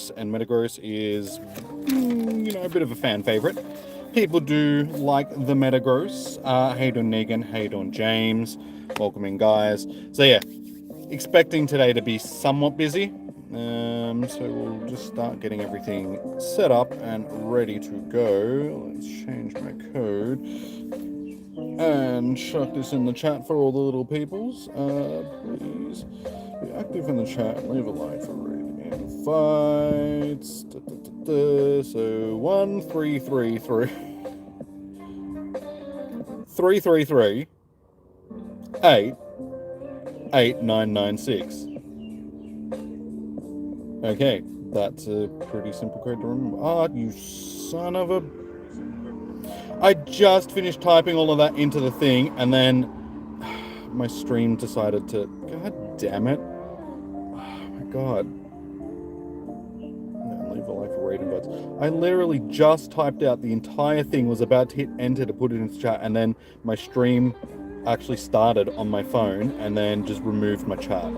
Metagross, and Metagross is, you know, a bit of a fan favorite. People do like the Metagross. Hey on Negan, hey on James. Welcome in, guys. So yeah, expecting today to be somewhat busy. So we'll just start getting everything set up and ready to go. Let's change my code and chuck this in the chat for all the little peoples. Please be active in the chat. Leave a like for rating and fights. So 1333 333 88996. Okay, that's a pretty simple code to remember. Ah, you son of a... I just finished typing all of that into the thing, and then my stream decided to... God damn it. Oh my god. No, leave a like for rating buds. I literally just typed out the entire thing, was about to hit enter to put it into chat, and then my stream actually started on my phone, and then just removed my chat.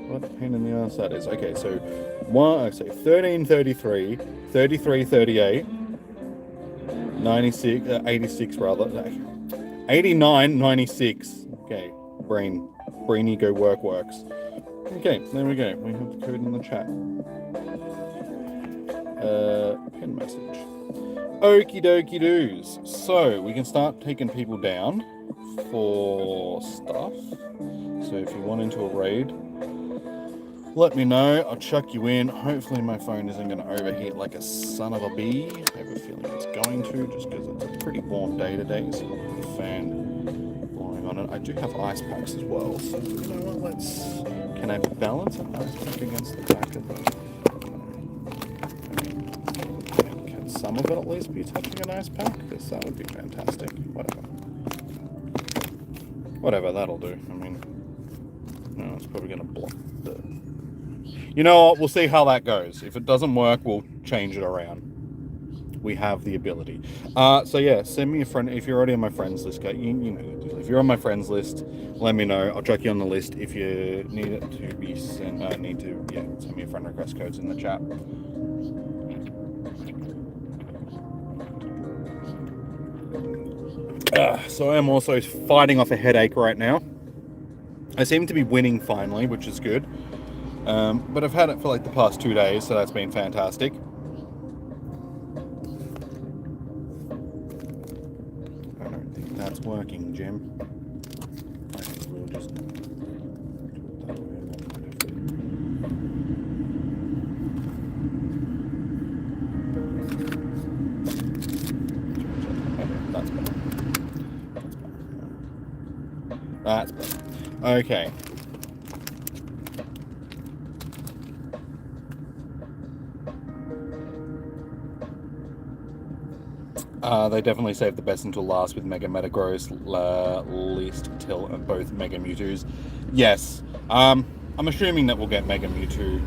What a pain in the ass that is. Okay, so 1333, 3338, 96, 86 rather, 89, 96. Okay, brainy go works. Okay, there we go. We have the code in the chat. Pin message. Okie dokie doos. So we can start taking people down for stuff. So if you want into a raid, let me know. I'll chuck you in. Hopefully my phone isn't going to overheat like a son of a bee. I have a feeling it's going to, just because it's a pretty warm day today. So the fan blowing on it. I do have ice packs as well. So you know what? Can I balance an ice pack against the back of the... Can some of it at least be touching an ice pack? Because that would be fantastic. Whatever, that'll do. I mean, no, it's probably going to block the... You know what? We'll see how that goes. If it doesn't work, we'll change it around. We have the ability. So yeah, send me a friend. If you're already on my friends list, you know the deal. If you're on my friends list, let me know. I'll chuck you on the list. If you need it to be sent, send me a friend request codes in the chat. So I'm also fighting off a headache right now. I seem to be winning finally, which is good. But I've had it for like the past 2 days, so that's been fantastic. I don't think that's working, Jim. I think we'll just... That's better. That's better. Okay. They definitely saved the best until last with Mega Metagross, least till both Mega Mewtwo's. Yes. I'm assuming that we'll get Mega Mewtwo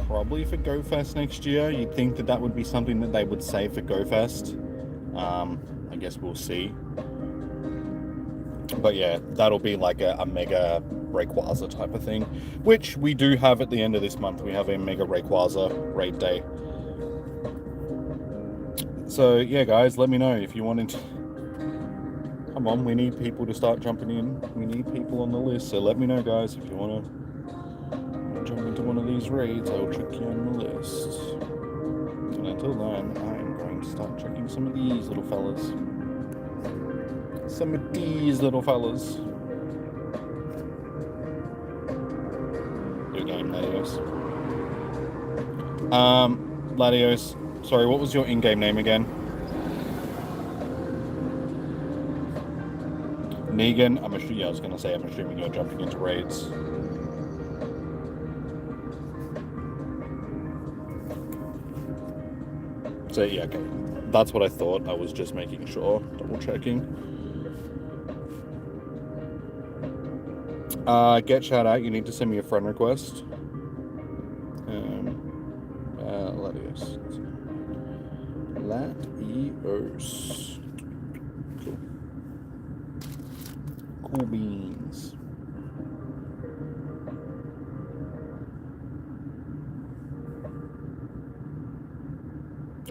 probably for GoFest next year. You'd think that would be something that they would save for GoFest. I guess we'll see. But yeah, that'll be like a Mega Rayquaza type of thing, which we do have at the end of this month. We have a Mega Rayquaza raid day. So yeah, guys, let me know if you wanted to... Come on, we need people to start jumping in. We need people on the list, so let me know, guys, if you want to jump into one of these raids. I'll check you on the list. And until then, I'm going to start checking some of these little fellas. Some of these little fellas. Your game, Latios. Latios. Sorry, what was your in-game name again? Negan. I was going to say, I'm assuming you're jumping into raids. So yeah, okay. That's what I thought. I was just making sure. Double checking. Get shout out. You need to send me a friend request. Latios. Latios. Cool beans.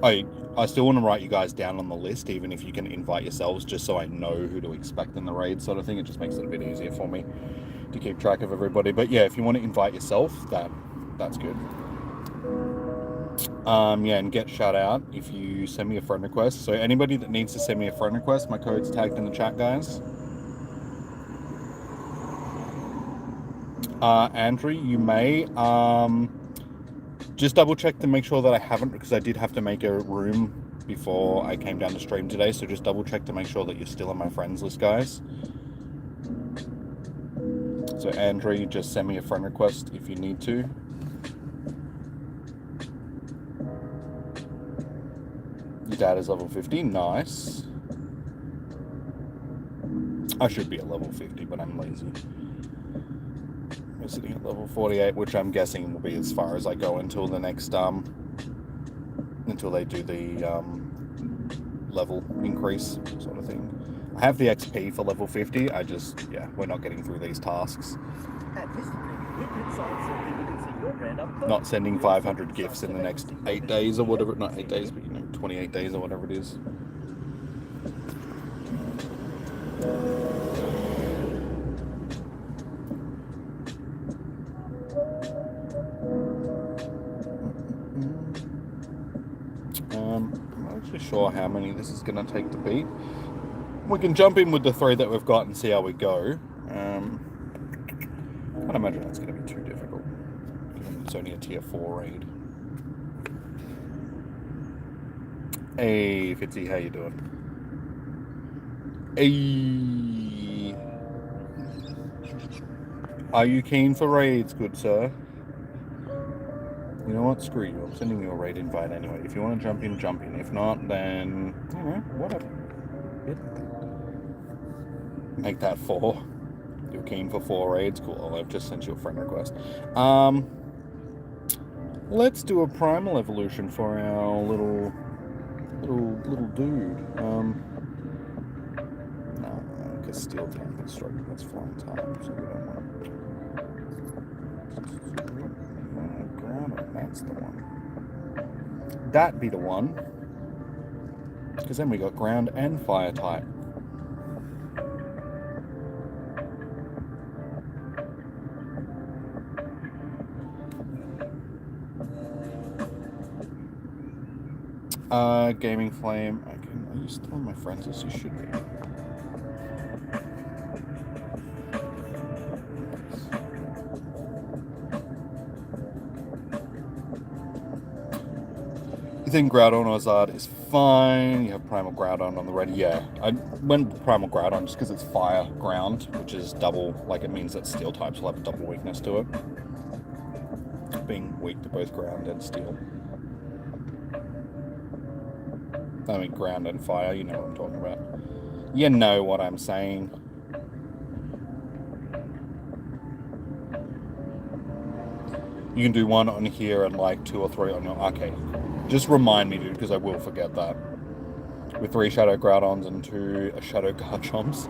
I still want to write you guys down on the list, even if you can invite yourselves, just so I know who to expect in the raid sort of thing. It just makes it a bit easier for me to keep track of everybody. But yeah, if you want to invite yourself, that's good. Yeah, and get shout out if you send me a friend request. So anybody that needs to send me a friend request, my code's tagged in the chat, guys. Andrew, you may just double check to make sure that I haven't, because I did have to make a room before I came down to stream today. So just double check to make sure that you're still on my friends list, guys. So Andrew, just send me a friend request if you need to. Your dad is level 50, nice. I should be at level 50, but I'm lazy. We're sitting at level 48, which I'm guessing will be as far as I go until the next, until they do the level increase sort of thing. I have the XP for level 50, yeah, we're not getting through these tasks. Not sending 500 gifts in the next 8 days or whatever, not 8 days, but 28 days or whatever it is. I'm not actually sure how many this is going to take to beat. We can jump in with the 3 that we've got and see how we go. I can't imagine that's going to be too difficult, given it's only a tier 4 raid. Hey, Fitzy, how you doing? Hey. Are you keen for raids, good sir? You know what? Screw you. I'm sending you a raid invite anyway. If you want to jump in, jump in. If not, then, whatever. Make that 4. You're keen for 4 raids? Cool. I've just sent you a friend request. Let's do a primal evolution for our little dude. No, because steel type and stroke, that's flying type, so we don't want ground. That's the one. That be the one. Because then we got ground and fire type. Gaming Flame. Are you still on my friends list? You should be. You think Groudon Ozard is fine? You have Primal Groudon on the ready? Yeah, I went with Primal Groudon just because it's fire ground, which is double, like it means that steel types will have a double weakness to it. Being weak to both ground and steel. I mean, ground and fire, you know what I'm talking about. You know what I'm saying. You can do 1 on here and like 2 or 3 on your... Okay. Just remind me, dude, because I will forget that. With 3 Shadow Groudons and 2 Shadow Garchomps.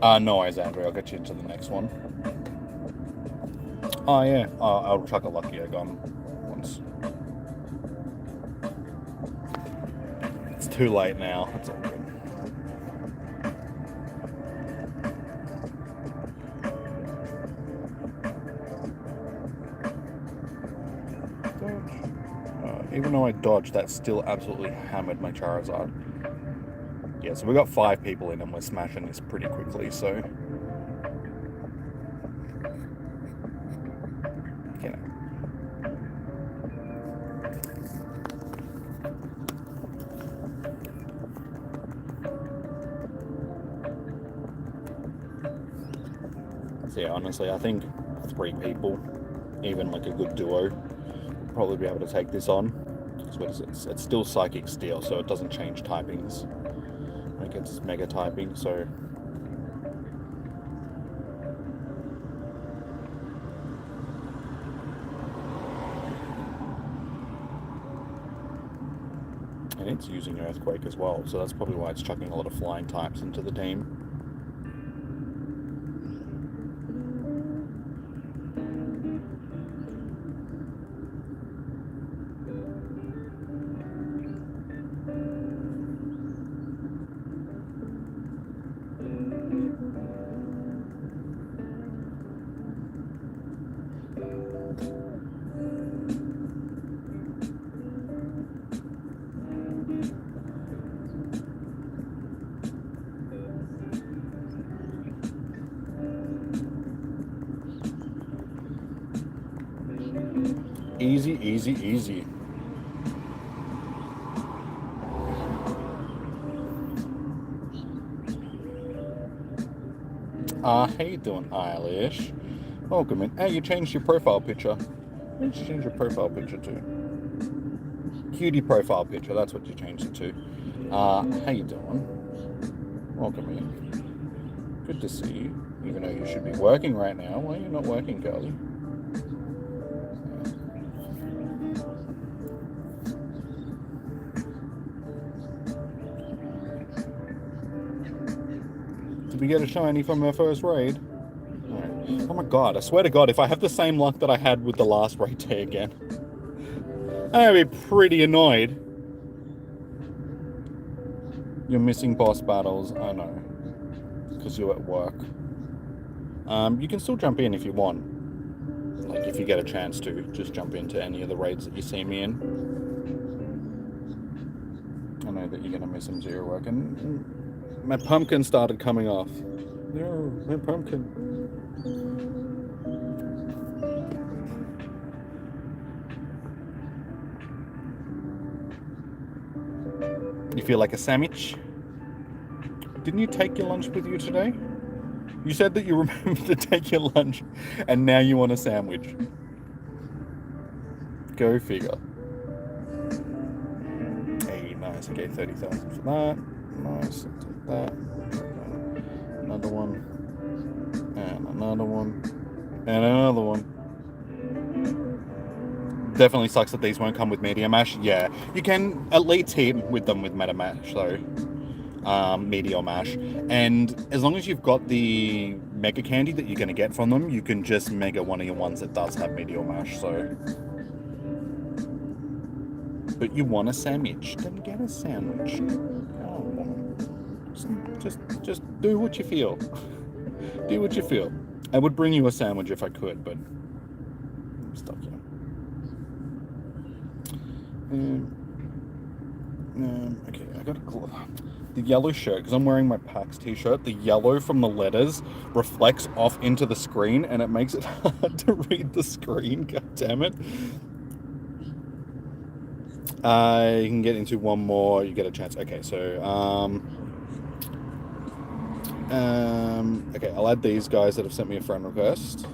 No worries, Andrew. I'll get you into the next one. Oh, yeah. I'll chuck a Lucky Egg on once. It's too late now. It's all good. Even though I dodged, that still absolutely hammered my Charizard. Yeah, so we got 5 people in and we're smashing this pretty quickly, so... You know. So yeah, honestly, I think 3 people, even like a good duo, will probably be able to take this on. What is it? It's still Psychic Steel, so it doesn't change typings. Like it's Mega typing, so... And it's using Earthquake as well, so that's probably why it's chucking a lot of flying types into the team. Easy, easy, easy. How you doing, Eilish? Welcome in. Hey, you changed your profile picture. What did you change your profile picture to? Cutie profile picture, that's what you changed it to. How you doing? Welcome in. Good to see you. Even though you should be working right now. Why are you not working, girlie? Did we get a shiny from our first raid? Right. Oh my god, I swear to god, if I have the same luck that I had with the last raid day again, I'm gonna be pretty annoyed. You're missing boss battles, I know. Because you're at work. You can still jump in if you want. Like, if you get a chance to, just jump into any of the raids that you see me in. I know that you're gonna miss some zero work, and my pumpkin started coming off. No, my pumpkin. You feel like a sandwich? Didn't you take your lunch with you today? You said that you remembered to take your lunch, and now you want a sandwich. Go figure. Hey, nice. Okay, 30,000 for that. Nice. I'll take that. Another one. And another one. And another one. Definitely sucks that these won't come with Media Mash. Yeah, you can at least hit with them with Meta Mash, though. Meteor Mash. And as long as you've got the Mega Candy that you're going to get from them, you can just Mega one of your ones that does have Meteor Mash, so... But you want a sandwich, then get a sandwich. Oh, just do what you feel. Do what you feel. I would bring you a sandwich if I could, but I'm stuck here. Okay, I got the yellow shirt, because I'm wearing my PAX t-shirt. The yellow from the letters reflects off into the screen, and it makes it hard to read the screen. God damn it. You can get into one more, you get a chance. Okay, so okay, I'll add these guys that have sent me a friend request.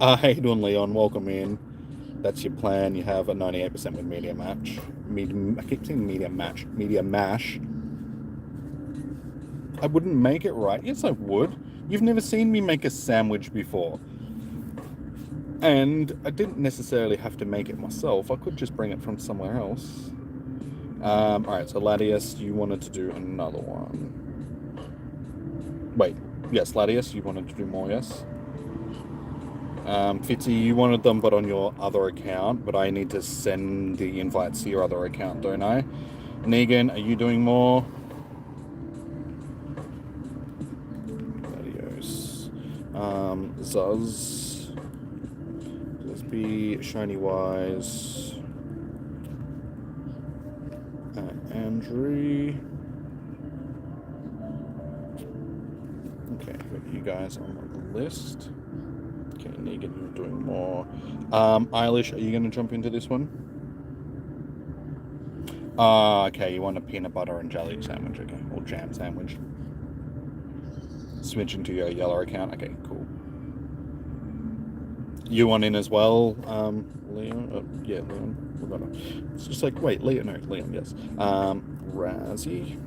How you doing, Leon? Welcome in. That's your plan. You have a 98% with Media Match. I keep saying Media Match. Media Mash. I wouldn't make it right. Yes, I would. You've never seen me make a sandwich before. And I didn't necessarily have to make it myself. I could just bring it from somewhere else. Alright, so Latias, you wanted to do another one. Wait, yes, Latias, you wanted to do more, yes? Fitzy, you wanted them but on your other account, but I need to send the invites to your other account, don't I? Negan, are you doing more? Adios. Zuz. Zuzby, Shiny Wise. Andrew. Okay, got you guys on the list. Okay, Negan, you're doing more. Eilish, are you going to jump into this one? Okay, you want a peanut butter and jelly sandwich, okay, or jam sandwich. Switch into your yellow account, okay, cool. You want in as well, Leon? Yeah, Leon. We've got it's just like, wait, Leon, no, Leon, yes. Razzie.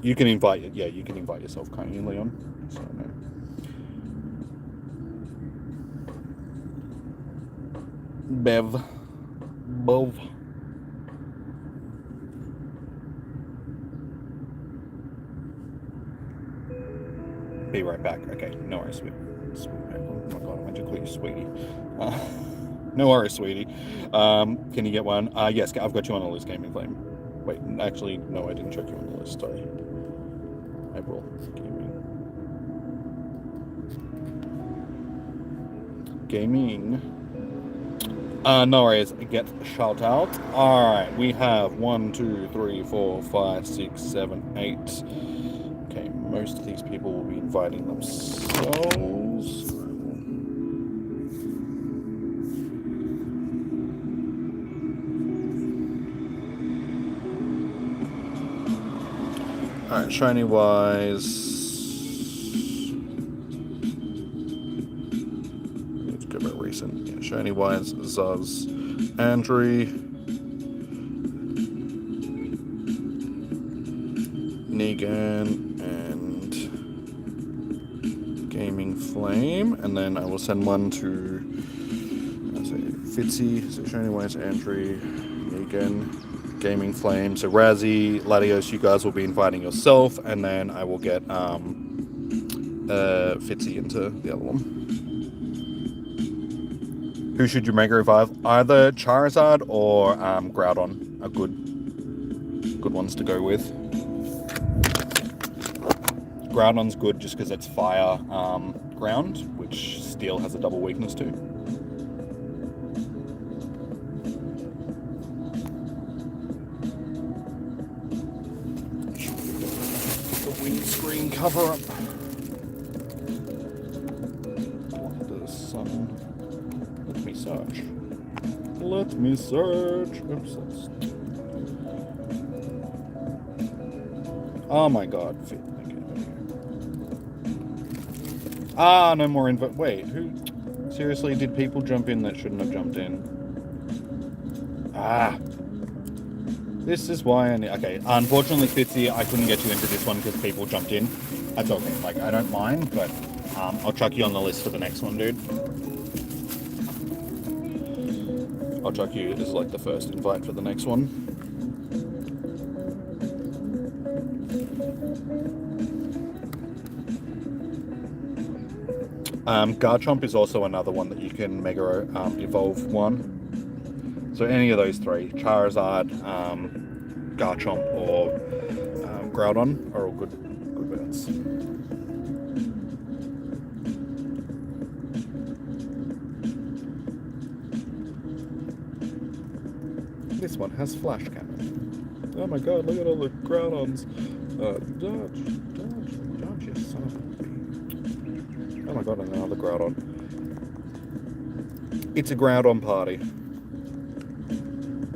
You can invite, yeah, you can invite yourself, can't you, Leon? So, no. Bev. Be right back. Okay, no worries, sweet. Oh my god, I meant to call you sweetie. No worries, sweetie. Can you get one? Yes, I've got you on the list, Gaming Flame. Wait, actually, no, I didn't check you on the list, sorry. April gaming. No worries. Get shout out. All right, we have 1, 2, 3, 4, 5, 6, 7, 8. Okay, most of these people will be inviting themselves. Alright, shiny wise. Let's go by recent. Yeah, shiny wise, Zuz, Andrew, Negan, and Gaming Flame. And then I will send one to Fitzy, so shiny wise, Andrew, Negan, Gaming Flame. So Razzie, Latios, you guys will be inviting yourself, and then I will get Fitzy into the other one. Who should you Mega revive? Either Charizard or Groudon are good ones to go with. Groudon's good just because it's fire ground, which Steel has a double weakness to. Windscreen cover up. The sun. Let me search. Let me search. Oops. Oh my god. Okay, ah, no more invite. Wait, who? Seriously, did people jump in that shouldn't have jumped in? Ah. This is why I need... Okay, unfortunately, Fitzy, I couldn't get you into this one because people jumped in. That's okay. Like, I don't mind, but I'll chuck you on the list for the next one, dude. I'll chuck you as, like, the first invite for the next one. Garchomp is also another one that you can Mega evolve one. So any of those three, Charizard, Garchomp, or Groudon, are all good bets. This one has Flash Cannon. Oh my god, look at all the Groudons. Dodge, you son of a bitch. Oh my god, another Groudon. It's a Groudon party.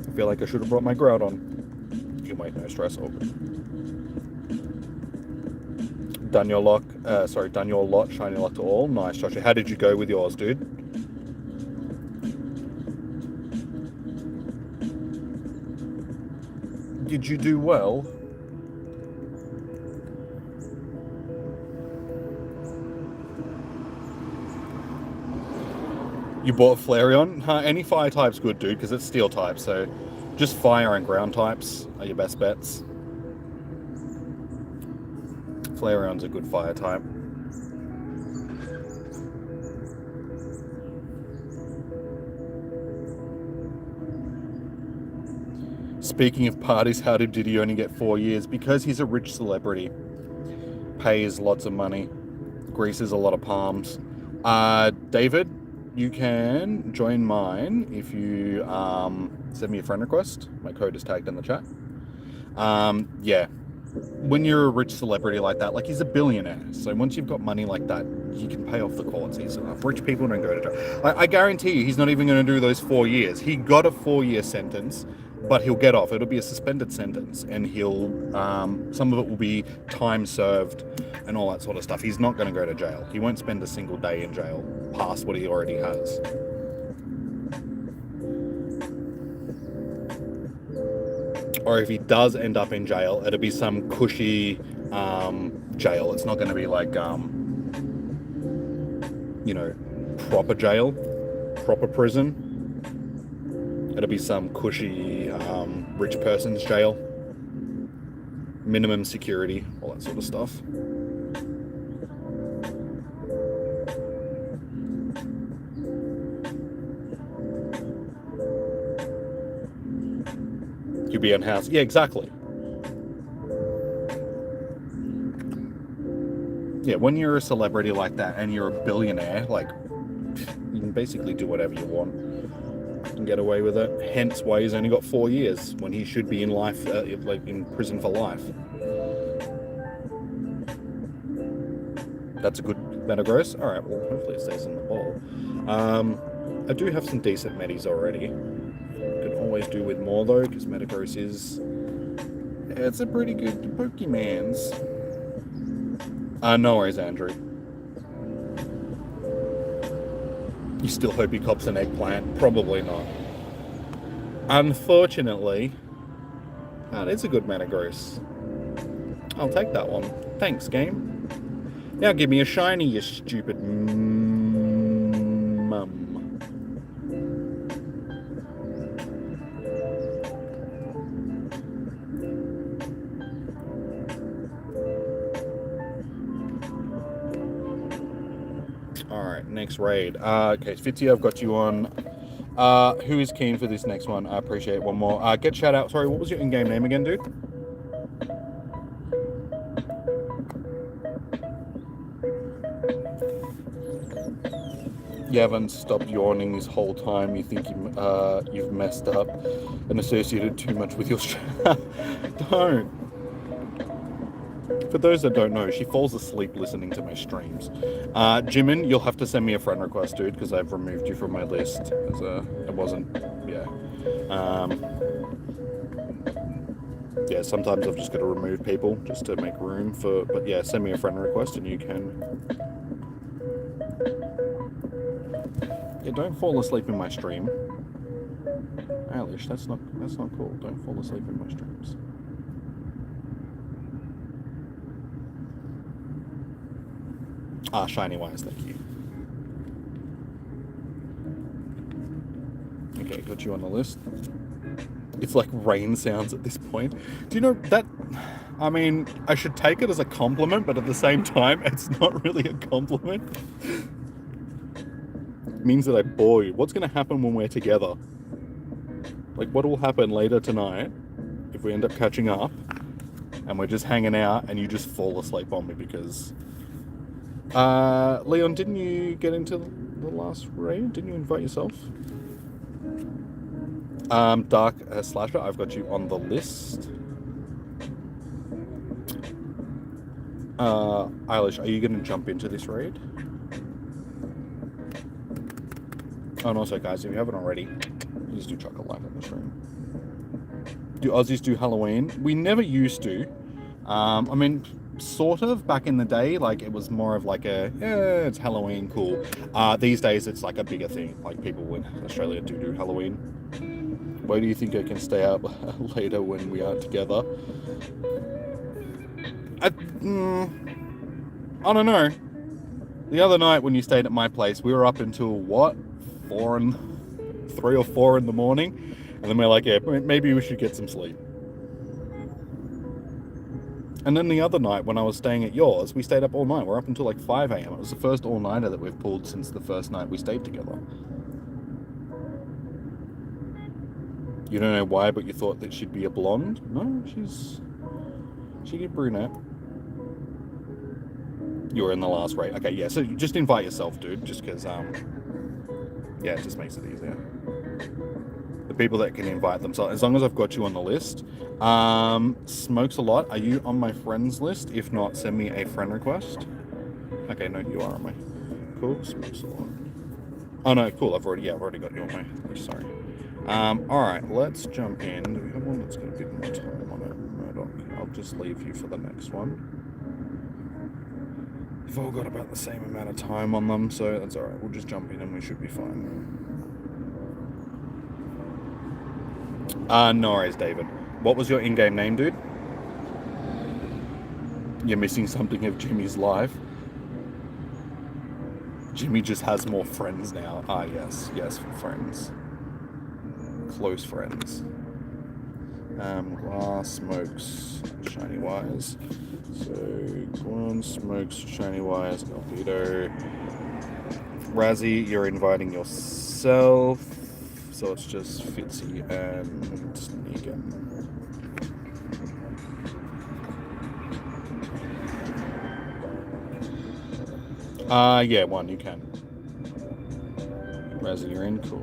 I feel like I should have brought my Groudon. You might no stress over. Done your lot, shiny luck to all. Nice, Joshua. How did you go with yours, dude? Did you do well? You bought Flareon? Any fire type's good, dude, because it's steel type, so just fire and ground types are your best bets. Flareon's a good fire type. Speaking of parties, how did he only get 4 years? Because he's a rich celebrity. Pays lots of money. Greases a lot of palms. David, you can join mine if you send me a friend request. My code is tagged in the chat. Yeah. When you're a rich celebrity like that, like he's a billionaire. So once you've got money like that, you can pay off the courts easy enough. Rich people don't go to jail. I guarantee you he's not even going to do those 4 years. He got a 4-year sentence, but he'll get off. It'll be a suspended sentence, and he'll some of it will be time served and all that sort of stuff. He's not going to go to jail. He won't spend a single day in jail past what he already has. Or if he does end up in jail, it'll be some cushy jail. It's not going to be like, you know, proper jail, proper prison. It'll be some cushy rich person's jail. Minimum security, all that sort of stuff. You'll be unhoused. Yeah, exactly. Yeah, when you're a celebrity like that and you're a billionaire, like, you can basically do whatever you want and get away with it. Hence why he's only got 4 years when he should be in life, like in prison for life. That's a good Metagross. Alright, well, hopefully it stays in the bowl. I do have some decent Metis already. Could always do with more, though, because Metagross is... it's a pretty good Pokemans. No worries, Andrew. You still hope he cops an eggplant? Probably not. Unfortunately, that is a good Metagross. I'll take that one. Thanks, game. Now give me a shiny, you stupid mum. Alright, next raid. Okay, Fitzy, I've got you on. Who is keen for this next one? I appreciate one more. Get shout out. Sorry, what was your in-game name again, dude? You haven't stopped yawning this whole time. You think you've messed up and associated too much with your Don't. For those that don't know, she falls asleep listening to my streams. Jimin, you'll have to send me a friend request, dude, because I've removed you from my list. As it wasn't, yeah. Yeah, sometimes I've just got to remove people just to make room for, but yeah, send me a friend request and you can. Yeah, don't fall asleep in my stream. Alish, that's not cool. Don't fall asleep in my streams. Shiny Wise, thank you. Okay, got you on the list. It's like rain sounds at this point. Do you know that? I mean, I should take it as a compliment, but at the same time, it's not really a compliment. It means that I bore you. What's going to happen when we're together? Like, what will happen later tonight if we end up catching up and we're just hanging out and you just fall asleep on me because... Leon, didn't you get into the last raid? Didn't you invite yourself? Dark Slasher, I've got you on the list. Eilish, are you going to jump into this raid? Oh, and also, guys, if you haven't already, please do chuck a like on the stream. Do Aussies do Halloween? We never used to. I mean, sort of back in the day, like it was more of like a, yeah, it's Halloween, cool. These days, it's like a bigger thing. Like people in Australia do Halloween. Why do you think I can stay up later when we are together? I don't know. The other night when you stayed at my place, we were up until what? 3 or 4 in the morning, and then we're like, yeah, maybe we should get some sleep. And then the other night when I was staying at yours, we stayed up all night. We're up until like 5 a.m. It was the first all-nighter that we've pulled since the first night we stayed together. You don't know why, but you thought that she'd be a blonde? No, she's brunette. You were in the last raid. Okay, yeah, so just invite yourself, dude, just because, yeah, it just makes it easier. The people that can invite themselves, as long as I've got you on the list. Smokes a lot. Are you on my friends list? If not, send me a friend request. Okay, no, you are on my... Cool, smokes a lot. Oh, no, cool, I've already got you on my list, sorry. Alright, let's jump in. Do we have one that's got a bit more time on it? Murdoch. I'll just leave you for the next one. They've all got about the same amount of time on them, so that's alright. We'll just jump in and we should be fine. No worries, David. What was your in-game name, dude? You're missing something of Jimmy's life. Jimmy just has more friends now. Ah, yes, friends. Close friends. Glass, Smokes, Shiny Wires. So, Gwen, Smokes, Shiny Wires, Albedo. Razzie, you're inviting yourself. So it's just Fitzy and Negan. Yeah, one, you can. Razzie, you're in, cool.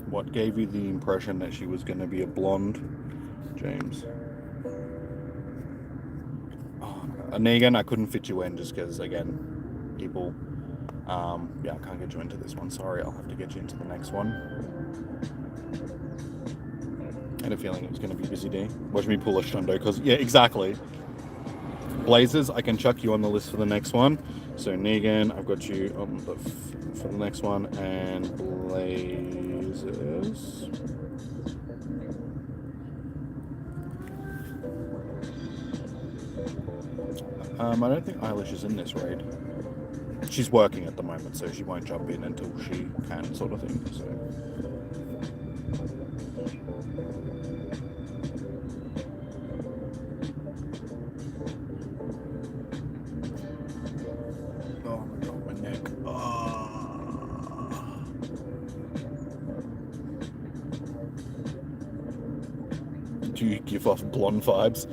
What gave you the impression that she was going to be a blonde, James? Oh, Negan, I couldn't fit you in just because, again, people... yeah, I can't get you into this one. Sorry, I'll have to get you into the next one. I had a feeling it was going to be busy day. Watch me pull a shundo, because... Yeah, exactly. Blazers, I can chuck you on the list for the next one. So, Negan, I've got you on the for the next one. And Blazers... I don't think Eilish is in this raid. She's working at the moment, so she won't jump in until she can, sort of thing. So. Oh my god, my neck. Oh. Do you give off blonde vibes?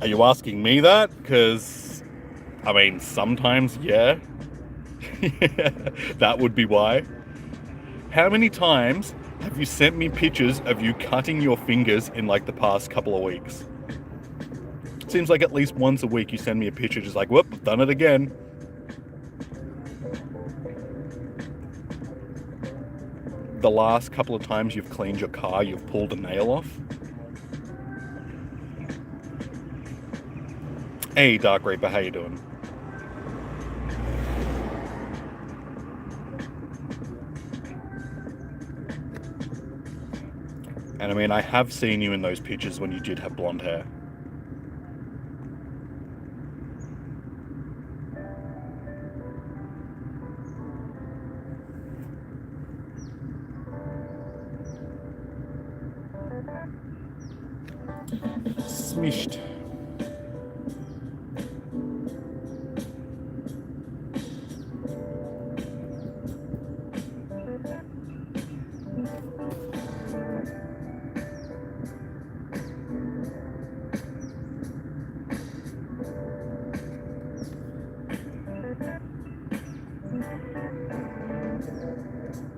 Are you asking me that? Because, I mean, sometimes, yeah. That would be why. How many times have you sent me pictures of you cutting your fingers in, like, the past couple of weeks? It seems like at least once a week you send me a picture just like, whoop, I've done it again. The last couple of times you've cleaned your car, you've pulled a nail off. Hey, Dark Reaper, how you doing? And I mean, I have seen you in those pictures when you did have blonde hair. Smished.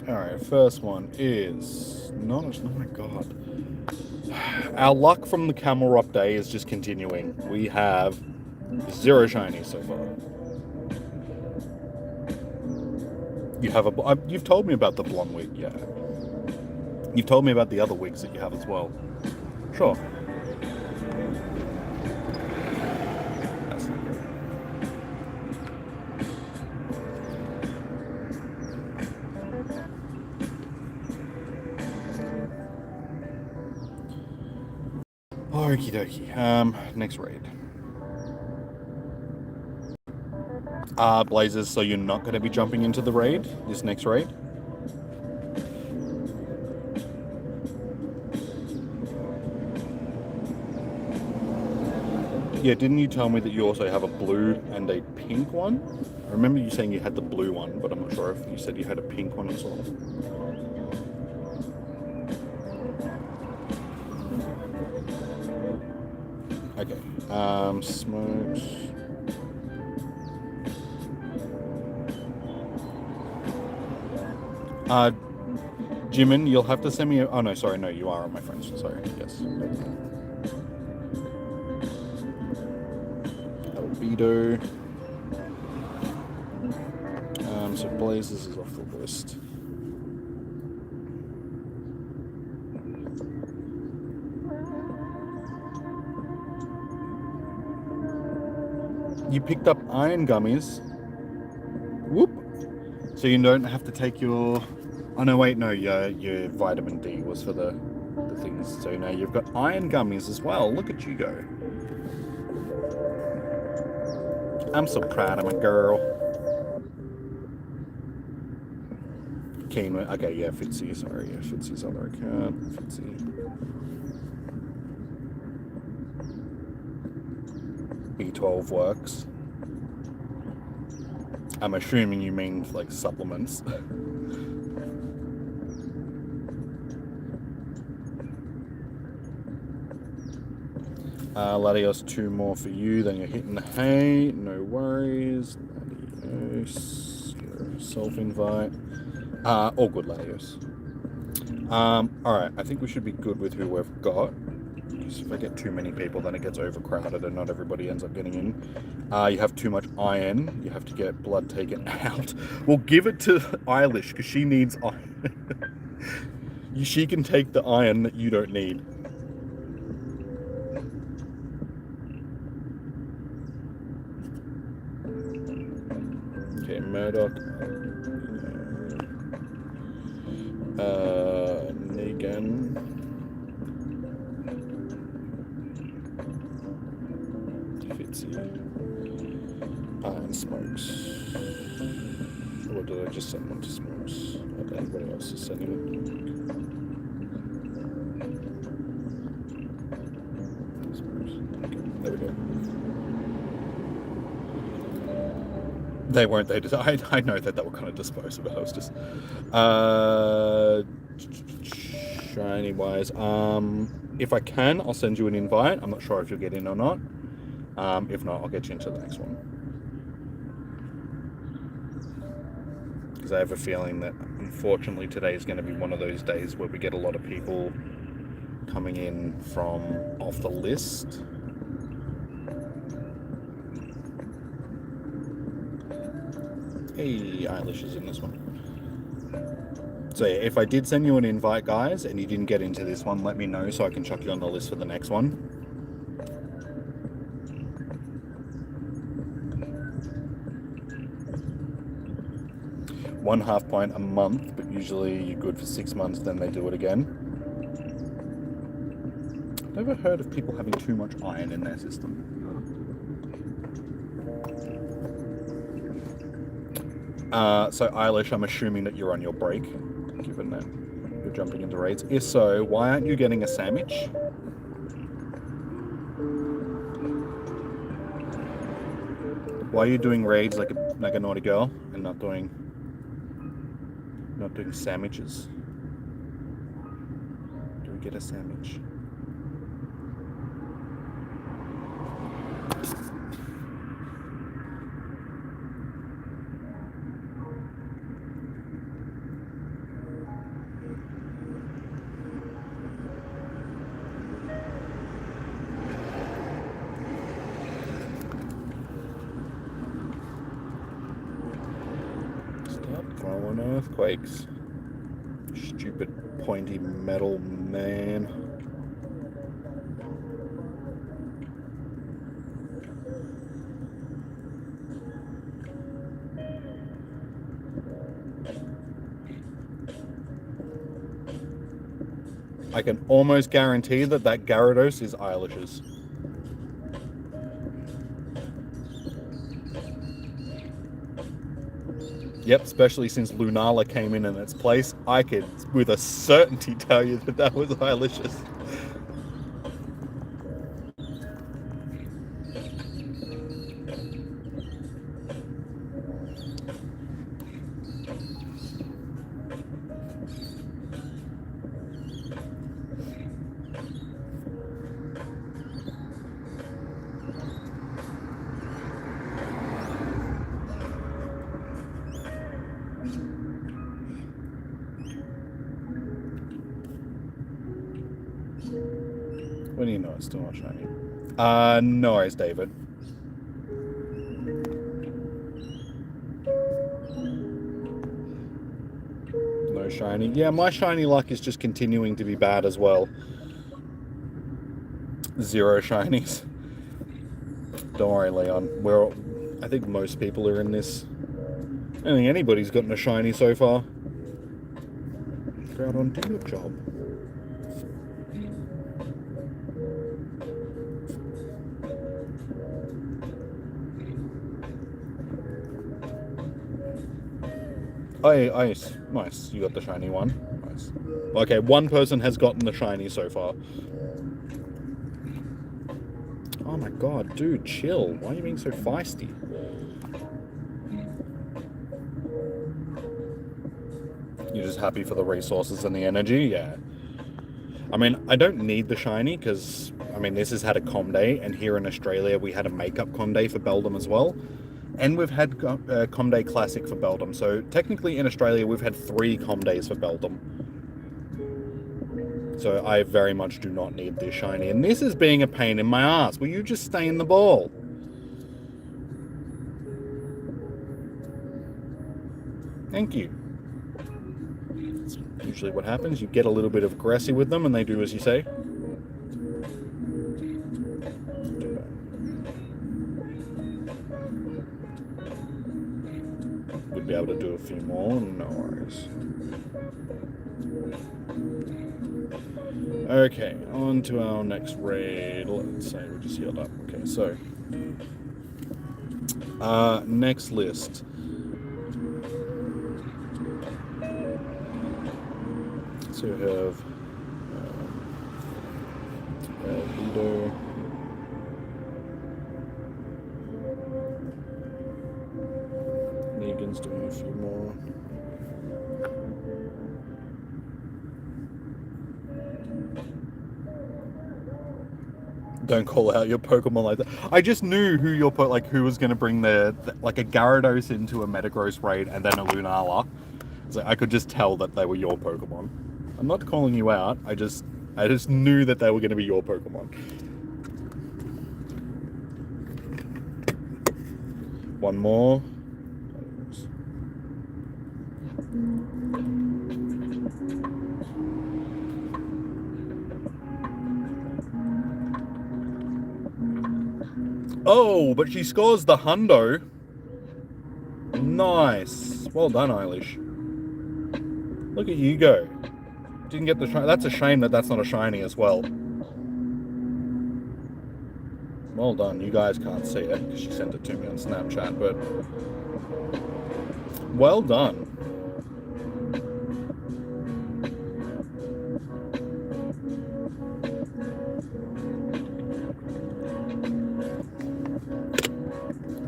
Alright, first one is... oh my god. Our luck from the Camel Rock Day is just continuing. We have 0 shinies so far. You have a... you've told me about the blonde wig, yeah. You've told me about the other wigs that you have as well. Sure. That's not good. Okie dokie. Next raid. Blazers, so you're not going to be jumping into the raid? This next raid? Yeah, didn't you tell me that you also have a blue and a pink one? I remember you saying you had the blue one, but I'm not sure if you said you had a pink one as well. Okay. Smokes. Jimin, you'll have to send me a... oh, no, sorry. No, you are on my friends. Sorry. Yes. Albedo. So Blazers is off the list. You picked up iron gummies. Whoop. So you don't have to take your... oh, no, wait, no. Your vitamin D was for the things. So now you've got iron gummies as well. Look at you go. I'm so proud of my girl. Keen, okay, yeah, Fitzy, sorry, yeah, Fitzy's other account, Fitzy. B12 works. I'm assuming you mean like supplements. Latios, 2 more for you, then you're hitting the hay. No worries. Latios, self-invite. All good, Latios. Alright, I think we should be good with who we've got. Because if I get too many people, then it gets overcrowded and not everybody ends up getting in. You have too much iron. You have to get blood taken out. We'll give it to Eilish, because she needs iron. She can take the iron that you don't need. Okay, Murdoch. Negan. Fitzy. And Smokes. Or did I just send one to Smokes? I don't know anybody else is sending it. There we go. They weren't. They just. I know that they were kind of disposed, but I was just. Shiny wise. If I can, I'll send you an invite. I'm not sure if you'll get in or not. If not, I'll get you into the next one. Because I have a feeling that, unfortunately, today is going to be one of those days where we get a lot of people coming in from off the list. Hey, Eilish is in this one. So yeah, if I did send you an invite, guys, and you didn't get into this one, let me know so I can chuck you on the list for the next one. .5 point a month, but usually you're good for 6 months, then they do it again. Never heard of people having too much iron in their system. So Eilish, I'm assuming that you're on your break, given that you're jumping into raids. If so, why aren't you getting a sandwich? Why are you doing raids like a naughty girl and not doing sandwiches? Do we get a sandwich? Earthquakes. Stupid pointy metal man. I can almost guarantee that Gyarados is Eilish's. Yep, especially since Lunala came in its place, I could with a certainty tell you that was Eilish's. When do you know it's still not shiny? No worries, David. No shiny. Yeah, my shiny luck is just continuing to be bad as well. 0 shinies. Don't worry, Leon. I think most people are in this. I don't think anybody's gotten a shiny so far. Groudon, do your job. Oh, nice. You got the shiny one. Nice. Okay, one person has gotten the shiny so far. Oh my god, dude, chill. Why are you being so feisty? You're just happy for the resources and the energy? Yeah. I mean, I don't need the shiny because, I mean, this has had a com day, and here in Australia we had a makeup com day for Beldum as well. And we've had com day classic for Beldum. So technically in Australia we've had 3 com days for Beldum. So I very much do not need this shiny. And this is being a pain in my ass. Will you just stay in the ball? Thank you. That's usually what happens. You get a little bit of aggressive with them and they do as you say. Would be able to do a few more. No worries. Okay, on to our next raid. Let's say we just healed up. Okay, so next list. So we have Lido. Negan's doing a few more. Don't call out your Pokemon like that. I just knew who your who was going to bring like a Gyarados into a Metagross raid and then a Lunala. So I could just tell that they were your Pokemon. I'm not calling you out. I just knew that they were going to be your Pokemon. One more. Oh, but she scores the hundo. Nice. Well done, Eilish. Look at you go. Didn't get the shiny. That's a shame that that's not a shiny as well. Well done. You guys can't see it because she sent it to me on Snapchat, but well done.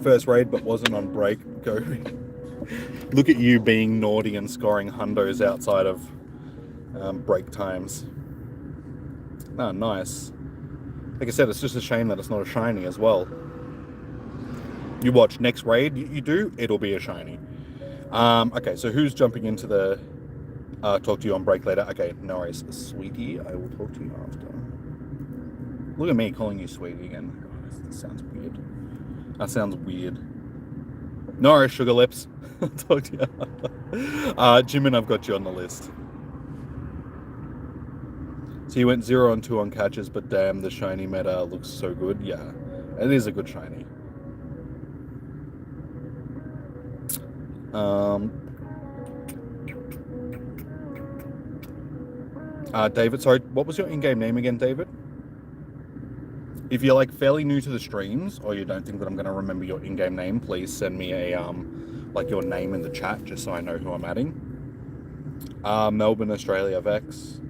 First raid, but wasn't on break. Go. Look at you being naughty and scoring hundos outside of break times. Oh, nice. Like I said, it's just a shame that it's not a shiny as well. You watch next raid, you do, it'll be a shiny. Okay, so who's jumping into the talk to you on break later? Okay, no worries. Sweetie, I will talk to you after. Look at me calling you Sweetie again. God, that sounds weird. That sounds weird. No worries, Sugar Lips. I'll talk to you after. Jimin, I've got you on the list. So you went 0 and 2 on catches, but damn, the shiny meta looks so good. Yeah, it is a good shiny. David, sorry, what was your in-game name again, David? If you're like fairly new to the streams, or you don't think that I'm going to remember your in-game name, please send me a like your name in the chat, just so I know who I'm adding. Melbourne, Australia, Vex.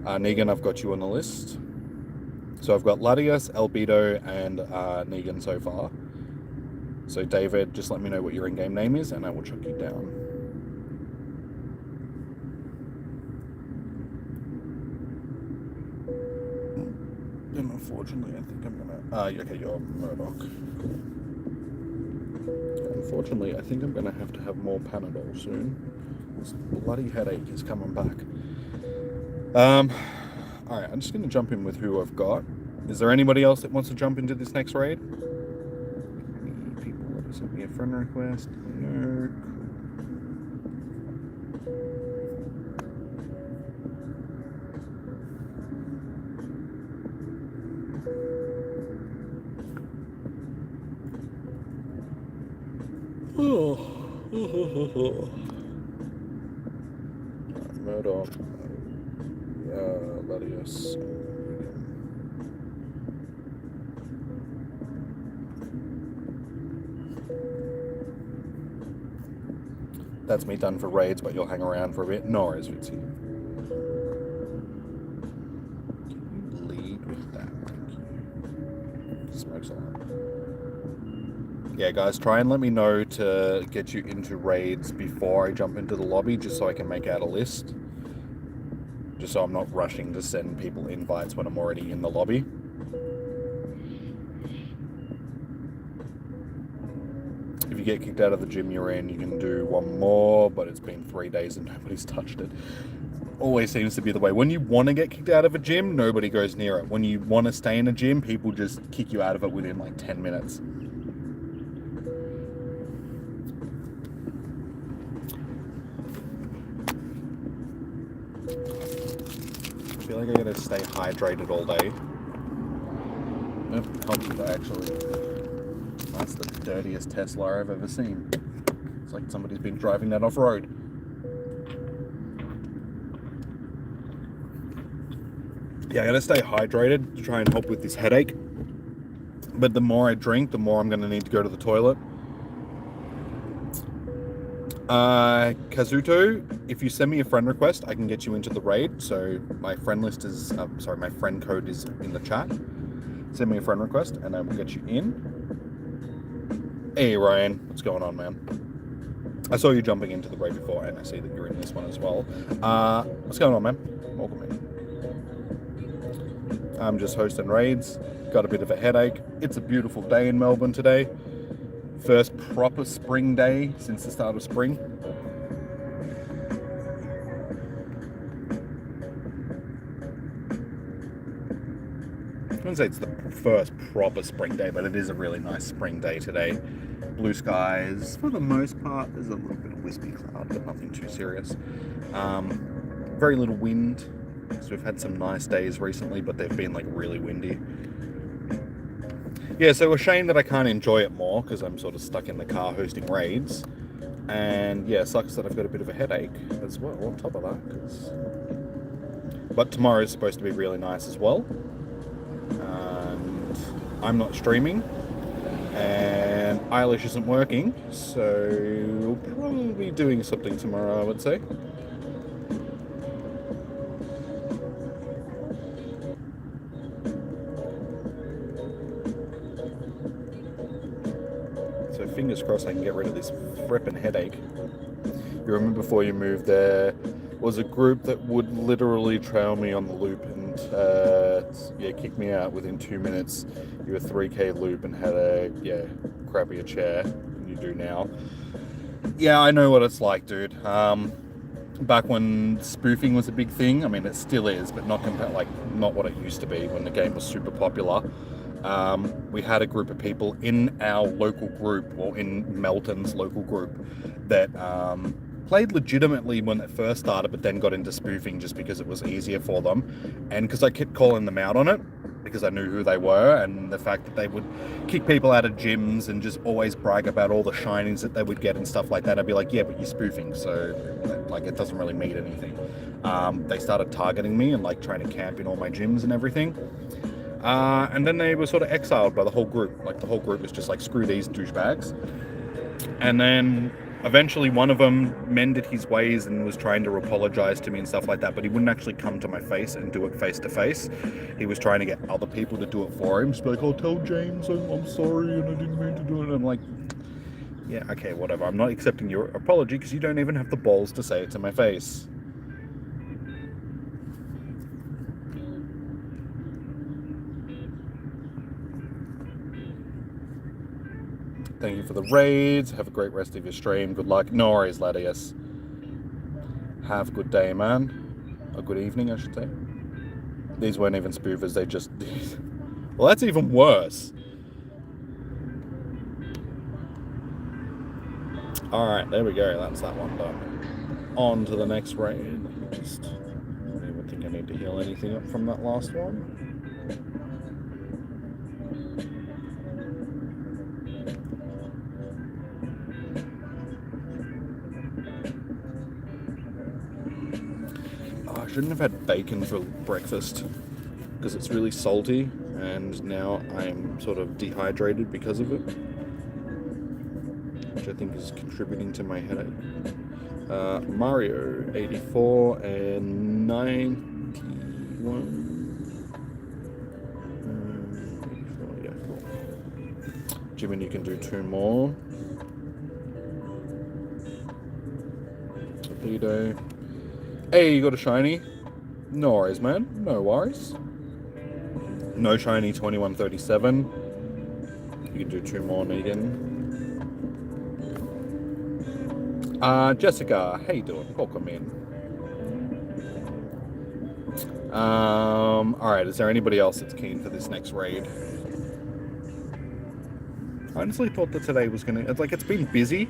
Negan, I've got you on the list. So I've got Latias, Albedo, and Negan so far. So David, just let me know what your in-game name is, and I will chuck you down. And unfortunately, I think I'm gonna... okay, you're Murdoch. Unfortunately, I think I'm gonna have to have more Panadol soon. This bloody headache is coming back. Alright, I'm just going to jump in with who I've got. Is there anybody else that wants to jump into this next raid? Any people that have sent me a friend request? No. Murdoch. Latias. That's me done for raids, but you'll hang around for a bit. No worries, Fitzy. Can you lead with that? Thank you. Excellent. Yeah, guys, try and let me know to get you into raids before I jump into the lobby, just so I can make out a list. Just so I'm not rushing to send people invites when I'm already in the lobby. If you get kicked out of the gym you're in, you can do one more, but it's been 3 days and nobody's touched it. Always seems to be the way. When you want to get kicked out of a gym, nobody goes near it. When you want to stay in a gym, people just kick you out of it within like 10 minutes. I feel like I gotta stay hydrated all day. It helps with actually. That's the dirtiest Tesla I've ever seen. It's like somebody's been driving that off-road. Yeah, I gotta stay hydrated to try and help with this headache. But the more I drink, the more I'm gonna need to go to the toilet. Kazuto, if you send me a friend request, I can get you into the raid. So my friend list is, my friend code is in the chat. Send me a friend request and I will get you in. Hey Ryan, what's going on, man? I saw you jumping into the raid before and I see that you're in this one as well. What's going on, man? Welcome in. I'm just hosting raids. Got a bit of a headache. It's a beautiful day in Melbourne today. First proper spring day since the start of spring. I wouldn't say it's the first proper spring day, but it is a really nice spring day today. Blue skies for the most part. There's a little bit of wispy cloud, but nothing too serious. Very little wind. So we've had some nice days recently, but they've been like really windy. Yeah, so a shame that I can't enjoy it more because I'm sort of stuck in the car hosting raids. And yeah, it sucks that I've got a bit of a headache as well on top of that. But tomorrow is supposed to be really nice as well. And I'm not streaming. And Eilish isn't working. So we'll probably be doing something tomorrow, I would say. So fingers crossed I can get rid of this frippin' headache. You remember before you moved, there was a group that would literally trail me on the loop and kick me out within 2 minutes. You were 3k loop and had a crappier chair than you do now. Yeah, I know what it's like, dude. Back when spoofing was a big thing, I mean it still is, but not what it used to be when the game was super popular. We had a group of people in our local group, or in Melton's local group, that played legitimately when it first started, but then got into spoofing just because it was easier for them. And because I kept calling them out on it, because I knew who they were, and the fact that they would kick people out of gyms and just always brag about all the shinings that they would get and stuff like that, I'd be like, yeah, but you're spoofing, so like it doesn't really mean anything. They started targeting me and like trying to camp in all my gyms and everything. And then they were sort of exiled by the whole group. Like the whole group was just like, screw these douchebags. And then eventually one of them mended his ways and was trying to apologize to me and stuff like that, but he wouldn't actually come to my face and do it face to face. He was trying to get other people to do it for him. Just be like, oh, tell James I'm sorry and I didn't mean to do it. And I'm like, yeah, okay, whatever. I'm not accepting your apology because you don't even have the balls to say it to my face. Thank you for the raids. Have a great rest of your stream. Good luck. No worries, Ladius. Have a good day, man. A good evening, I should say. These weren't even spoofers. They just... Well, that's even worse. Alright, there we go. That's that one done. On to the next raid. Let me just... I don't even think I need to heal anything up from that last one. I shouldn't have had bacon for breakfast because it's really salty and now I'm sort of dehydrated because of it, which I think is contributing to my headache. Mario 84 and 91. Yeah, cool. Jimin, you can do 2 more. Torpedo. Hey, you got a shiny? No worries, man. No worries. No shiny 2137. You can do 2 more, Negan. Jessica, how you doing? Welcome in. Alright, is there anybody else that's keen for this next raid? I honestly thought that today was gonna, like, it's been busy,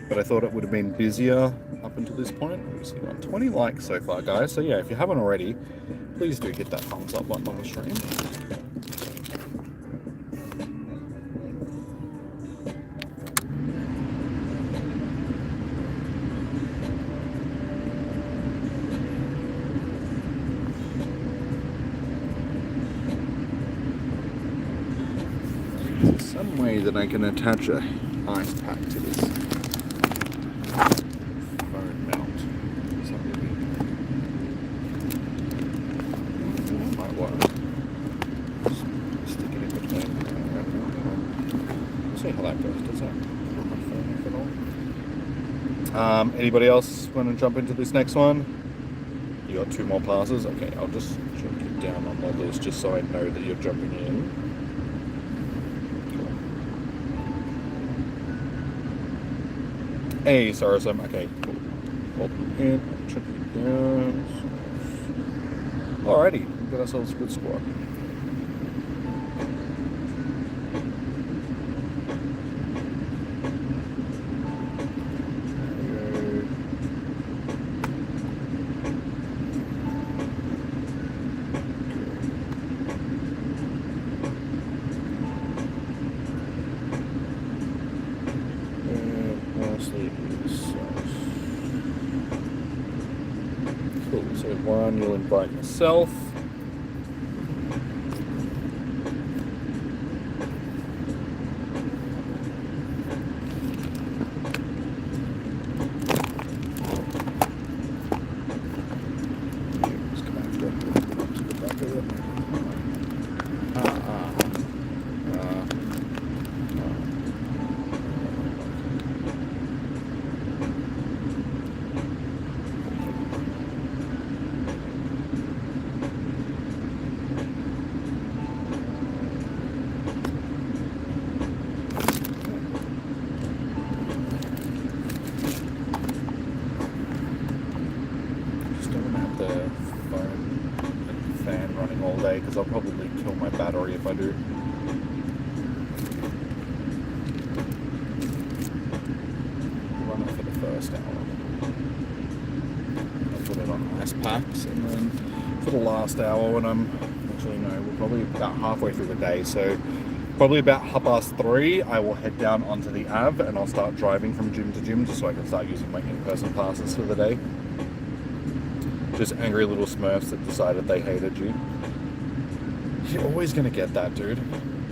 but I thought it would have been busier up until this point. We've seen 20 likes so far, guys. So yeah, if you haven't already, please do hit that thumbs up button on the stream. Some way that I can attach a ice pack to this phone mount. That might work. Just stick it in between. We'll see how that goes. Does that put my phone off at all? Anybody else want to jump into this next one? You got 2 more passes? Okay, I'll just check you down on all this just so I know that you're jumping in. Hey, Sarasum. Okay, cool. Open it, check it down. Alrighty, we got ourselves a good squad. Cool, so 1, you'll invite yourself. Because I'll probably kill my battery if I do. Run it for the first hour. I'll put it on ice packs, and then for the last hour when I'm... Actually, no, we're probably about halfway through the day, so probably about 3:30, I will head down onto the Iive, and I'll start driving from gym to gym, just so I can start using my in-person passes for the day. Just angry little smurfs that decided they hated you. You're always going to get that, dude,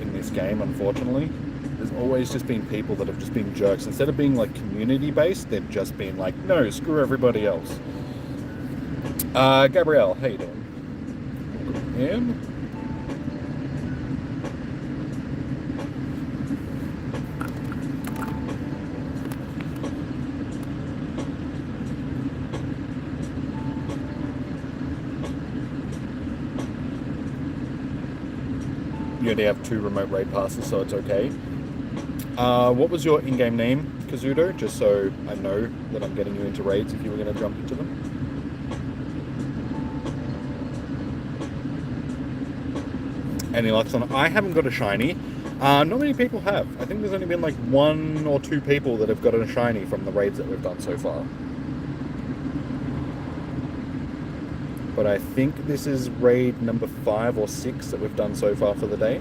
in this game, unfortunately. There's always just been people that have just been jerks. Instead of being, like, community-based, they've just been like, no, screw everybody else. Gabrielle, how you doing? In? You only have 2 remote raid passes, so it's okay. What was your in-game name, Kazuto? Just so I know that I'm getting you into raids if you were going to jump into them. Any luck on it? I haven't got a shiny. Not many people have. I think there's only been like 1 or 2 people that have gotten a shiny from the raids that we've done so far. But I think this is raid number 5 or 6 that we've done so far for the day.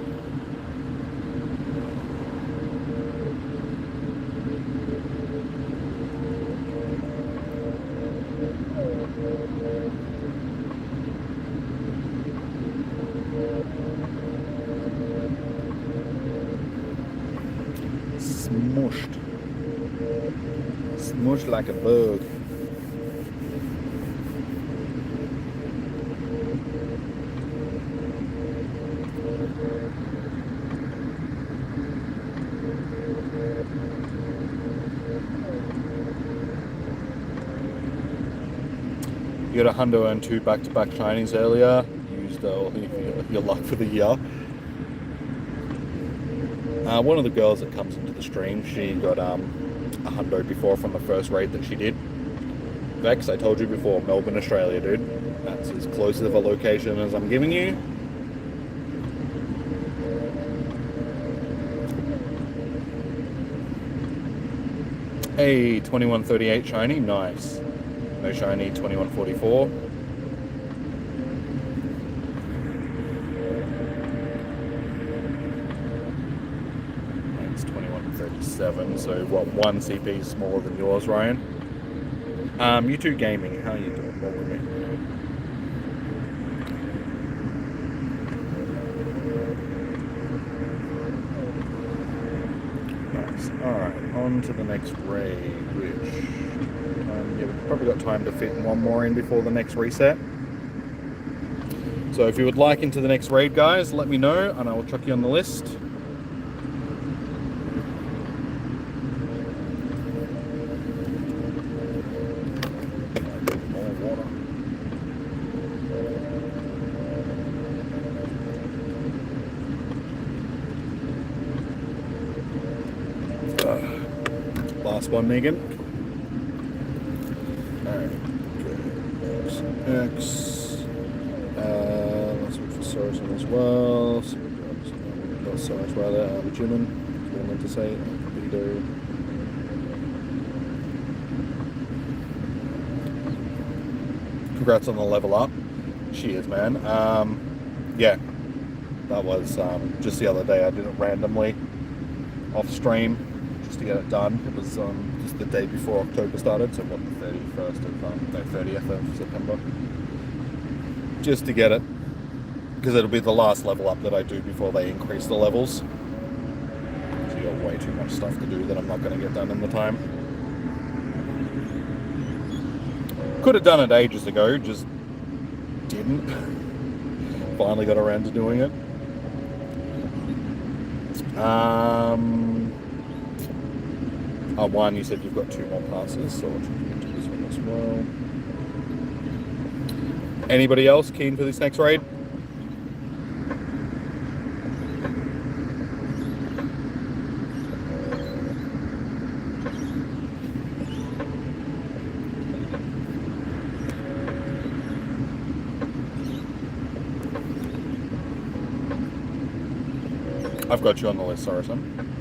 Smushed. Smushed like a bug. You got a hundo and 2 back-to-back shinies earlier. Used your luck for the year. One of the girls that comes into the stream, she got a hundo before from the first raid that she did. Vex, I told you before, Melbourne, Australia, dude. That's as close of a location as I'm giving you. Hey, 2138 shiny, nice. No shiny, 2144. It's 2137, so what, 1 CP is smaller than yours, Ryan? U2 Gaming, how are you doing? Welcome in. Nice. Alright, on to the next raid, which yeah, we've probably got time to fit one more in before the next reset. So if you would like into the next raid, guys, let me know and I will chuck you on the list. Last one, Megan. Alright. X. Let's look for Saracen as well. So we've got Sarge rather. Jimin. What I meant to say. Vito. Congrats on the level up. Cheers, man. Yeah. That was just the other day. I did it randomly off stream. To get it done. It was just the day before October started, so what, the 31st of, no, 30th of September. Just to get it, because it'll be the last level up that I do before they increase the levels. So you got way too much stuff to do that I'm not going to get done in the time. Could have done it ages ago, just didn't. Finally got around to doing it. One, you said you've got 2 more passes, so I'll check into this one as well. Anybody else keen for this next raid? I've got you on the list, Saracen.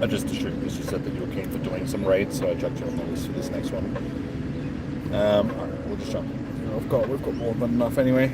I just assumed because you said that you were keen for doing some raids, so I chucked you on the list for this next one. Alright, we'll just jump in. We've got more than enough anyway.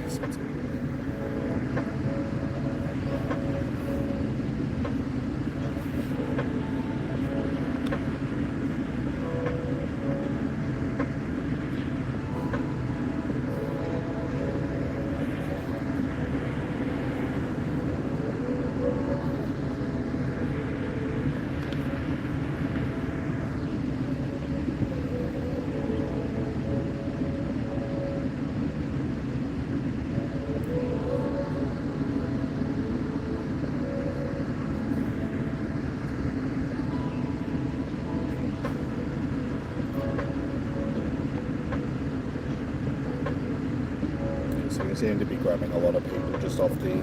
So seem to be grabbing a lot of people just off the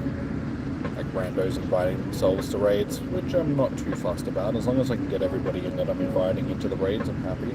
randos inviting themselves to raids, which I'm not too fussed about. As long as I can get everybody in that I'm inviting into the raids, I'm happy.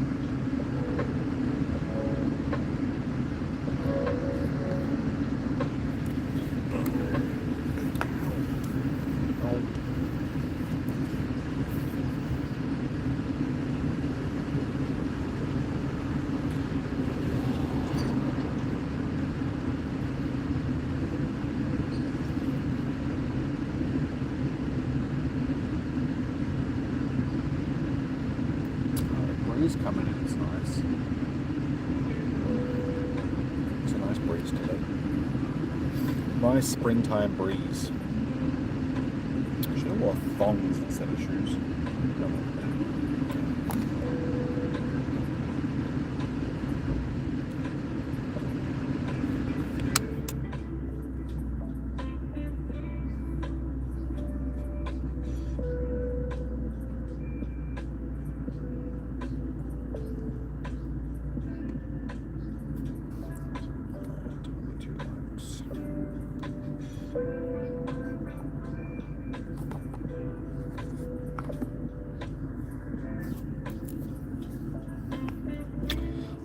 Coming in, it's nice. It's a nice breeze today. Nice springtime breeze. I should have worn thongs instead of shoes.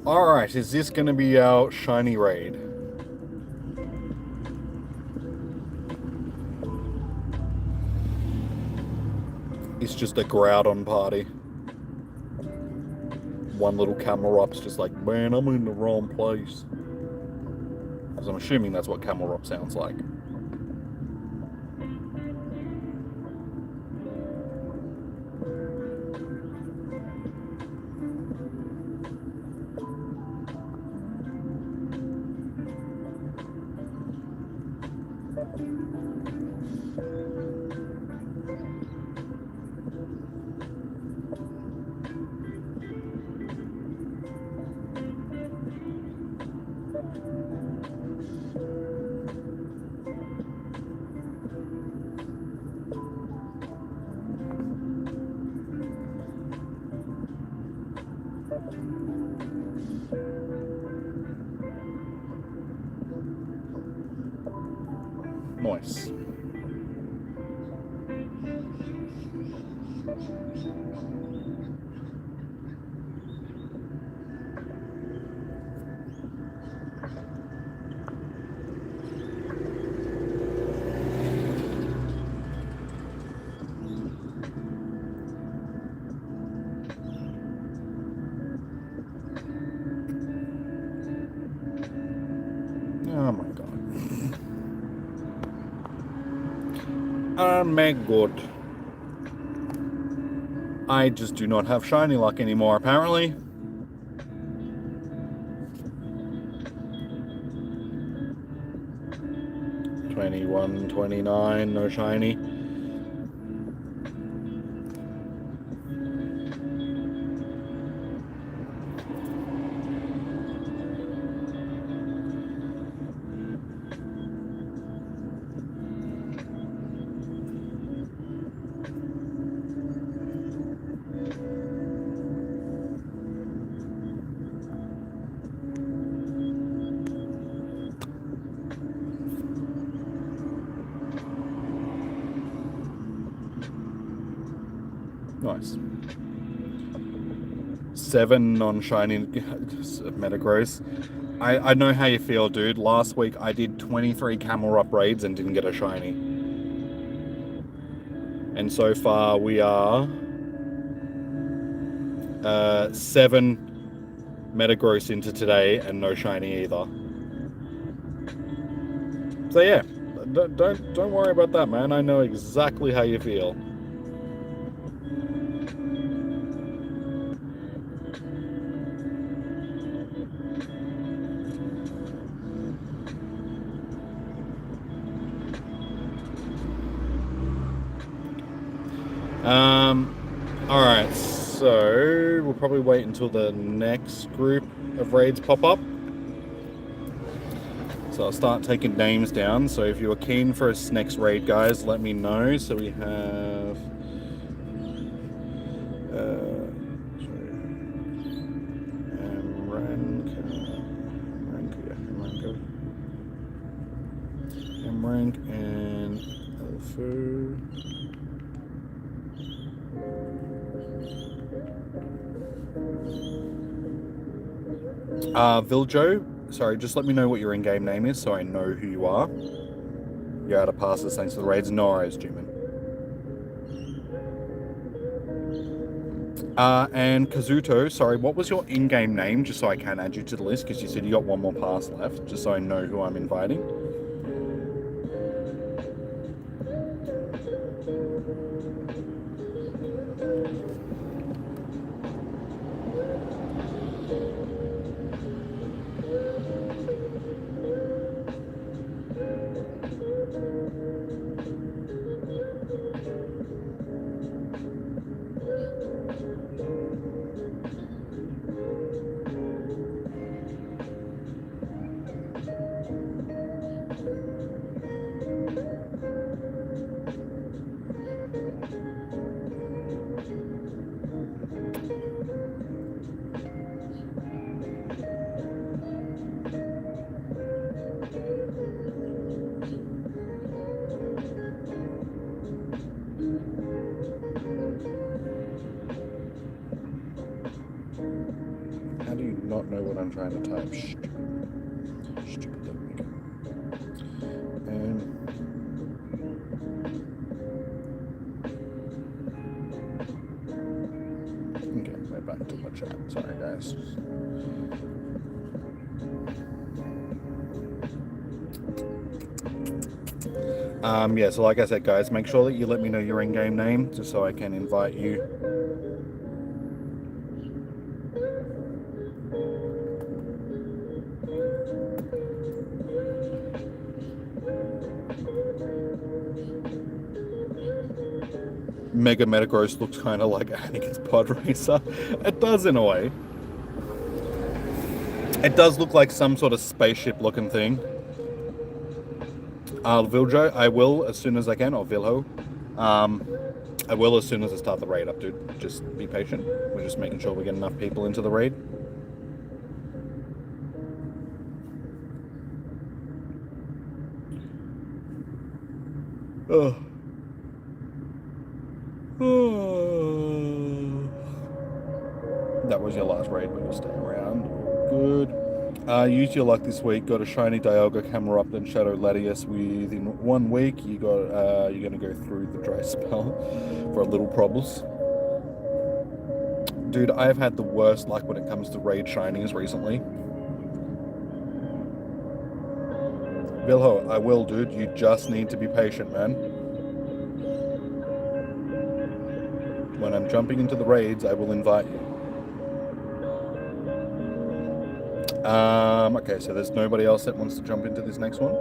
Alright, is this going to be our shiny raid? It's just a Groudon party. One little Camelrop's just like, man, I'm in the wrong place. Because I'm assuming that's what Camelrop sounds like. Nice. Oh my god. Oh my god. I just do not have shiny luck anymore, apparently. $21, $29, no shiny. Nice. 7 non-shiny Metagross. I know how you feel, dude. Last week I did 23 Camelrop raids and didn't get a shiny. And so far we are 7 Metagross into today and no shiny either. So yeah, don't worry about that, man. I know exactly how you feel. Alright, so we'll probably wait until the next group of raids pop up. So I'll start taking names down. So if you are keen for this next raid, guys, let me know. So we have M-Rank and Elfu. Viljo, sorry, just let me know what your in-game name is so I know who you are. You're able to pass this thanks to the raids. No worries, Juman. And Kazuto, sorry, what was your in-game name, just so I can add you to the list, because you said you got one more pass left, just so I know who I'm inviting. what I'm trying to type. Stupid little Mega. Okay, we're back to my chat. Sorry, guys. Yeah, so like I said, guys, make sure that you let me know your in-game name, just so I can invite you. Mega Metagross looks kind of like Anakin's pod racer. It does in a way. It does look like some sort of spaceship looking thing. Viljo, I will as soon as I can, or Vilho. I will as soon as I start the raid up, dude. Just be patient. We're just making sure we get enough people into the raid. Oh. That was your last raid, but you'll stay around. Good. Use your luck this week. Got a shiny Dialga, Camerupt, and Shadow Latias within 1 week. You're gonna go through the dry spell for a little problems. Dude, I've had the worst luck when it comes to raid shinies recently. Vilho, I will, dude. You just need to be patient, man. When I'm jumping into the raids, I will invite you. Okay, so there's nobody else that wants to jump into this next one?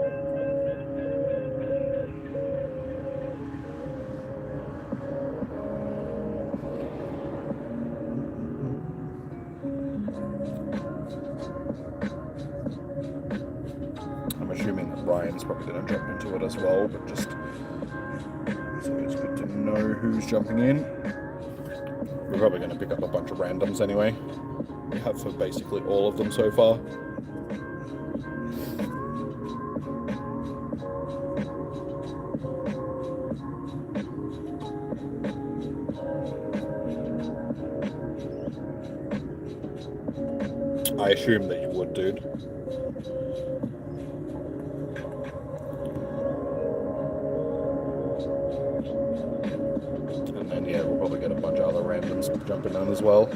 I'm assuming that Ryan's probably going to jump into it as well, but just so it's good to know who's jumping in. We're probably going to pick up a bunch of randoms anyway. We have for basically all of them so far. I assume that you would, dude. And then, yeah, we'll probably get a bunch of other randoms jumping in as well.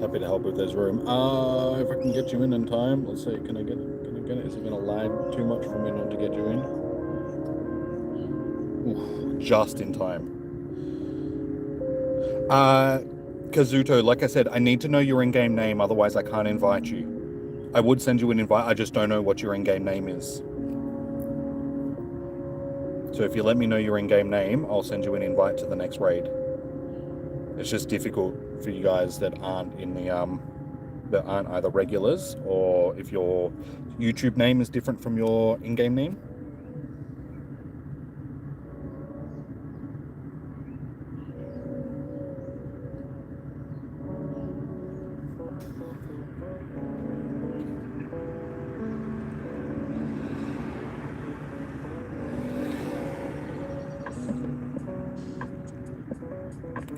Happy to help if there's room. If I can get you in time, let's see. Can I get it? Is it going to lag too much for me not to get you in? Ooh, just in time. Kazuto, like I said, I need to know your in-game name, otherwise I can't invite you. I would send you an invite, I just don't know what your in-game name is. So if you let me know your in-game name, I'll send you an invite to the next raid. It's just difficult for you guys that aren't in the that aren't either regulars, or if your YouTube name is different from your in-game name.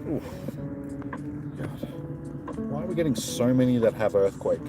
Ooh. God. Why are we getting so many that have Earthquake?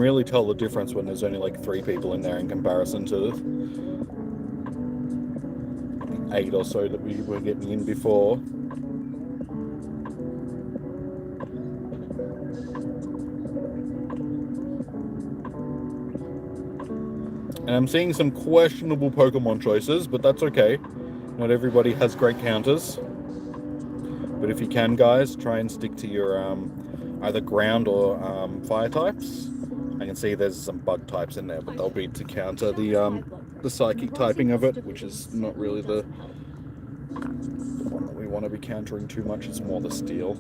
really tell the difference when there's only like 3 people in there in comparison to the 8 or so that we were getting in before. And I'm seeing some questionable Pokemon choices, but that's okay. Not everybody has great counters. But if you can, guys, try and stick to your either ground or fire types. I can see there's some bug types in there, but they'll be to counter the psychic typing of it, which is not really the one that we want to be countering too much. It's more the steel.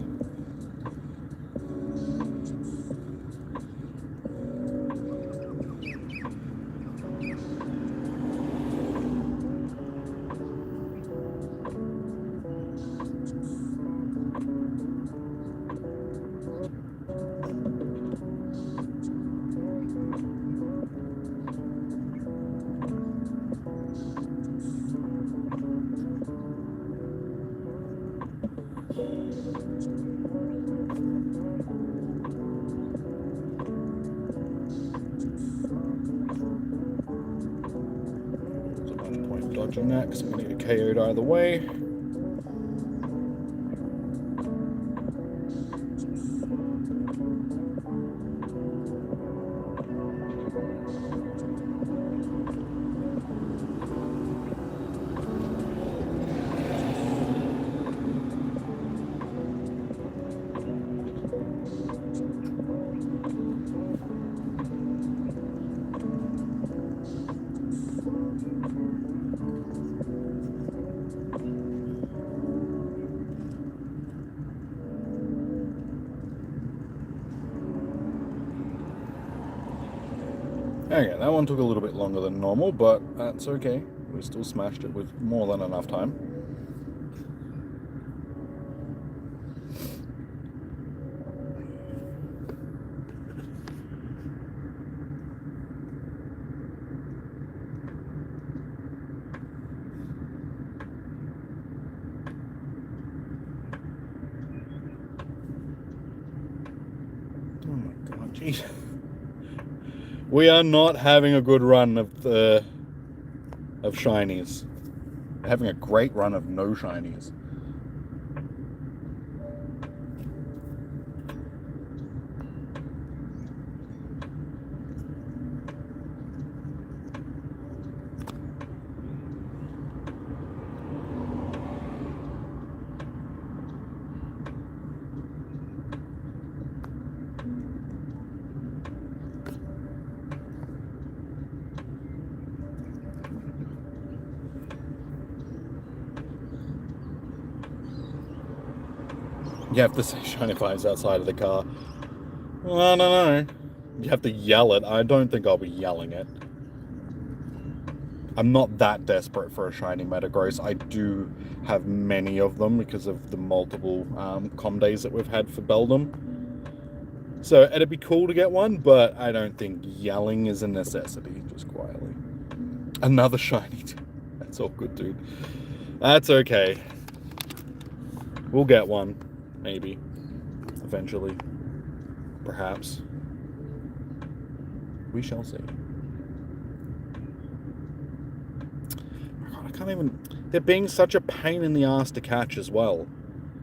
Dodging that because I'm going to get KO'd either way. Okay, that one took a little bit longer than normal, but that's okay. We still smashed it with more than enough time. Oh my god, jeez. We are not having a good run of shinies. We're having a great run of no shinies. You have to say shiny vibes outside of the car. Well, I don't know. You have to yell it. I don't think I'll be yelling it. I'm not that desperate for a shiny Metagross. I do have many of them because of the multiple com days that we've had for Beldum. So it'd be cool to get one, but I don't think yelling is a necessity. Just quietly. Another shiny. That's all good, dude. That's okay. We'll get one. Maybe. Eventually. Perhaps. We shall see. Oh God, I can't even... They're being such a pain in the ass to catch as well.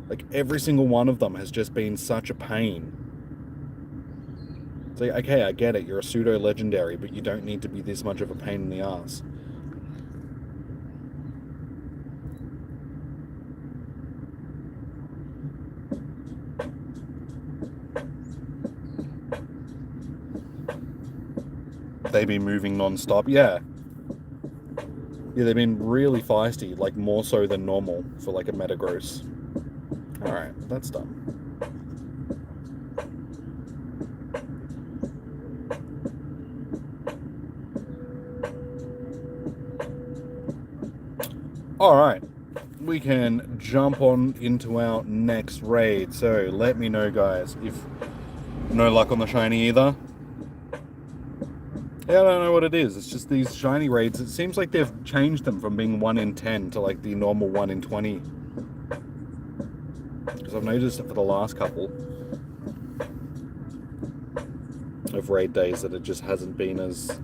Like, every single one of them has just been such a pain. It's like, okay, I get it. You're a pseudo-legendary, but you don't need to be this much of a pain in the ass. They've been moving non-stop. Yeah, they've been really feisty, like more so than normal for like a Metagross. Alright, that's done. Alright, we can jump on into our next raid. So let me know, guys, if no luck on the shiny either. Yeah, I don't know what it is. It's just these shiny raids. It seems like they've changed them from being 1 in 10 to like the normal 1 in 20. Because I've noticed it for the last couple. of raid days that it just hasn't been as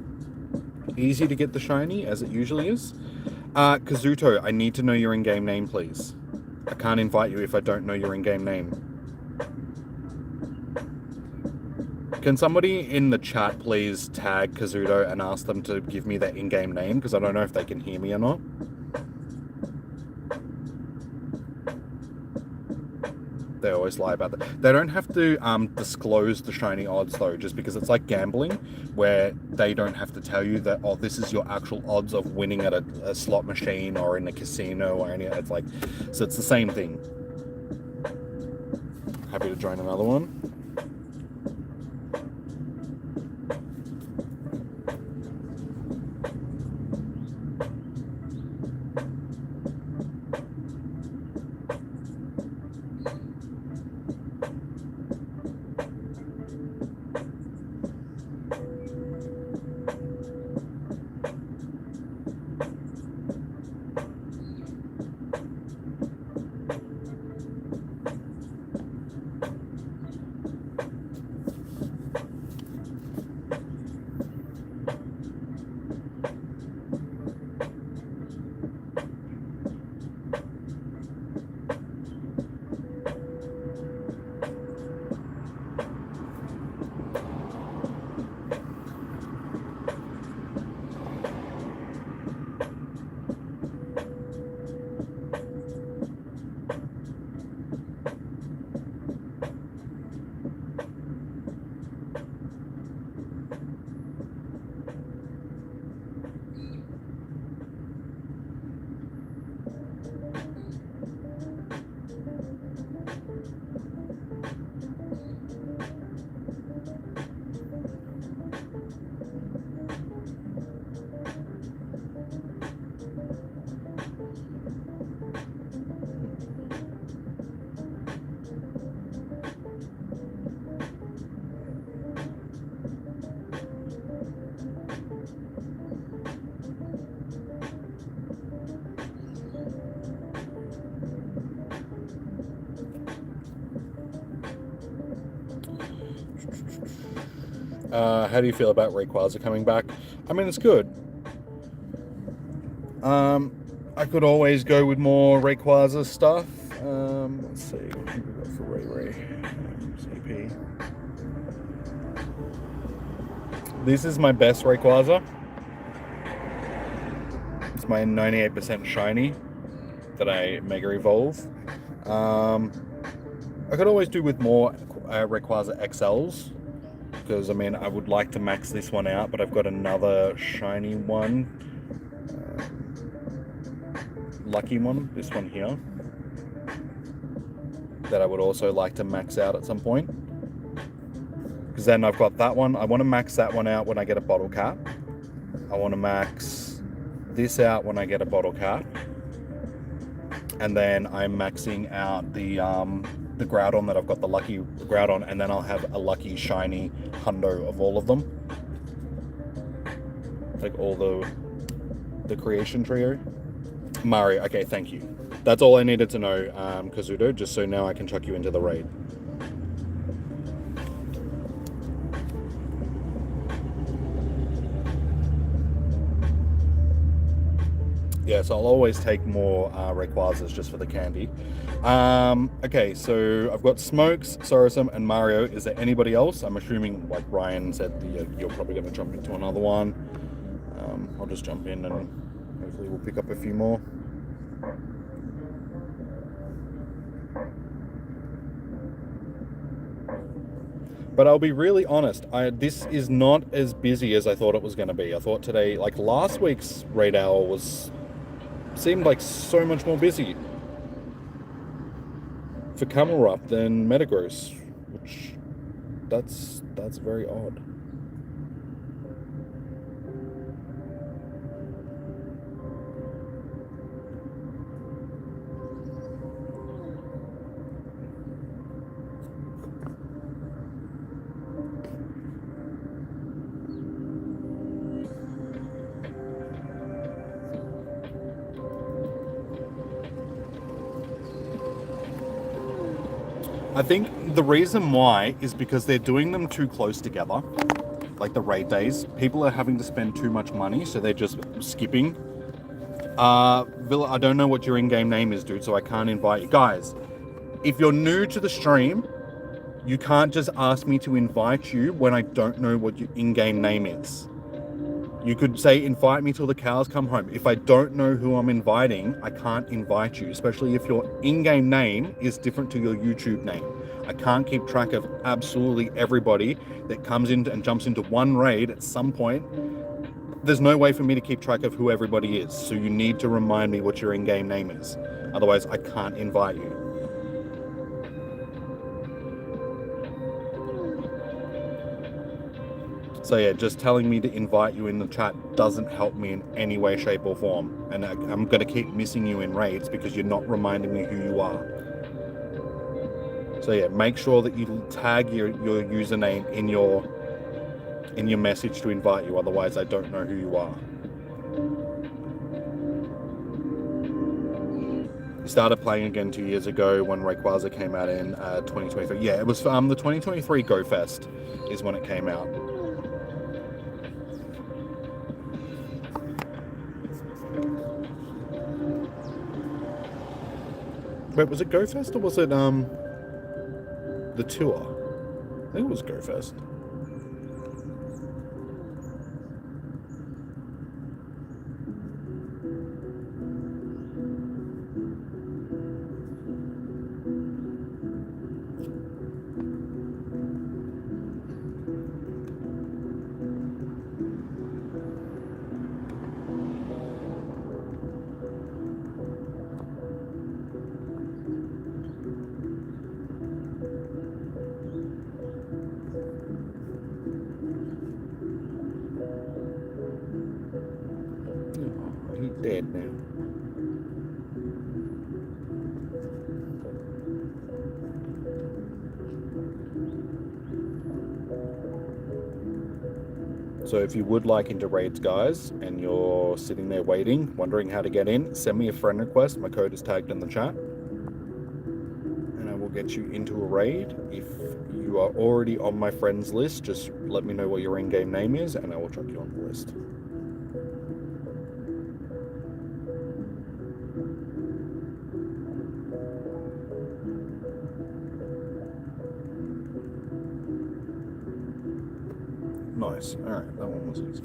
easy to get the shiny as it usually is. Kazuto, I need to know your in-game name, please. I can't invite you if I don't know your in-game name. Can somebody in the chat please tag Kazuto and ask them to give me their in-game name? Because I don't know if they can hear me or not. They always lie about that. They don't have to disclose the shiny odds though, just because it's like gambling, where they don't have to tell you that, oh, this is your actual odds of winning at a slot machine or in a casino or any. It's like, so it's the same thing. Happy to join another one. How do you feel about Rayquaza coming back? I mean, it's good. I could always go with more Rayquaza stuff. Let's see, what have we got for Ray? CP. This is my best Rayquaza. It's my 98% shiny that I Mega Evolve. I could always do with more Rayquaza XLs. Because, I mean, I would like to max this one out, but I've got another shiny one. Lucky one, this one here. That I would also like to max out at some point. Because then I've got that one. I want to max that one out when I get a bottle cap. I want to max this out when I get a bottle cap. And then I'm maxing out the Groudon that I've got, the lucky Groudon, and then I'll have a lucky shiny hundo of all of them. Like all the creation trio. Mario, okay, thank you. That's all I needed to know, Kazuto, just so now I can chuck you into the raid. Yeah, so I'll always take more Rayquazas just for the candy. Okay, so I've got Smokes, Sorosum, and Mario. Is there anybody else? I'm assuming, like Ryan said, you're probably going to jump into another one. I'll just jump in and hopefully we'll pick up a few more. But I'll be really honest, this is not as busy as I thought it was going to be. I thought today, like last week's raid hour seemed like so much more busy for Carmera than Metagross, which that's very odd. I think the reason why is because they're doing them too close together. like the raid days, people are having to spend too much money, so they're just skipping. Villa, I don't know what your in-game name is, dude, so I can't invite you. Guys, if you're new to the stream, you can't just ask me to invite you when I don't know what your in-game name is. You could say, invite me till the cows come home. If I don't know who I'm inviting, I can't invite you, especially if your in-game name is different to your YouTube name. I can't keep track of absolutely everybody that comes in and jumps into one raid at some point. There's no way for me to keep track of who everybody is, so you need to remind me what your in-game name is. Otherwise, I can't invite you. So yeah, just telling me to invite you in the chat doesn't help me in any way, shape or form. And I'm going to keep missing you in raids because you're not reminding me who you are. So yeah, make sure that you tag your username in your message to invite you. Otherwise, I don't know who you are. You started playing again 2 years ago when Rayquaza came out in 2023. Yeah, it was the 2023 Go Fest is when it came out. Wait, was it Go Fest or was it the tour? I think it was Go Fest. He's dead now. So if you would like into raids, guys, and you're sitting there waiting, wondering how to get in, send me a friend request. My code is tagged in the chat. And I will get you into a raid. If you are already on my friends list, just let me know what your in-game name is, and I will chuck you on the list. Nice. Alright, that one was easy.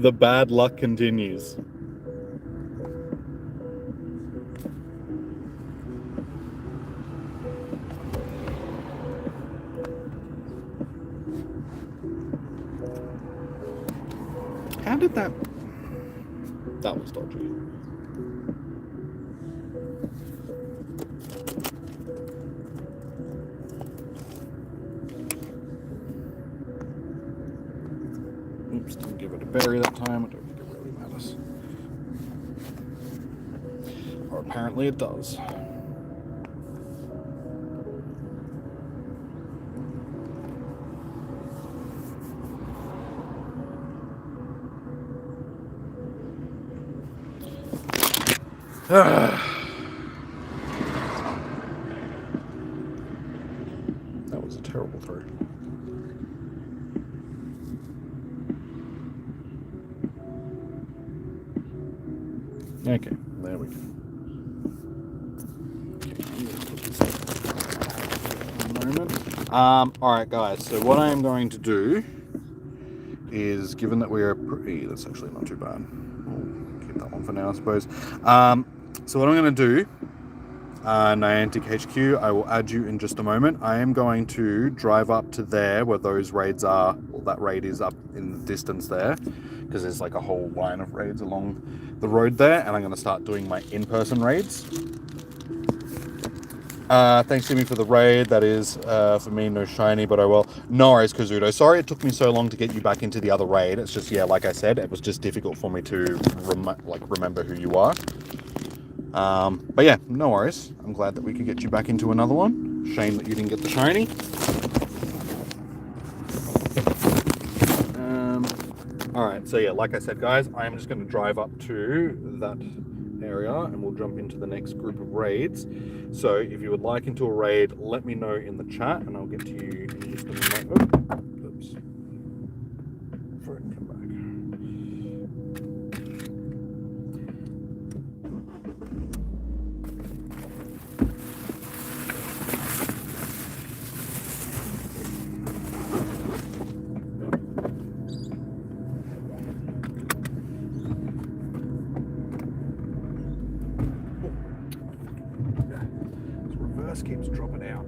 The bad luck continues. How did that... That was dodgy. Oops, didn't give it a berry that time. I don't think it really matters. Or apparently it does. That was a terrible throw. Okay, there we go. Alright guys, so what I am going to do is, given that we are pretty, that's actually not too bad. We'll keep that one for now, I suppose. So what I'm going to do, Niantic HQ, I will add you in just a moment. I am going to drive up to there where those raids are, well, that raid is up in the distance there, because there's like a whole line of raids along the road there, and I'm going to start doing my in-person raids. Thanks, Jimmy, for the raid. That is, for me, no shiny, but oh well. No worries, Kazuto. Sorry it took me so long to get you back into the other raid. It's just, yeah, like I said, it was just difficult for me to remember who you are. But yeah, no worries. I'm glad that we could get you back into another one. Shame that you didn't get the shiny. Alright, so yeah, like I said, guys, I'm just going to drive up to that area and we'll jump into the next group of raids. So if you would like into a raid, let me know in the chat and I'll get to you in just a moment. Oh, oops. Phone, come back. Keeps dropping out.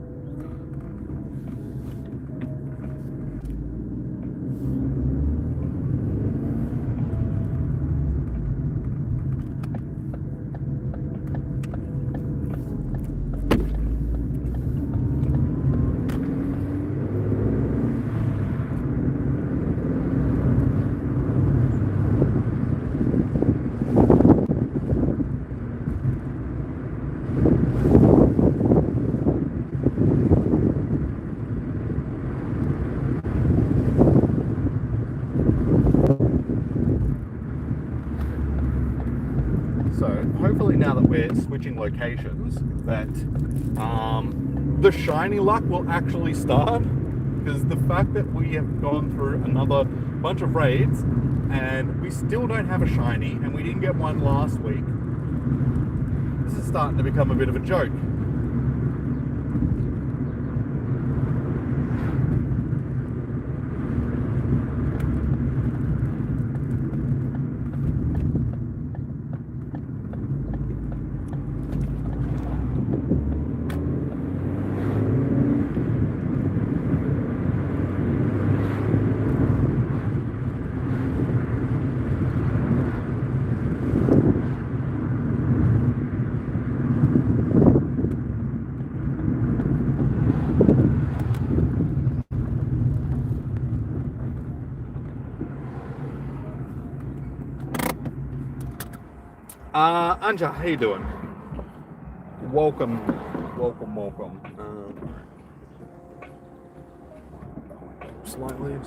Hopefully now that we're switching locations that the shiny luck will actually start, because the fact that we have gone through another bunch of raids and we still don't have a shiny and we didn't get one last week, this is starting to become a bit of a joke. Anja, how you doing? Welcome. Slightly. Okay.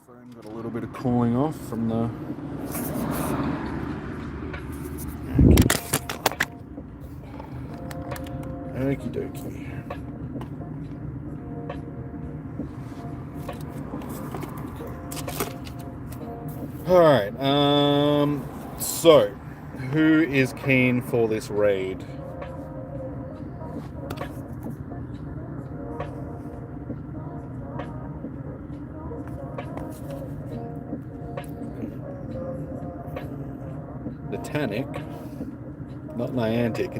Phone got a little bit of cooling off from the. Okie dokie. Alright, so, who is keen for this raid? Niantic, not Niantic,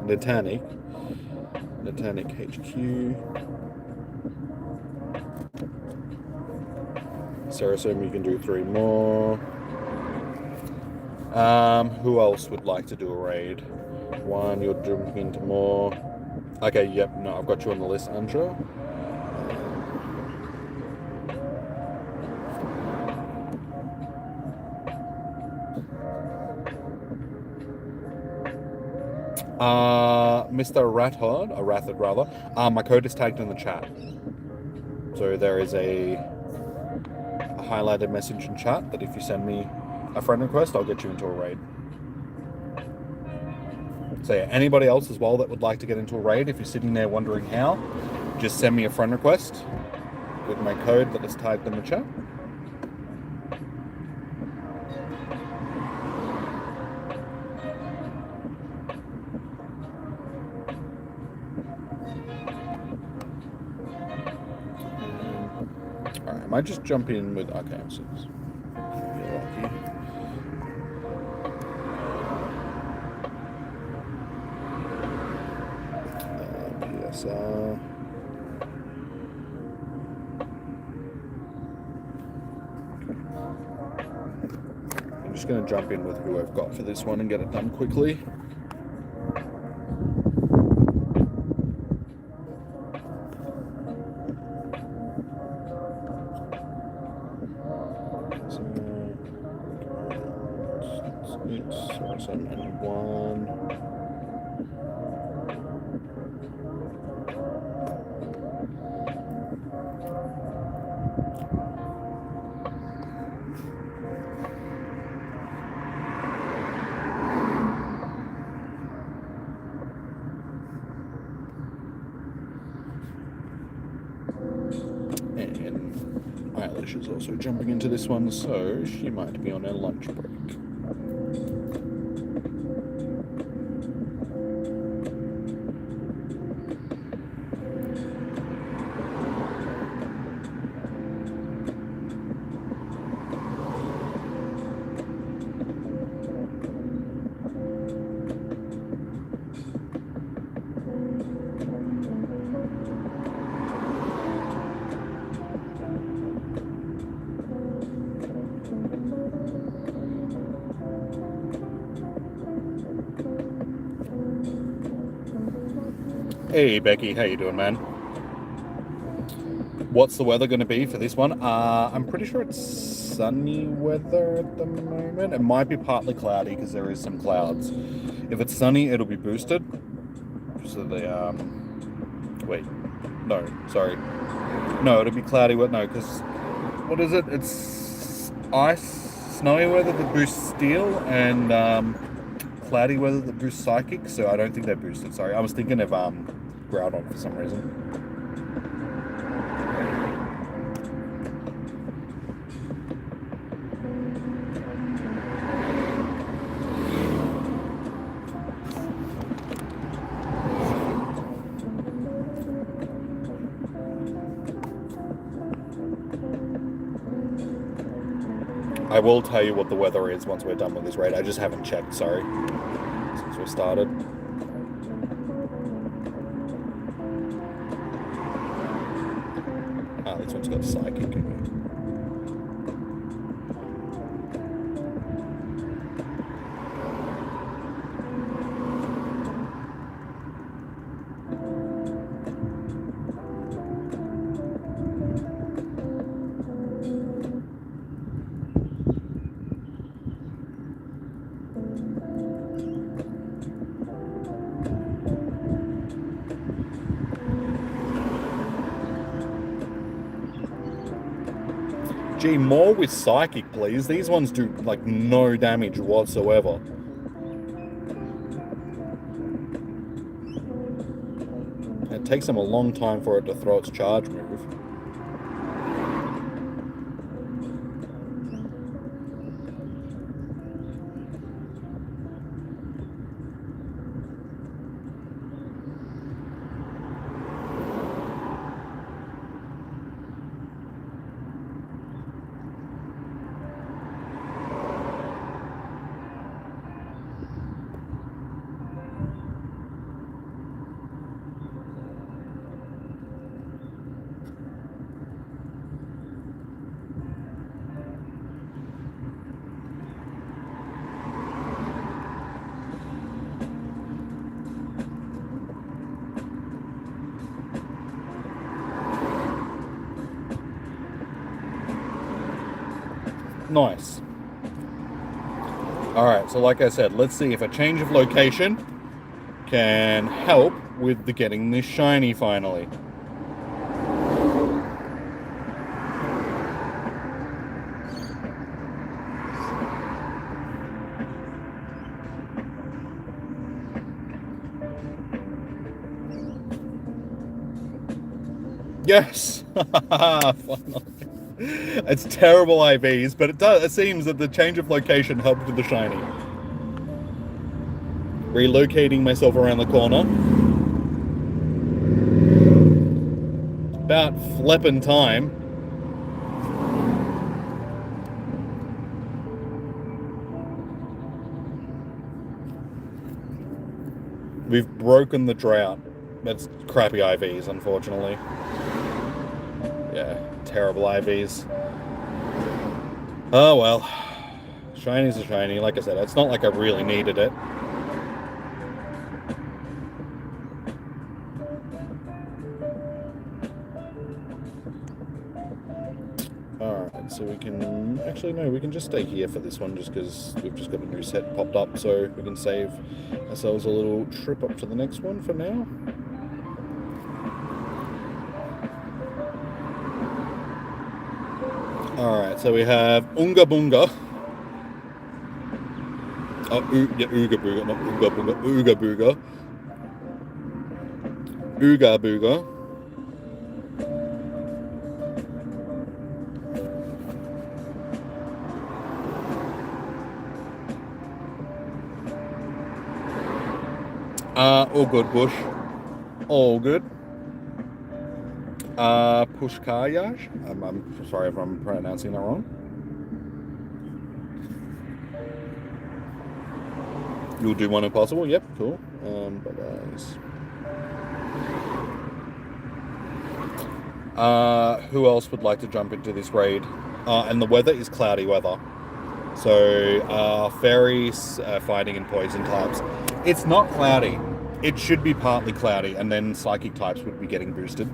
Niantic HQ. Sarasoma, you can do 3 more. Who else would like to do a raid? 1, you're jumping into more. Okay, yep, no, I've got you on the list, Anja. Mr. Rathod rather, my code is tagged in the chat. So there is a highlighted message in chat that if you send me a friend request, I'll get you into a raid. So yeah, anybody else as well that would like to get into a raid, if you're sitting there wondering how, just send me a friend request with my code that is tagged in the chat. Alright, I might just jump in with, okay, so you're lucky. PSR. I'm just going to jump in with who I've got for this one and get it done quickly. Oops, awesome. And one. And Eilish is also jumping into this one, so she might be on her lunch break. Hey Becky, how you doing, man? What's the weather going to be for this one? I'm pretty sure it's sunny weather at the moment. It might be partly cloudy because there is some clouds. If it's sunny, it'll be boosted. So the wait, no, sorry, no, it'll be cloudy. No, because what is it? It's snowy weather that boosts steel, and cloudy weather that boosts psychic. So I don't think they're boosted. Sorry, I was thinking of Groudon for some reason. I will tell you what the weather is once we're done with this raid. I just haven't checked, sorry, since we started. Ah, this one's got psychic. Gee, more with Psychic, please. These ones do, like, no damage whatsoever. It takes them a long time for it to throw its charge move. Nice. Alright, so like I said, let's see if a change of location can help with the getting this shiny finally. Yes! Finally. It's terrible IVs, but it seems that the change of location helped with the shiny. Relocating myself around the corner. About flippin' time. We've broken the drought. That's crappy IVs, unfortunately. Yeah, terrible IVs. Oh well. Shiny's a shiny. Like I said, it's not like I really needed it. Alright, so we can... Actually, no, we can just stay here for this one, just because we've just got a new set popped up, so we can save ourselves a little trip up to the next one for now. Alright, so we have Unga Bunga. Oh, yeah, Ooga Booga, not Unga Bunga, Ooga Booga. Ooga Booga. All good, Bush. All good. Pushkayaj. I'm sorry if I'm pronouncing that wrong. You'll do one if possible. Yep, cool. Bye-byes. Who else would like to jump into this raid? And the weather is cloudy weather. So, fairies, fighting and poison types. It's not cloudy. It should be partly cloudy, and then psychic types would be getting boosted.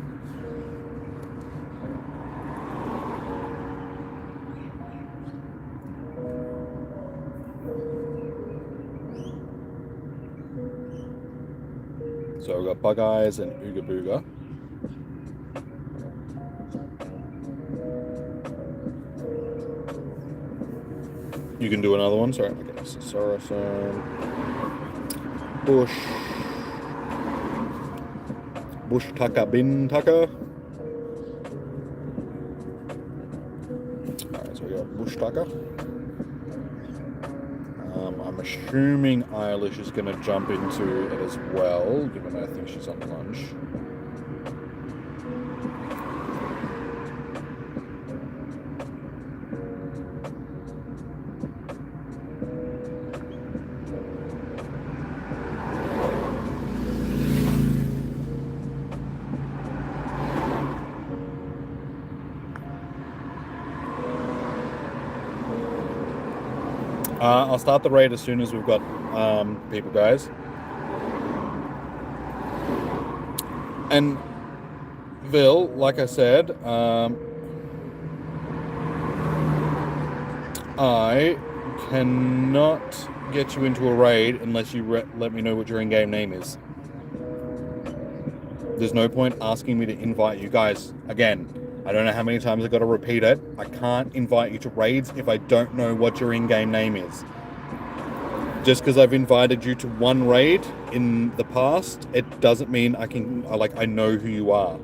So we've got Bug Eyes and Ooga Booga. You can do another one. Sorry, okay. So Saracen, Bush Tucker, Bin Tucker. Alright, so we got Bush Tucker. I'm assuming Eilish is going to jump into it as well, given I think she's on lunch. I'll start the raid as soon as we've got people, guys. And Vil, like I said, I cannot get you into a raid unless you let me know what your in-game name is. There's no point asking me to invite you guys. Again, I don't know how many times I've got to repeat it. I can't invite you to raids if I don't know what your in-game name is. Just because I've invited you to one raid in the past, it doesn't mean I know who you are.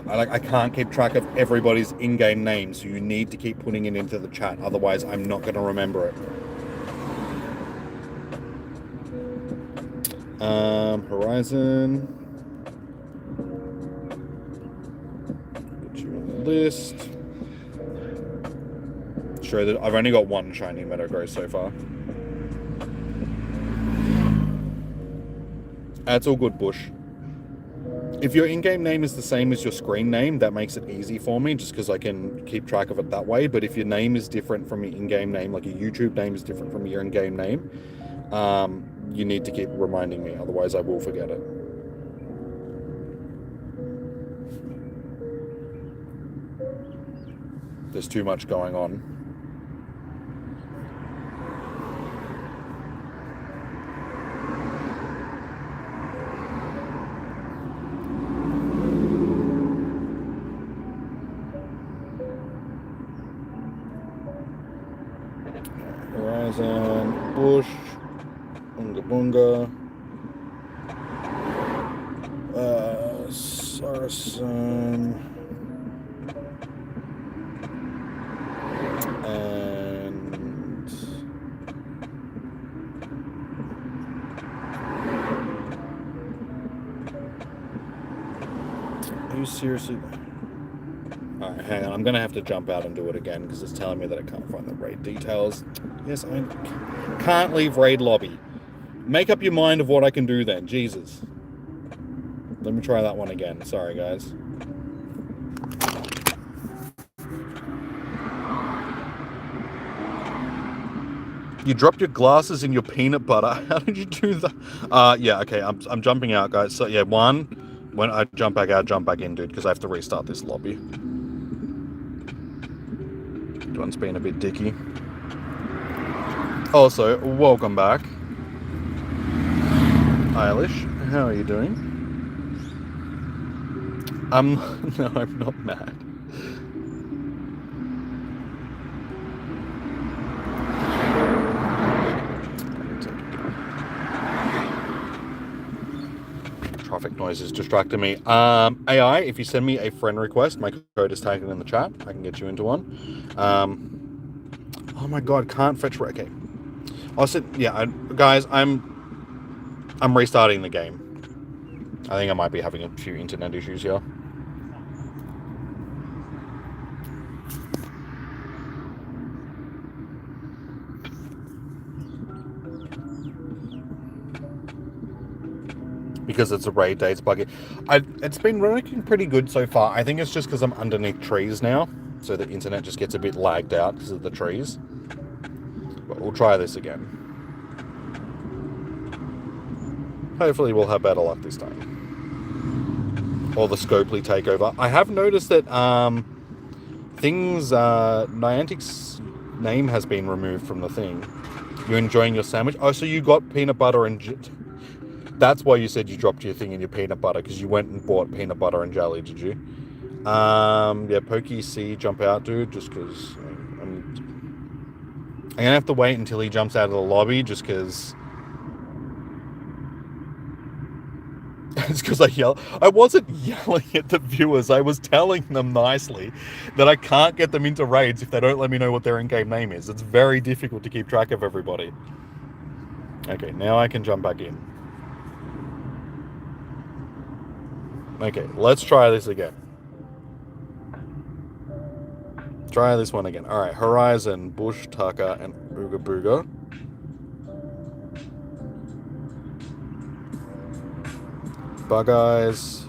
I can't keep track of everybody's in-game name, so you need to keep putting it into the chat. Otherwise, I'm not going to remember it. Horizon. List. Sure, that I've only got one shiny Metagross so far. That's all good, Bush. If your in-game name is the same as your screen name, that makes it easy for me, just because I can keep track of it that way. But if your name is different from your in-game name, like your YouTube name is different from your in-game name, you need to keep reminding me, otherwise I will forget it. There's too much going on. Horizon, Bush, Unga Bunga, Saracen. Seriously? Alright, hang on. I'm going to have to jump out and do it again because it's telling me that I can't find the raid details. Yes, I can't leave raid lobby. Make up your mind of what I can do then. Jesus. Let me try that one again. Sorry, guys. You dropped your glasses in your peanut butter. How did you do that? Yeah, okay. I'm jumping out, guys. So, yeah, one... When I jump back out, jump back in, dude, because I have to restart this lobby. one's been a bit dicky. Also, welcome back. Eilish, how are you doing? No, I'm not mad. Traffic noise is distracting me. AI, if you send me a friend request, my code is tagged in the chat. I can get you into one. Oh my god, can't fetch. Okay. Guys, I'm restarting the game. I think I might be having a few internet issues here. Because it's a raid day, it's buggy. It's been working pretty good so far. I think it's just because I'm underneath trees now, so the internet just gets a bit lagged out because of the trees. But we'll try this again. Hopefully we'll have better luck this time. Or the Scopely takeover. I have noticed that Niantic's name has been removed from the thing. You're enjoying your sandwich? Oh, so you got peanut butter and... That's why you said you dropped your thing in your peanut butter, because you went and bought peanut butter and jelly, did you? Yeah, Pokey C, jump out, dude, just because I'm going to have to wait until he jumps out of the lobby, just because... It's because I wasn't yelling at the viewers. I was telling them nicely that I can't get them into raids if they don't let me know what their in-game name is. It's very difficult to keep track of everybody. Okay, now I can jump back in. Okay, let's try this again. Try this one again. Alright, Horizon, Bush, Tucker, and Ooga Booga. Bug Eyes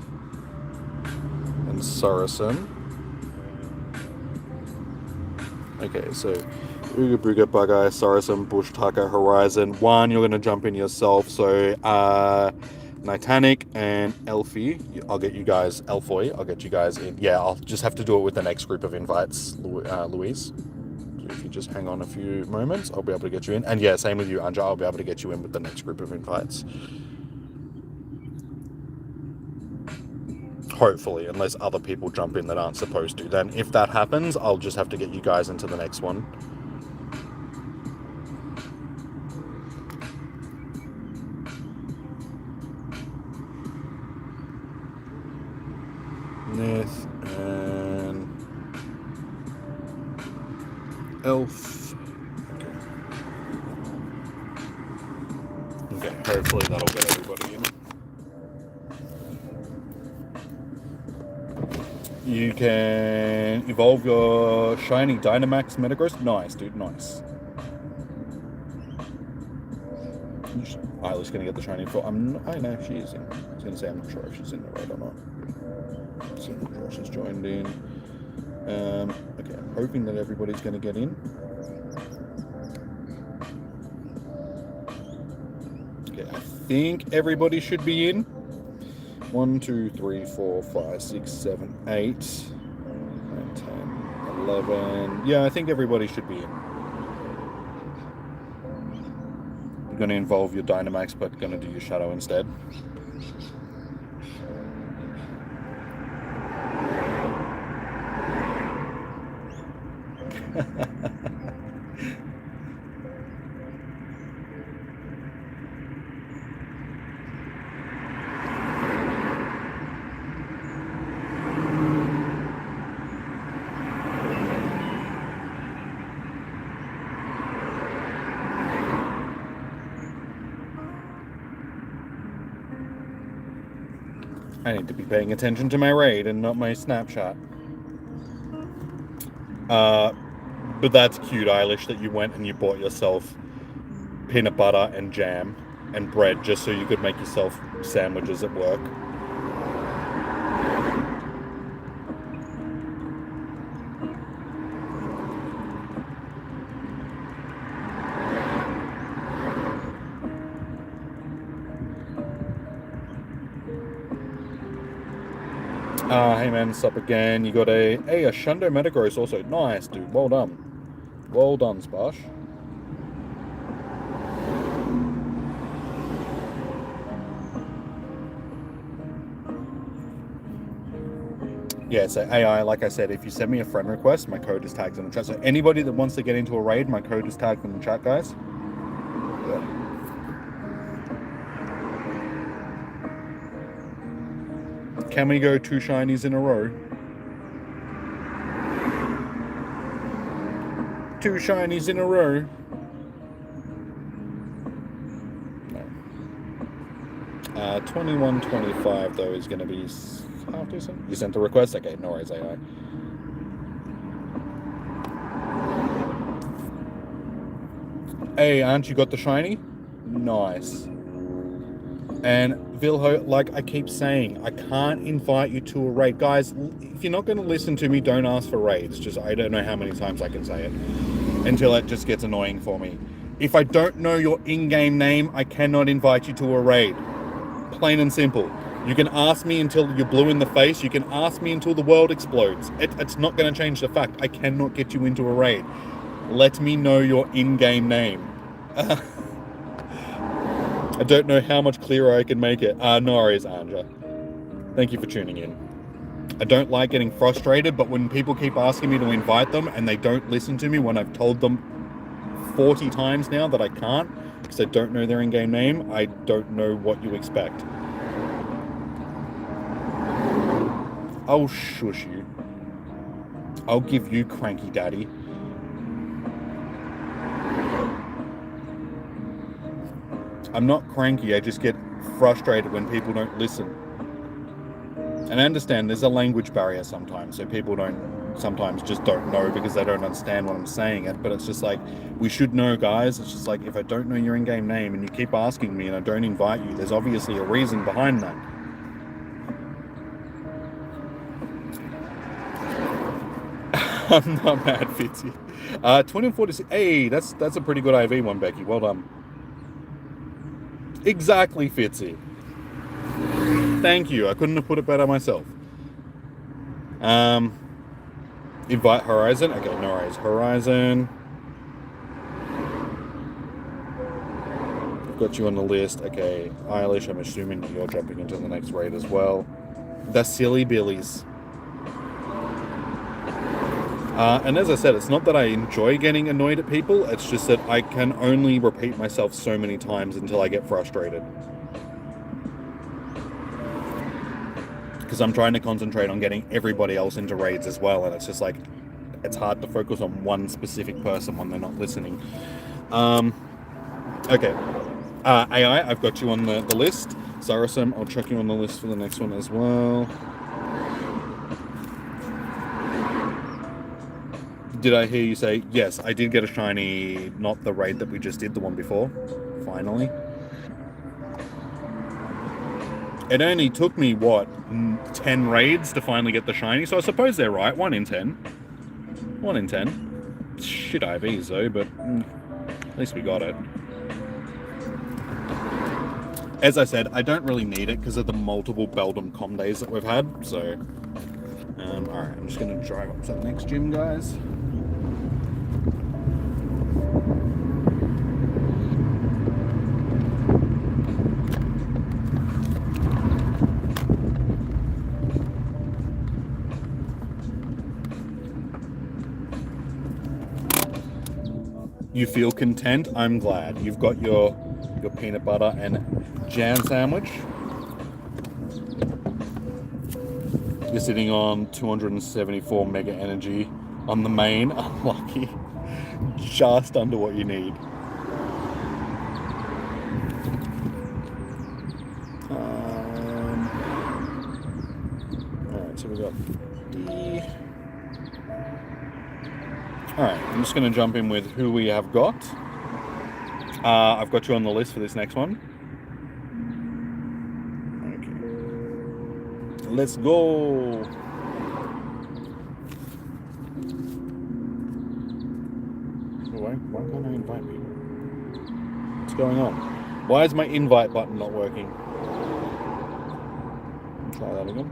and Saracen. Okay, so Ooga Booga, Bug Eyes, Saracen, Bush, Tucker, Horizon. One, you're going to jump in yourself. So, Niantic and Elfie. I'll get you guys, Elfoy, I'll get you guys in. Yeah, I'll just have to do it with the next group of invites, Louise. So if you just hang on a few moments, I'll be able to get you in. And yeah, same with you, Anja. I'll be able to get you in with the next group of invites. Hopefully, unless other people jump in that aren't supposed to. Then if that happens, I'll just have to get you guys into the next one. Nith and Elf. Okay, hopefully that'll get everybody in. You can evolve your shiny Dynamax Metagross. Nice, dude, nice. Isla's gonna get the shiny for. I know she is in. I was gonna say I'm not sure if she's in the raid or not. So Josh has joined in. Okay, I'm hoping that everybody's gonna get in. Okay, I think everybody should be in. 1, 2, 3, 4, 5, 6, 7, 8, 9, 10, 11. Yeah, I think everybody should be in. You're going to involve your Dynamax, but going to do your Shadow instead. I need to be paying attention to my raid and not my snapshot. But that's cute, Eilish, that you went and you bought yourself peanut butter and jam and bread just so you could make yourself sandwiches at work. Hey man, sup again. You got a Shundo Metagross also. Nice, dude. Well done. Well done, Splash. Yeah, so AI, like I said, if you send me a friend request, my code is tagged in the chat. So anybody that wants to get into a raid, my code is tagged in the chat, guys. Yeah. Can we go 2 shinies in a row? 2 shinies in a row. No. 21.25 though is going to be half decent. You sent the request? Okay, no worries, AI. Hey, aren't you got the shiny? Nice. And Vilho, like I keep saying, I can't invite you to a raid. Guys, if you're not going to listen to me, don't ask for raids. Just, I don't know how many times I can say it until it just gets annoying for me. If I don't know your in-game name, I cannot invite you to a raid. Plain and simple. You can ask me until you're blue in the face. You can ask me until the world explodes. It's not going to change the fact I cannot get you into a raid. Let me know your in-game name. I don't know how much clearer I can make it. No worries, Anja. Thank you for tuning in. I don't like getting frustrated, but when people keep asking me to invite them and they don't listen to me when I've told them 40 times now that I can't because I don't know their in-game name, I don't know what you expect. I'll shush you. I'll give you cranky daddy. I'm not cranky, I just get frustrated when people don't listen. And I understand there's a language barrier sometimes, so people sometimes just don't know because they don't understand what I'm saying it, but it's just like, we should know, guys. It's just like, if I don't know your in-game name and you keep asking me and I don't invite you, there's obviously a reason behind that. I'm not mad, Fitzy. 2046, hey, that's a pretty good IV one, Becky, well done. Exactly, Fitzy. Thank you. I couldn't have put it better myself. Invite Horizon. Okay, no worries. Horizon. I've got you on the list. Okay, Eilish, I'm assuming you're jumping into the next raid as well. The Silly Billies. And as I said, it's not that I enjoy getting annoyed at people. It's just that I can only repeat myself so many times until I get frustrated. Because I'm trying to concentrate on getting everybody else into raids as well, and it's just like, it's hard to focus on one specific person when they're not listening. Okay. AI, I've got you on the list. Sarasum, I'll chuck you on the list for the next one as well. Did I hear you say, yes, I did get a shiny, not the raid that we just did, the one before, finally. It only took me, what, 10 raids to finally get the shiny, so I suppose they're right, 1 in 10. 1 in 10. Shit IVs though, but at least we got it. As I said, I don't really need it because of the multiple Beldum Com days that we've had, so... Alright, I'm just going to drive up to the next gym, guys. You feel content? I'm glad. You've got your peanut butter and jam sandwich. You're sitting on 274 mega energy on the main. Unlucky. Just under what you need. Alright, so we got D. Alright, I'm just going to jump in with who we have got. I've got you on the list for this next one. Okay. Let's go! Why can't I invite people? What's going on? Why is my invite button not working? Try that again.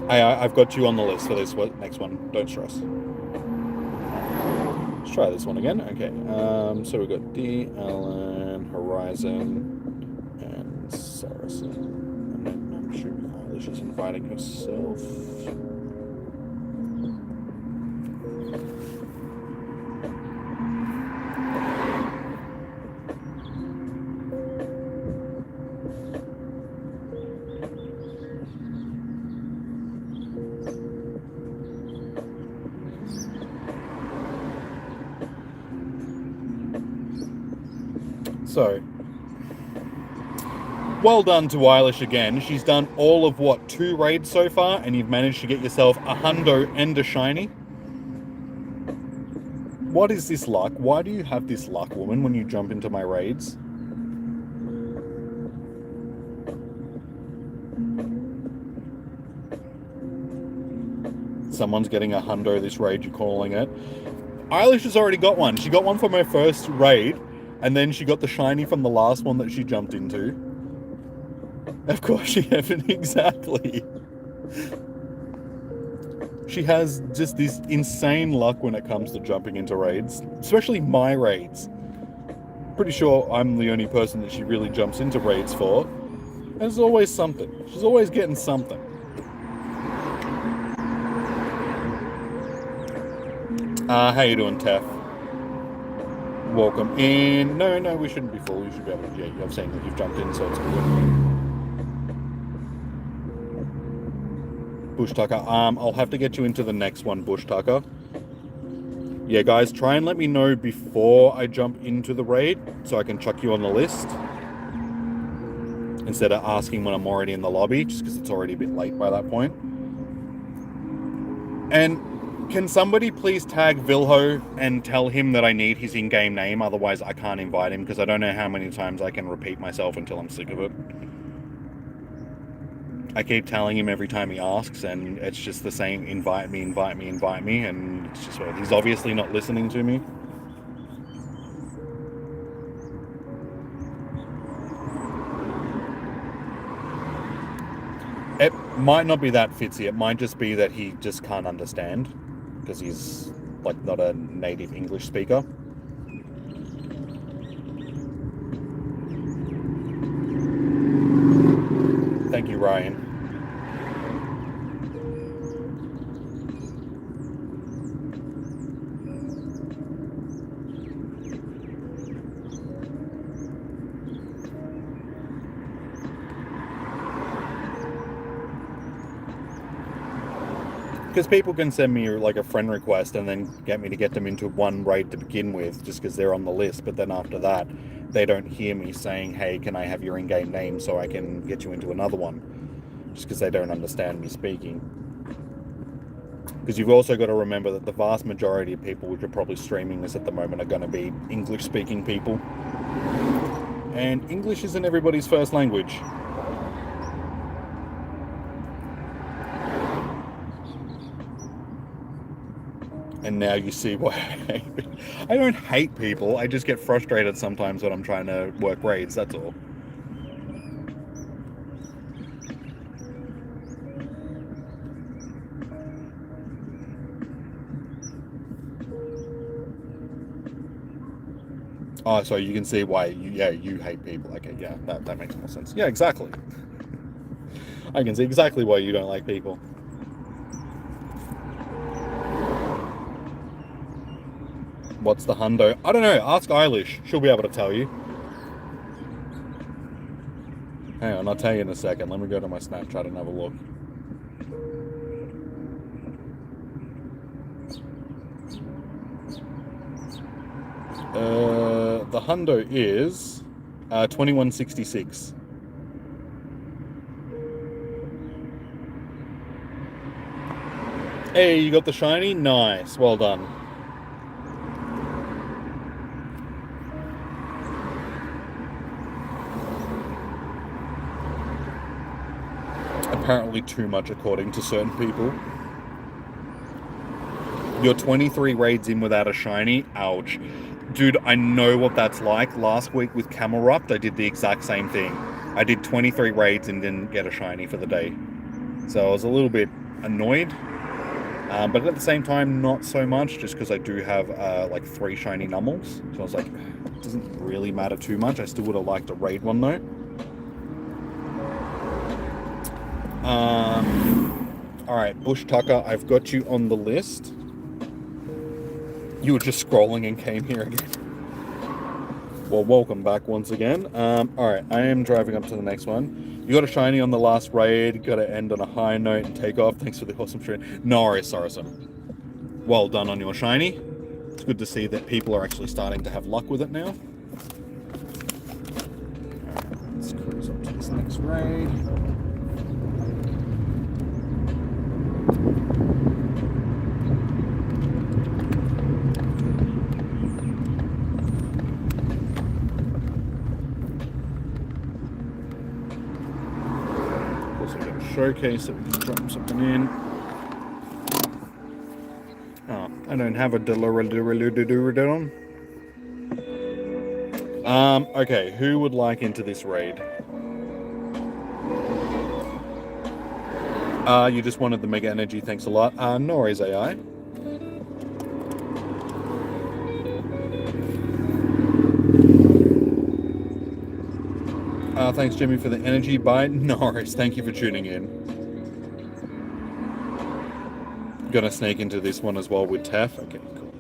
I've got you on the list for this next one. Don't stress. try this one again. Okay, so we've got D, Allen, Horizon, and Saracen. And then I'm assuming Eilish is inviting herself. So, well done to Eilish again. She's done all of, what, 2 raids so far, and you've managed to get yourself a hundo and a shiny. What is this luck? Why do you have this luck, woman, when you jump into my raids? Someone's getting a hundo this raid, you're calling it. Eilish has already got one. She got one from her first raid, and then she got the shiny from the last one that she jumped into. Of course she haven't, exactly. She has just this insane luck when it comes to jumping into raids, especially my raids. Pretty sure I'm the only person that she really jumps into raids for. There's always something. She's always getting something. How you doing, Tef? Welcome in. No, we shouldn't be full. You should be able to. Yeah, I've seen that you've jumped in, so it's good. Bush Tucker. I'll have to get you into the next one, Bush Tucker. Yeah, guys, try and let me know before I jump into the raid so I can chuck you on the list. Instead of asking when I'm already in the lobby, just because it's already a bit late by that point. And can somebody please tag Vilho and tell him that I need his in-game name, otherwise I can't invite him, because I don't know how many times I can repeat myself until I'm sick of it. I keep telling him every time he asks, and it's just the same, invite me, invite me, invite me, and it's just, well, he's obviously not listening to me. It might not be that Fitzy, it might just be that he just can't understand, because he's, like, not a native English speaker. Thank you, Ryan. Because people can send me like a friend request and then get me to get them into one raid to begin with, just because they're on the list. But then after that, they don't hear me saying, hey, can I have your in-game name so I can get you into another one? Just because they don't understand me speaking. Because you've also got to remember that the vast majority of people which are probably streaming this at the moment are going to be English-speaking people. And English isn't everybody's first language. And now you see why I don't hate people. I just get frustrated sometimes when I'm trying to work raids, that's all. Oh, so you can see why you hate people. Okay, yeah, that makes more sense. Yeah, exactly. I can see exactly why you don't like people. What's the hundo? I don't know. Ask Eilish. She'll be able to tell you. Hang on, I'll tell you in a second. Let me go to my Snapchat and have a look. The hundo is 2166. Hey, you got the shiny? Nice. Well done. Apparently too much according to certain people. You're 23 raids in without a shiny? Ouch. Dude, I know what that's like. Last week with Camelrupt, I did the exact same thing. I did 23 raids and didn't get a shiny for the day. So I was a little bit annoyed. But at the same time, not so much, just because I do have like 3 shiny Nummels. So I was like, it doesn't really matter too much. I still would have liked a raid one though. Alright, Bush Tucker, I've got you on the list. You were just scrolling and came here again. Well, welcome back once again. Alright, I am driving up to the next one. You got a shiny on the last raid, got to end on a high note and take off. Thanks for the awesome stream. No worries, Saracen. Well done on your shiny. It's good to see that people are actually starting to have luck with it now. Alright, let's cruise up to this next raid. Also got a showcase that we can drop something in. Oh, I don't have a Dillaroo. Okay, who would like into this raid? You just wanted the Mega Energy, thanks a lot. No worries, AI. Thanks, Jimmy, for the energy. Bye. No worries, thank you for tuning in. Gonna sneak into this one as well with Taff. Okay, cool.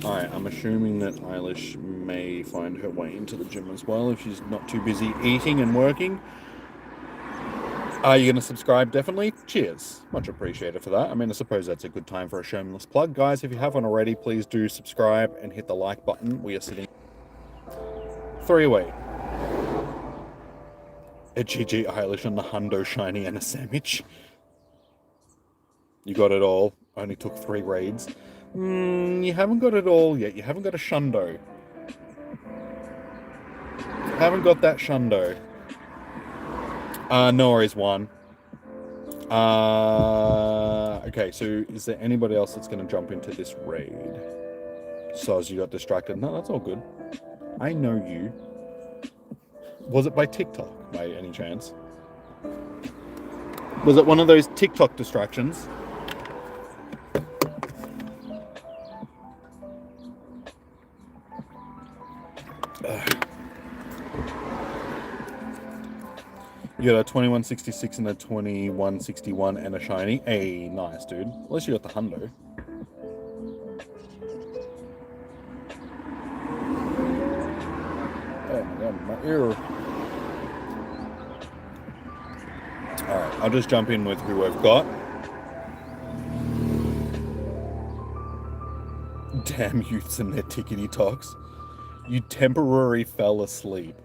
Alright, I'm assuming that Eilish may find her way into the gym as well if she's not too busy eating and working. Are you gonna subscribe? Definitely. Cheers. Much appreciated for that. I mean, I suppose that's a good time for a shameless plug. Guys, if you haven't already, please do subscribe and hit the like button. We are sitting 3 away. A GG Eilish on the hundo shiny and a sandwich. You got it all. Only took 3 raids. You haven't got it all yet. You haven't got a shundo. Haven't got that shundo. No worries, 1. Okay, so is there anybody else that's going to jump into this raid? Soz, you got distracted. No, that's all good. I know you. Was it by TikTok, by any chance? Was it one of those TikTok distractions? You got a 2166 and a 2161 and a shiny. Hey, nice, dude. At least you got the hundo. Oh my god, my ear. Alright, I'll just jump in with who I've got. Damn youths and their tickety talks. You temporarily fell asleep.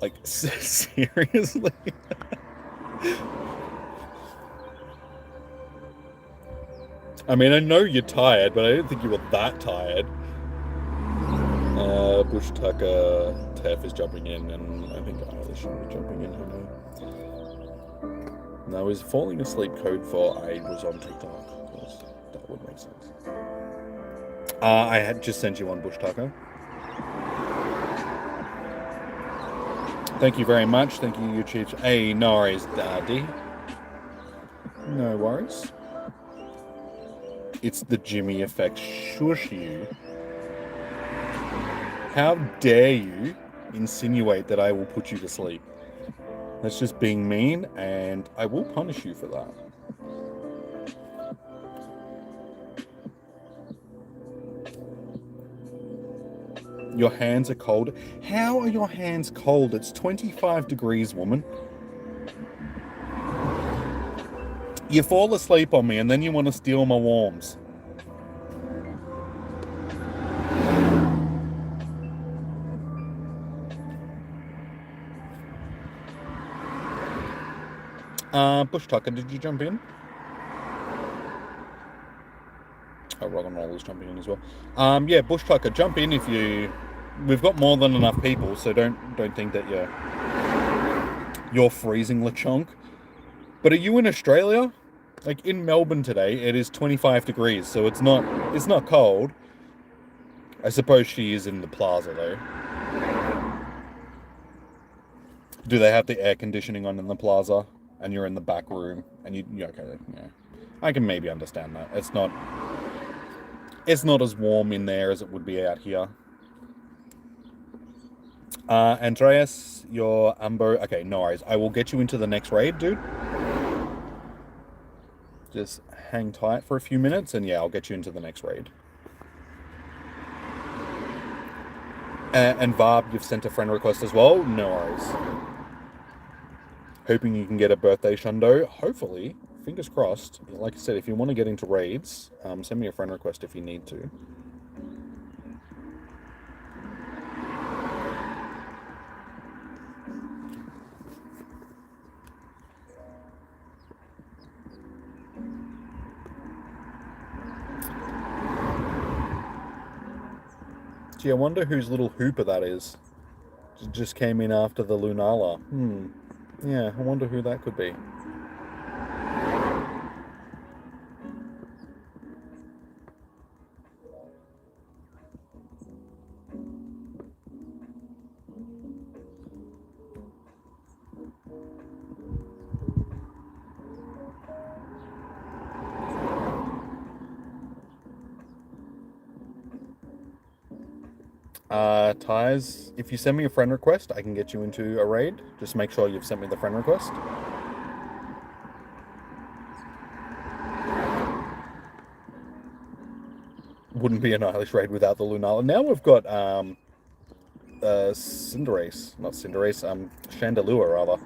Like, seriously? I mean, I know you're tired, but I didn't think you were that tired. Bush Tucker, Tef is jumping in, and I think Eilish should be jumping in. Who knows? No, is falling asleep code for I was on TikTok? Because that would make sense. I had just sent you one, Bush Tucker. Thank you very much. Thank you, YouTube. Hey, no worries, Daddy. No worries. It's the Jimmy effect. Shush you. How dare you insinuate that I will put you to sleep? That's just being mean, and I will punish you for that. Your hands are cold. How are your hands cold? It's 25 degrees, woman. You fall asleep on me and then you want to steal my warms. Bush Tucker, did you jump in? Oh, Rogan Roll is jumping in as well. Yeah, Bush Tucker, jump in if you... We've got more than enough people, so don't think that you're freezing, LeChonk. But are you in Australia? Like, in Melbourne today, it is 25 degrees, so it's not cold. I suppose she is in the plaza, though. Do they have the air conditioning on in the plaza? and you're in the back room, and okay, yeah, I can maybe understand that. It's not as warm in there as it would be out here. Andreas, your Umbo. Okay, no worries. I will get you into the next raid, dude. Just hang tight for a few minutes, and yeah, I'll get you into the next raid. And Varb, you've sent a friend request as well. No worries. Hoping you can get a birthday shundo. Hopefully, fingers crossed. Like I said, if you want to get into raids, send me a friend request if you need to. Gee, I wonder whose little hooper that is. Just came in after the Lunala. Yeah, I wonder who that could be. Tyres, if you send me a friend request, I can get you into a raid. Just make sure you've sent me the friend request. Wouldn't be an Eilish raid without the Lunala. Now we've got Cinderace, not Cinderace, Chandelure rather.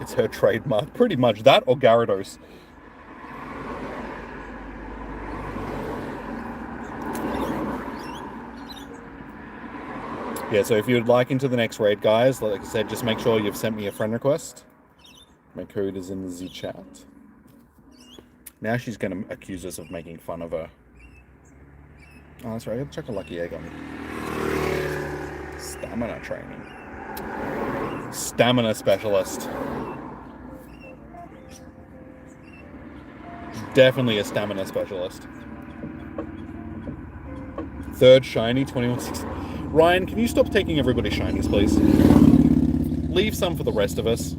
It's her trademark, pretty much that or Gyarados. Yeah, so if you'd like into the next raid, guys, like I said, just make sure you've sent me a friend request. My code is in the chat. Now she's going to accuse us of making fun of her. Oh, that's right. I got to chuck a lucky egg on me. Stamina training. Stamina specialist. Definitely a stamina specialist. Third shiny, 2160. Ryan, can you stop taking everybody's shinies, please? Leave some for the rest of us.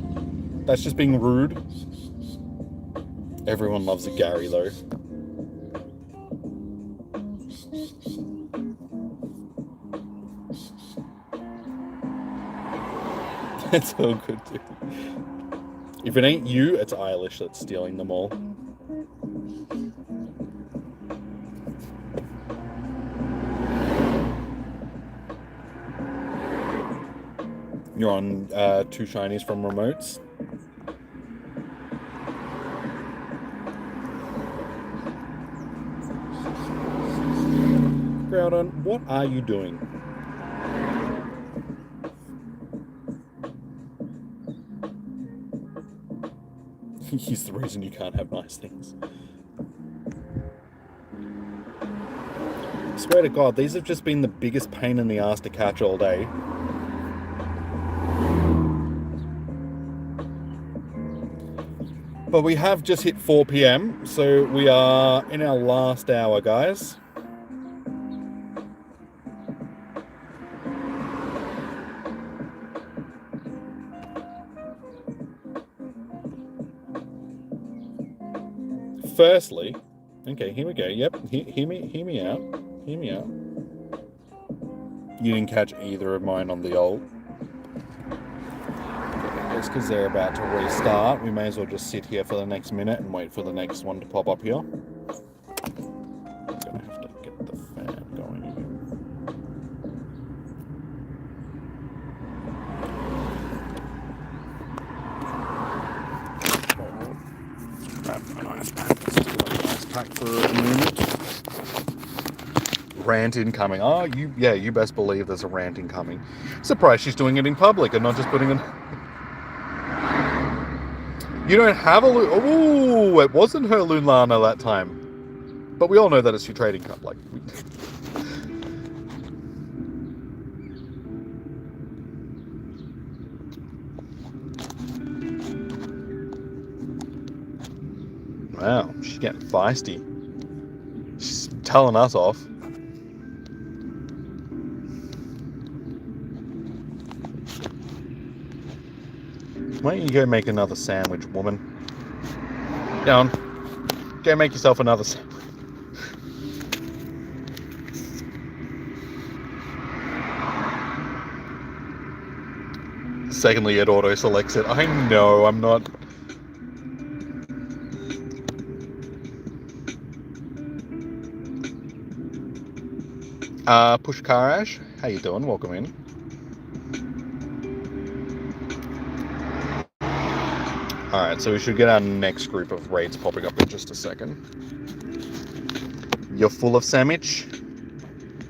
That's just being rude. Everyone loves a Gary, though. It's all good, dude. If it ain't you, it's Eilish that's stealing them all. You're on 2 shinies from remotes. Groudon, what are you doing? He's the reason you can't have nice things. I swear to God, these have just been the biggest pain in the ass to catch all day. But we have just hit 4 PM, so we are in our last hour, guys. Firstly, okay, here we go. Yep, hear me out. Hear me out. You didn't catch either of mine on the ult. Just because they're about to restart, we may as well just sit here for the next minute and wait for the next one to pop up here. I'm gonna have to get the fan going again. Grab a nice pack. Let's do a nice pack for a moment. Rant incoming. Oh, you best believe there's a rant incoming. Surprised she's doing it in public and not just putting it. You don't have a Ooh, it wasn't her Lunala that time. But we all know that it's your trading card. Like, wow, she's getting feisty. She's telling us off. Why don't you go make another sandwich, woman? Go on. Go make yourself another sandwich. Secondly, it auto-selects it. I know, I'm not... Push Karash, how you doing? Welcome in. Alright, so we should get our next group of raids popping up in just a second. You're full of sandwich?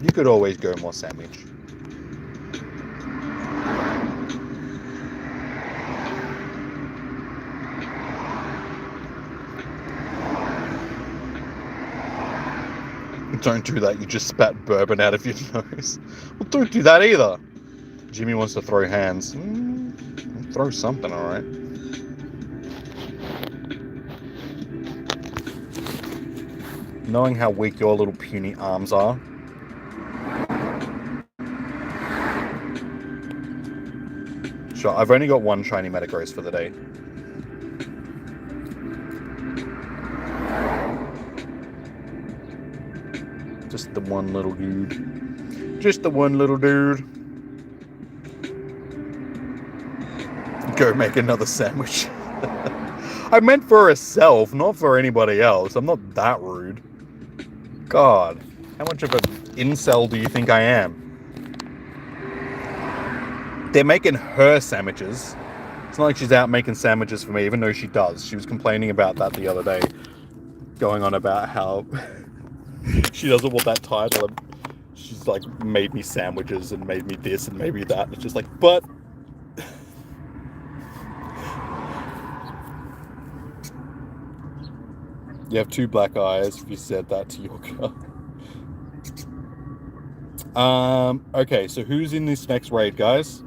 You could always go more sandwich. Don't do that, you just spat bourbon out of your nose. Well, don't do that either. Jimmy wants to throw hands. Throw something, alright. Knowing how weak your little puny arms are. Sure, I've only got one shiny Metagross for the day. Just the one little dude. Just the one little dude. Go make another sandwich. I meant for herself, not for anybody else. I'm not that rude. God, how much of an incel do you think I am? They're making her sandwiches. It's not like she's out making sandwiches for me, even though she does. She was complaining about that the other day. Going on about how she doesn't want that title. And she's like, made me sandwiches and made me this and made me that. And it's just like, but... You have two black eyes if you said that to your girl. Okay, so who's in this next raid, guys?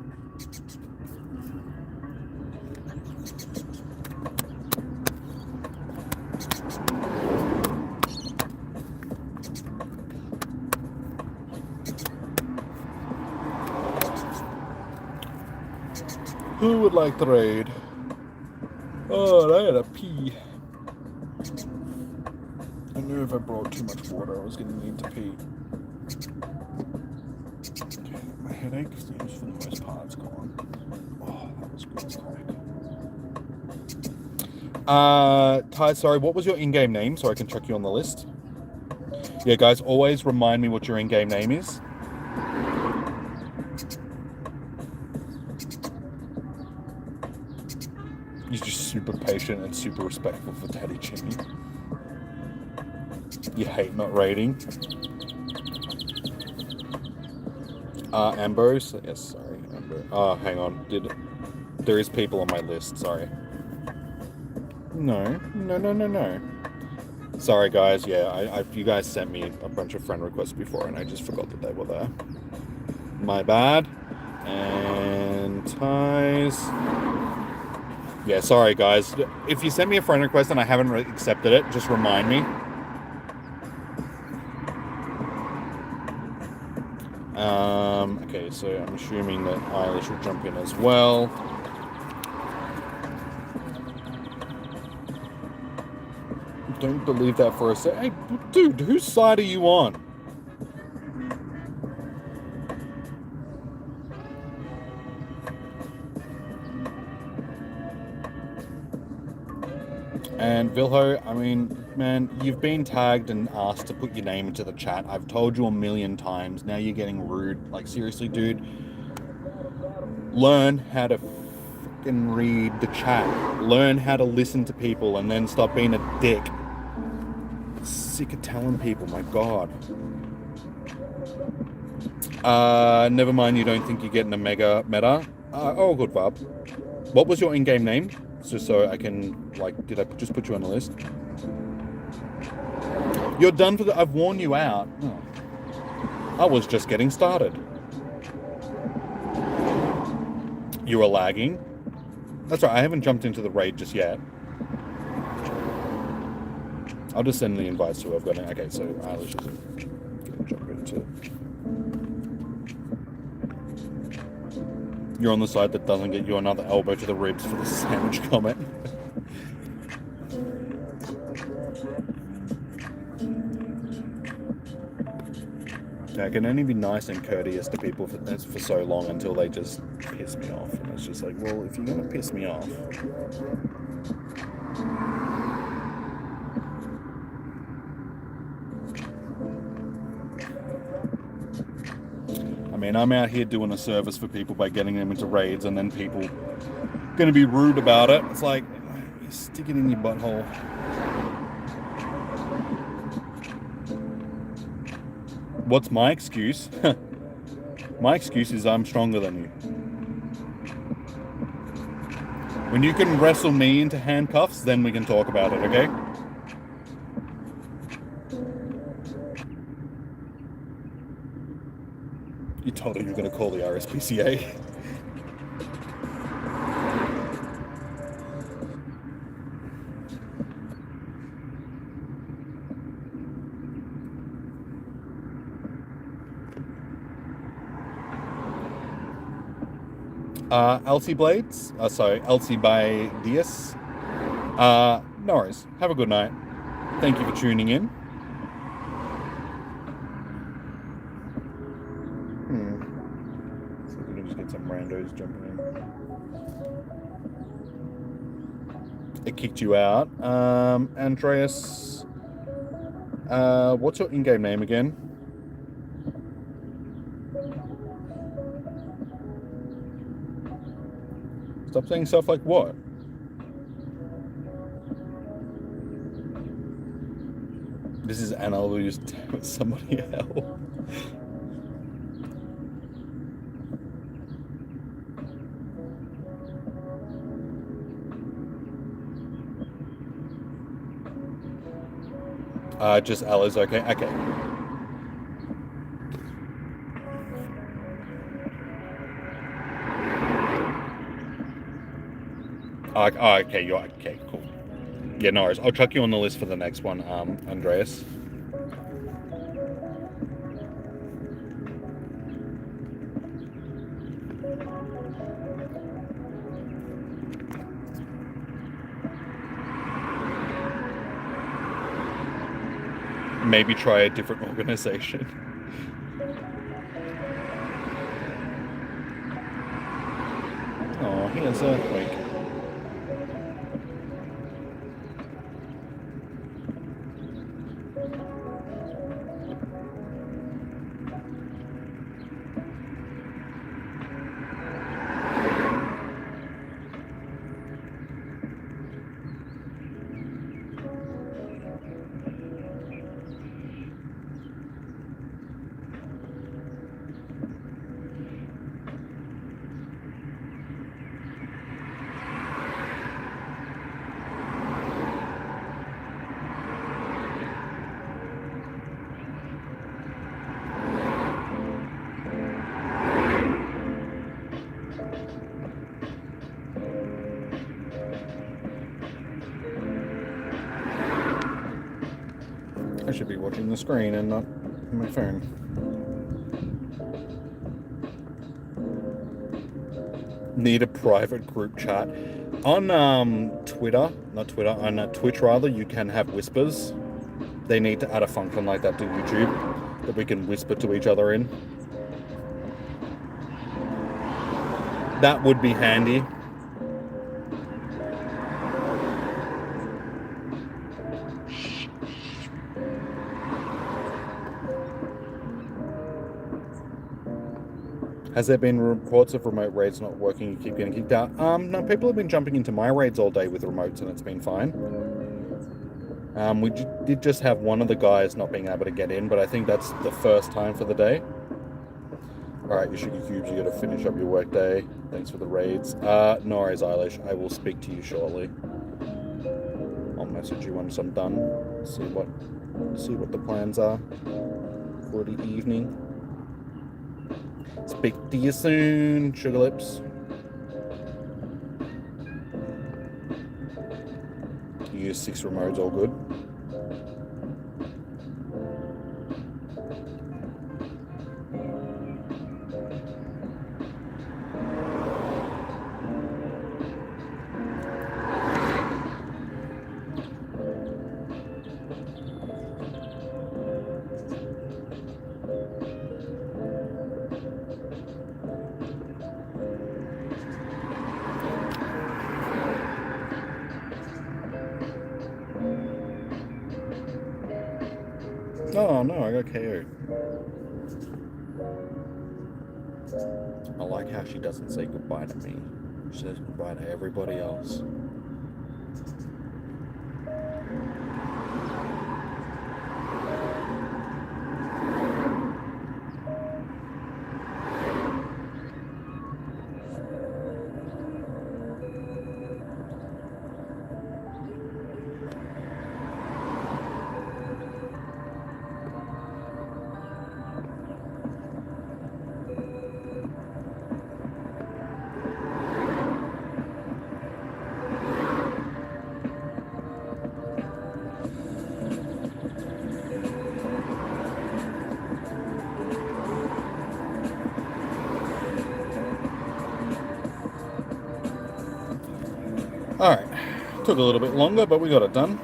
Who would like to raid? Oh, I had a pee. I knew if I brought too much water, I was going to need to pee. Okay, my headache seems for the most part is gone. Oh, that was good crack. Ty, sorry, what was your in-game name so I can check you on the list? Yeah, guys, always remind me what your in-game name is. He's just super patient and super respectful for Daddy Jimmy. You hate not raiding. Ambrose? Yes, sorry, Ambrose. Oh, hang on. There is people on my list, sorry. No. Sorry, guys, yeah, you guys sent me a bunch of friend requests before and I just forgot that they were there. My bad. And ties. Yeah, sorry, guys. If you send me a friend request and I haven't accepted it, just remind me. Okay, so I'm assuming that Eilish will jump in as well. Don't believe that for a sec. Hey, dude, whose side are you on? And Vilho, I mean, man, you've been tagged and asked to put your name into the chat. I've told you a million times. Now you're getting rude. Like, seriously, dude. Learn how to fucking read the chat. Learn how to listen to people and then stop being a dick. Sick of telling people, my God. Never mind, you don't think you're getting a Mega Meta? Oh, good, Bob. What was your in-game name? Just so I can, like, did I just put you on the list? You're done for the... I've worn you out. Oh. I was just getting started. You were lagging? That's right, I haven't jumped into the raid just yet. I'll just send the invites to who I've got it. Okay, so Eilish isn't going to jump into... You're on the side that doesn't get you another elbow to the ribs for the sandwich comment. I can only be nice and courteous to people for so long until they just piss me off. And it's just like, well, if you're going to piss me off... I mean, I'm out here doing a service for people by getting them into raids, and then people going to be rude about it. It's like, stick it in your butthole. What's my excuse? My excuse is I'm stronger than you. When you can wrestle me into handcuffs, then we can talk about it, okay? You told her you're going to call the RSPCA. Elsie Blades? Sorry, Elsie by Dias. No worries. Have a good night. Thank you for tuning in. So we can just get some randos jumping in. It kicked you out. Andreas, what's your in-game name again? Stop saying stuff like what? This is Annalise with somebody else. Just Alice, okay? Okay. Oh, okay, you're okay, cool. Yeah, no worries. I'll chuck you on the list for the next one, Andreas. Maybe try a different organization. Oh, here's Earthquake. I should be watching the screen and not my phone. Need a private group chat. On Twitter, not Twitter, on Twitch rather, you can have whispers. They need to add a function like that to YouTube that we can whisper to each other in. That would be handy. Has there been reports of remote raids not working? You keep getting kicked out? No, people have been jumping into my raids all day with remotes and it's been fine. We did just have one of the guys not being able to get in, but I think that's the first time for the day. Alright, you sugar cubes, you gotta finish up your work day. Thanks for the raids. No worries, Eilish. I will speak to you shortly. I'll message you once I'm done. See what the plans are for the evening. Speak to you soon, Sugar Lips. You use 6 remotes, all good. Oh no, I got KO'd. I like how she doesn't say goodbye to me. She says goodbye to everybody else. Alright, took a little bit longer, but we got it done.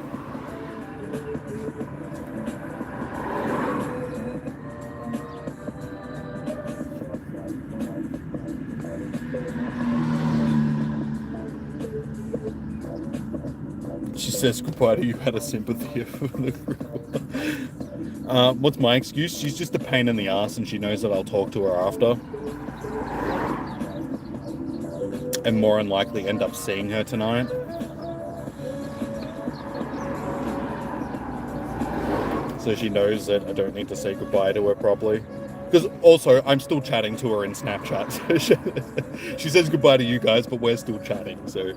She says goodbye to you out of sympathy for the group. What's my excuse? She's just a pain in the ass and she knows that I'll talk to her after. And more than likely end up seeing her tonight. So she knows that I don't need to say goodbye to her properly. Because also, I'm still chatting to her in Snapchat. She says goodbye to you guys, but we're still chatting, so...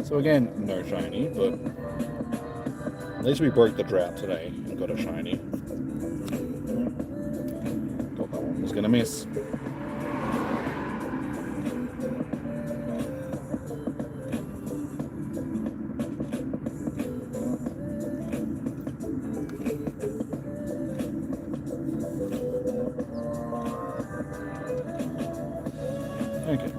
So again, no shiny, but at least we broke the drought today and got a shiny. Thought that one was gonna miss. Okay.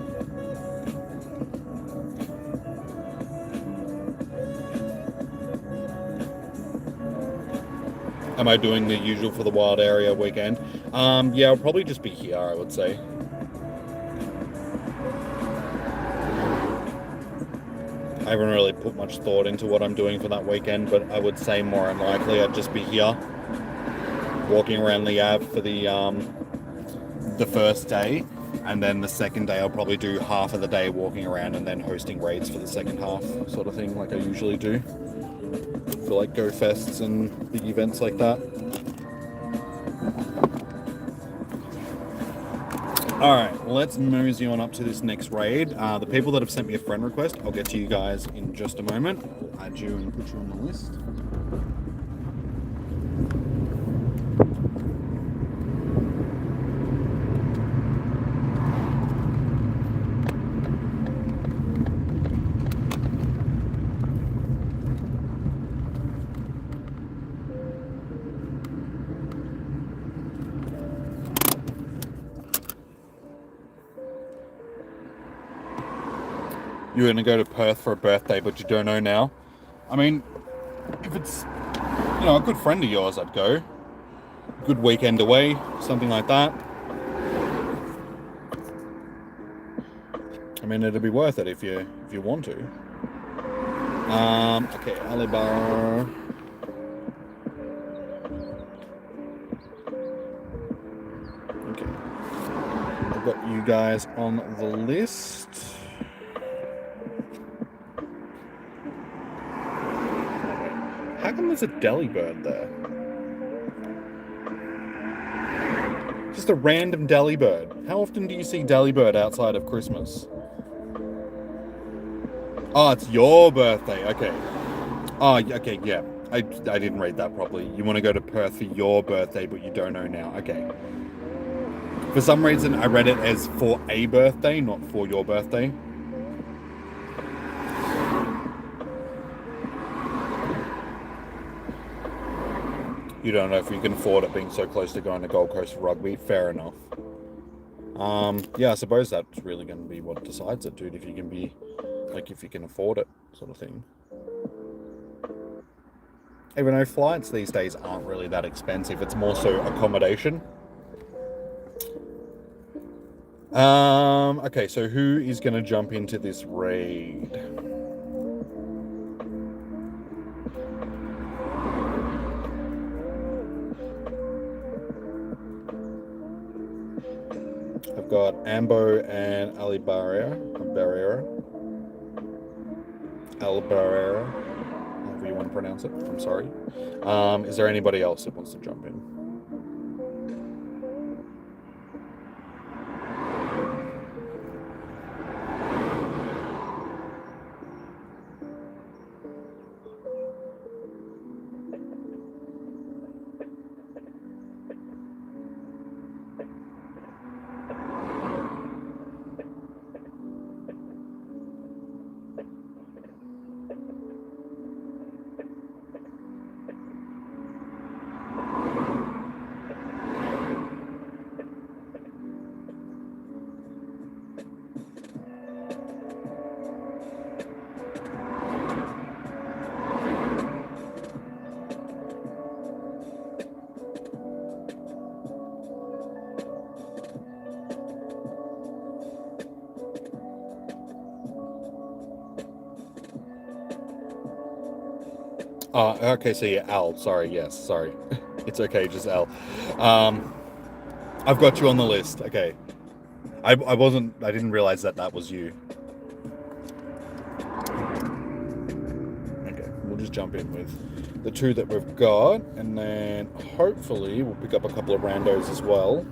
Am I doing the usual for the wild area weekend? Yeah, I'll probably just be here, I would say. I haven't really put much thought into what I'm doing for that weekend, but I would say more than likely I'd just be here, walking around the Iive for the first day, and then the second day I'll probably do half of the day walking around and then hosting raids for the second half, sort of thing, like I usually do. For like Go Fests and big events like that. Alright, let's mosey on up to this next raid. The people that have sent me a friend request, I'll get to you guys in just a moment. I'll add you and put you on the list. You're going to go to Perth for a birthday, but you don't know now. I mean, if it's, you know, a good friend of yours, I'd go. Good weekend away, something like that. I mean, it'd be worth it if you want to. Okay, Alibar. Okay. I've got you guys on the list. How come there's a Delibird there? Just a random Delibird. How often do you see Delibird outside of Christmas? Oh, it's your birthday. Okay. Oh, okay, yeah. I didn't read that properly. You want to go to Perth for your birthday, but you don't know now. Okay. For some reason, I read it as for a birthday, not for your birthday. You don't know if you can afford it being so close to going to Gold Coast for rugby. Fair enough. Yeah, I suppose that's really going to be what decides it, dude. If you can be, like, if you can afford it, sort of thing. Even though flights these days aren't really that expensive, it's more so accommodation. Okay, so who is going to jump into this raid? I've got Ambo and Ali Barrier, however you want to pronounce it. I'm sorry. Is there anybody else that wants to jump in? Okay, so yeah, Al. Sorry, yes, sorry. It's okay, just Al. I've got you on the list. Okay. I didn't realize that was you. Okay, we'll just jump in with the two that we've got, and then hopefully we'll pick up a couple of randos as well.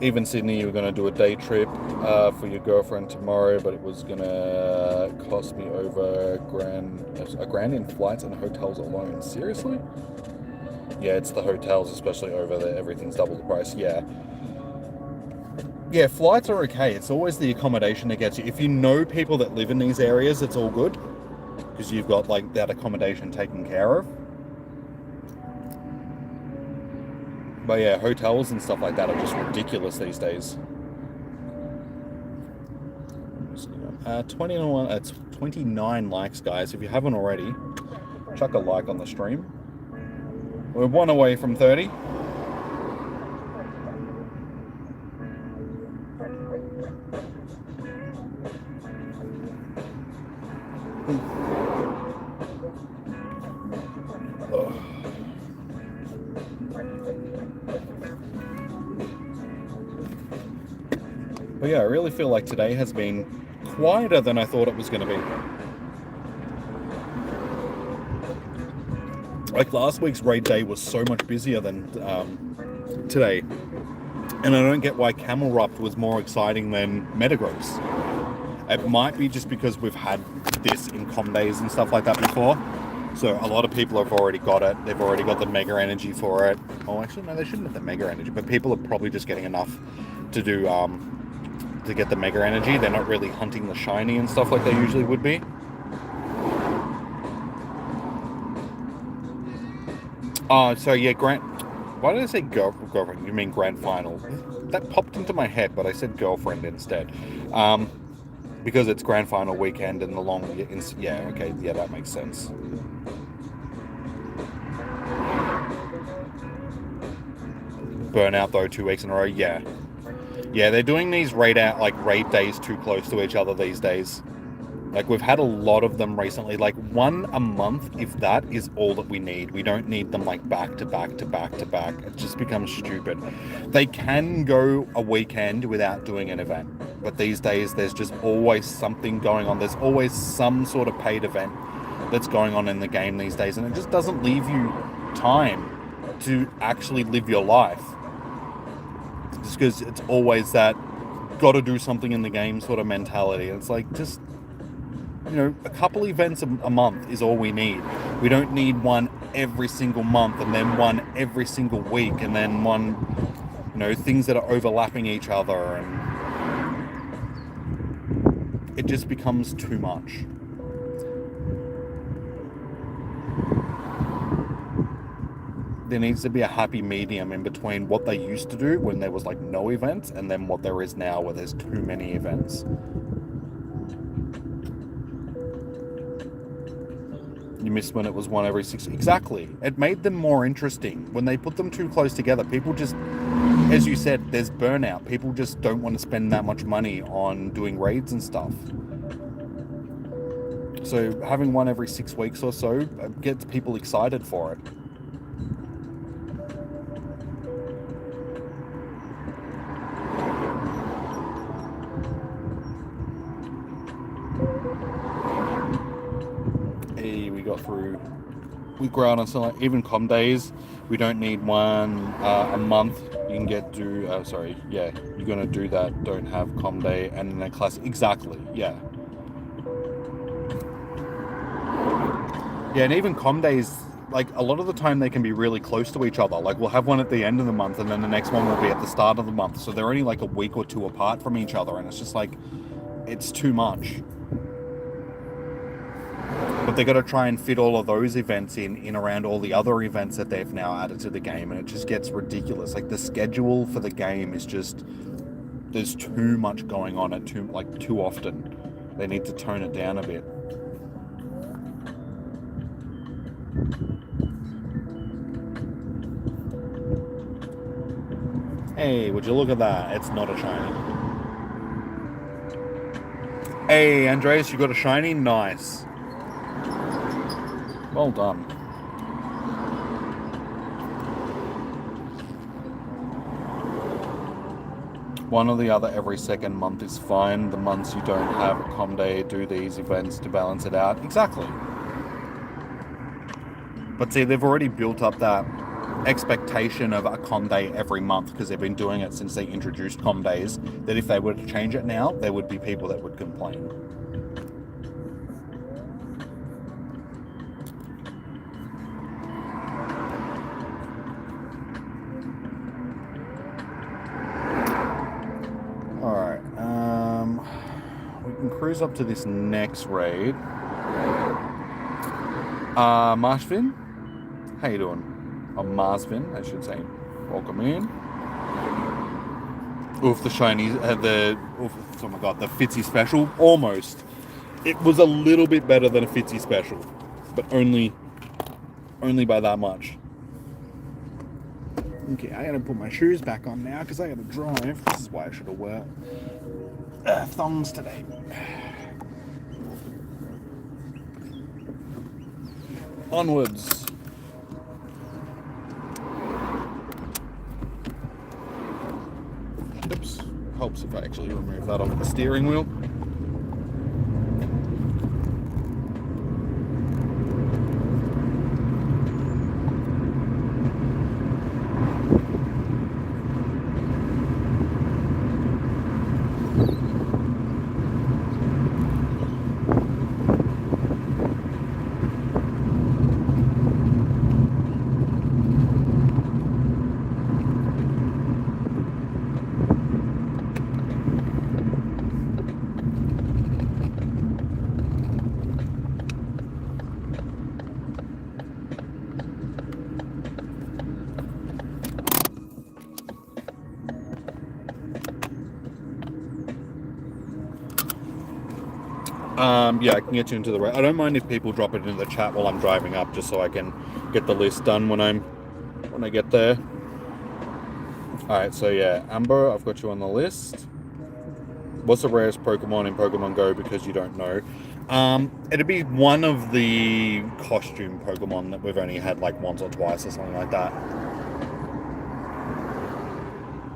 Even Sydney, you were going to do a day trip for your girlfriend tomorrow, but it was going to cost me over a grand in flights and hotels alone. Seriously? Yeah, it's the hotels, especially over there. Everything's double the price. Yeah. Yeah, flights are okay. It's always the accommodation that gets you. If you know people that live in these areas, it's all good, because you've got like that accommodation taken care of. But yeah, hotels and stuff like that are just ridiculous these days. 29 likes, guys. If you haven't already, chuck a like on the stream. We're one away from 30. But yeah, I really feel like today has been quieter than I thought it was going to be. Like last week's raid day was so much busier than today. And I don't get why Camel Rupt was more exciting than Metagross. It might be just because we've had this in com days and stuff like that before. So a lot of people have already got it. They've already got the Mega Energy for it. Oh, actually, no, they shouldn't have the Mega Energy. But people are probably just getting enough to do... to get the Mega Energy. They're not really hunting the shiny and stuff like they usually would be. So yeah, why did I say girlfriend? You mean grand final? That popped into my head, but I said girlfriend instead. Because it's grand final weekend and the long... Yeah, okay, yeah, that makes sense. Burnout though, 2 weeks in a row, yeah. Yeah, they're doing these raid days too close to each other these days. Like, we've had a lot of them recently. Like, one a month, if that, is all that we need. We don't need them, like, back to back to back to back. It just becomes stupid. They can go a weekend without doing an event. But these days, there's just always something going on. There's always some sort of paid event that's going on in the game these days. And it just doesn't leave you time to actually live your life. just because it's always that got to do something in the game sort of mentality. It's like, just, you know, a couple events a month is all we need. We don't need one every single month and then one every single week and then one, you know, things that are overlapping each other, and it just becomes too much. There needs to be a happy medium in between what they used to do when there was like no events and then what there is now where there's too many events. You missed when it was one every 6. Exactly. It made them more interesting. When they put them too close together, people just, as you said, there's burnout. People just don't want to spend that much money on doing raids and stuff. So having one every 6 weeks or so gets people excited for it. Through, we grow out on some, like, even com days, we don't need one a month. You can get you're gonna do that, don't have com day, and then a class. Exactly, yeah, and even com days, like, a lot of the time they can be really close to each other. Like, we'll have one at the end of the month and then the next one will be at the start of the month, so they're only like a week or two apart from each other, and it's just like, it's too much. But they got to try and fit all of those events in around all the other events that they've now added to the game, and it just gets ridiculous. Like, the schedule for the game is just, there's too much going on too often. They need to tone it down a bit. Hey, would you look at that? It's not a shiny. Hey, Andreas, you got a shiny? Nice. Well done. One or the other every second month is fine. The months you don't have a com day, do these events to balance it out. Exactly. But see, they've already built up that expectation of a com day every month because they've been doing it since they introduced com days, that if they were to change it now, there would be people that would complain. Cruise up to this next raid. Marshvin, how you doing? Or Marsvin, I should say. Welcome in. Oof, the shiny, oh my god, the Fitzy special, almost. It was a little bit better than a Fitzy special, but only by that much. Okay, I gotta put my shoes back on now because I gotta drive. This is why I should have worn thongs today. Onwards. Oops. Helps if I actually remove that off the steering wheel. Yeah, I can get you into the... I don't mind if people drop it into the chat while I'm driving up, just so I can get the list done when I get there. Alright, so yeah, Amber, I've got you on the list. What's the rarest Pokemon in Pokemon Go, because you don't know? It'd be one of the costume Pokemon that we've only had like once or twice or something like that.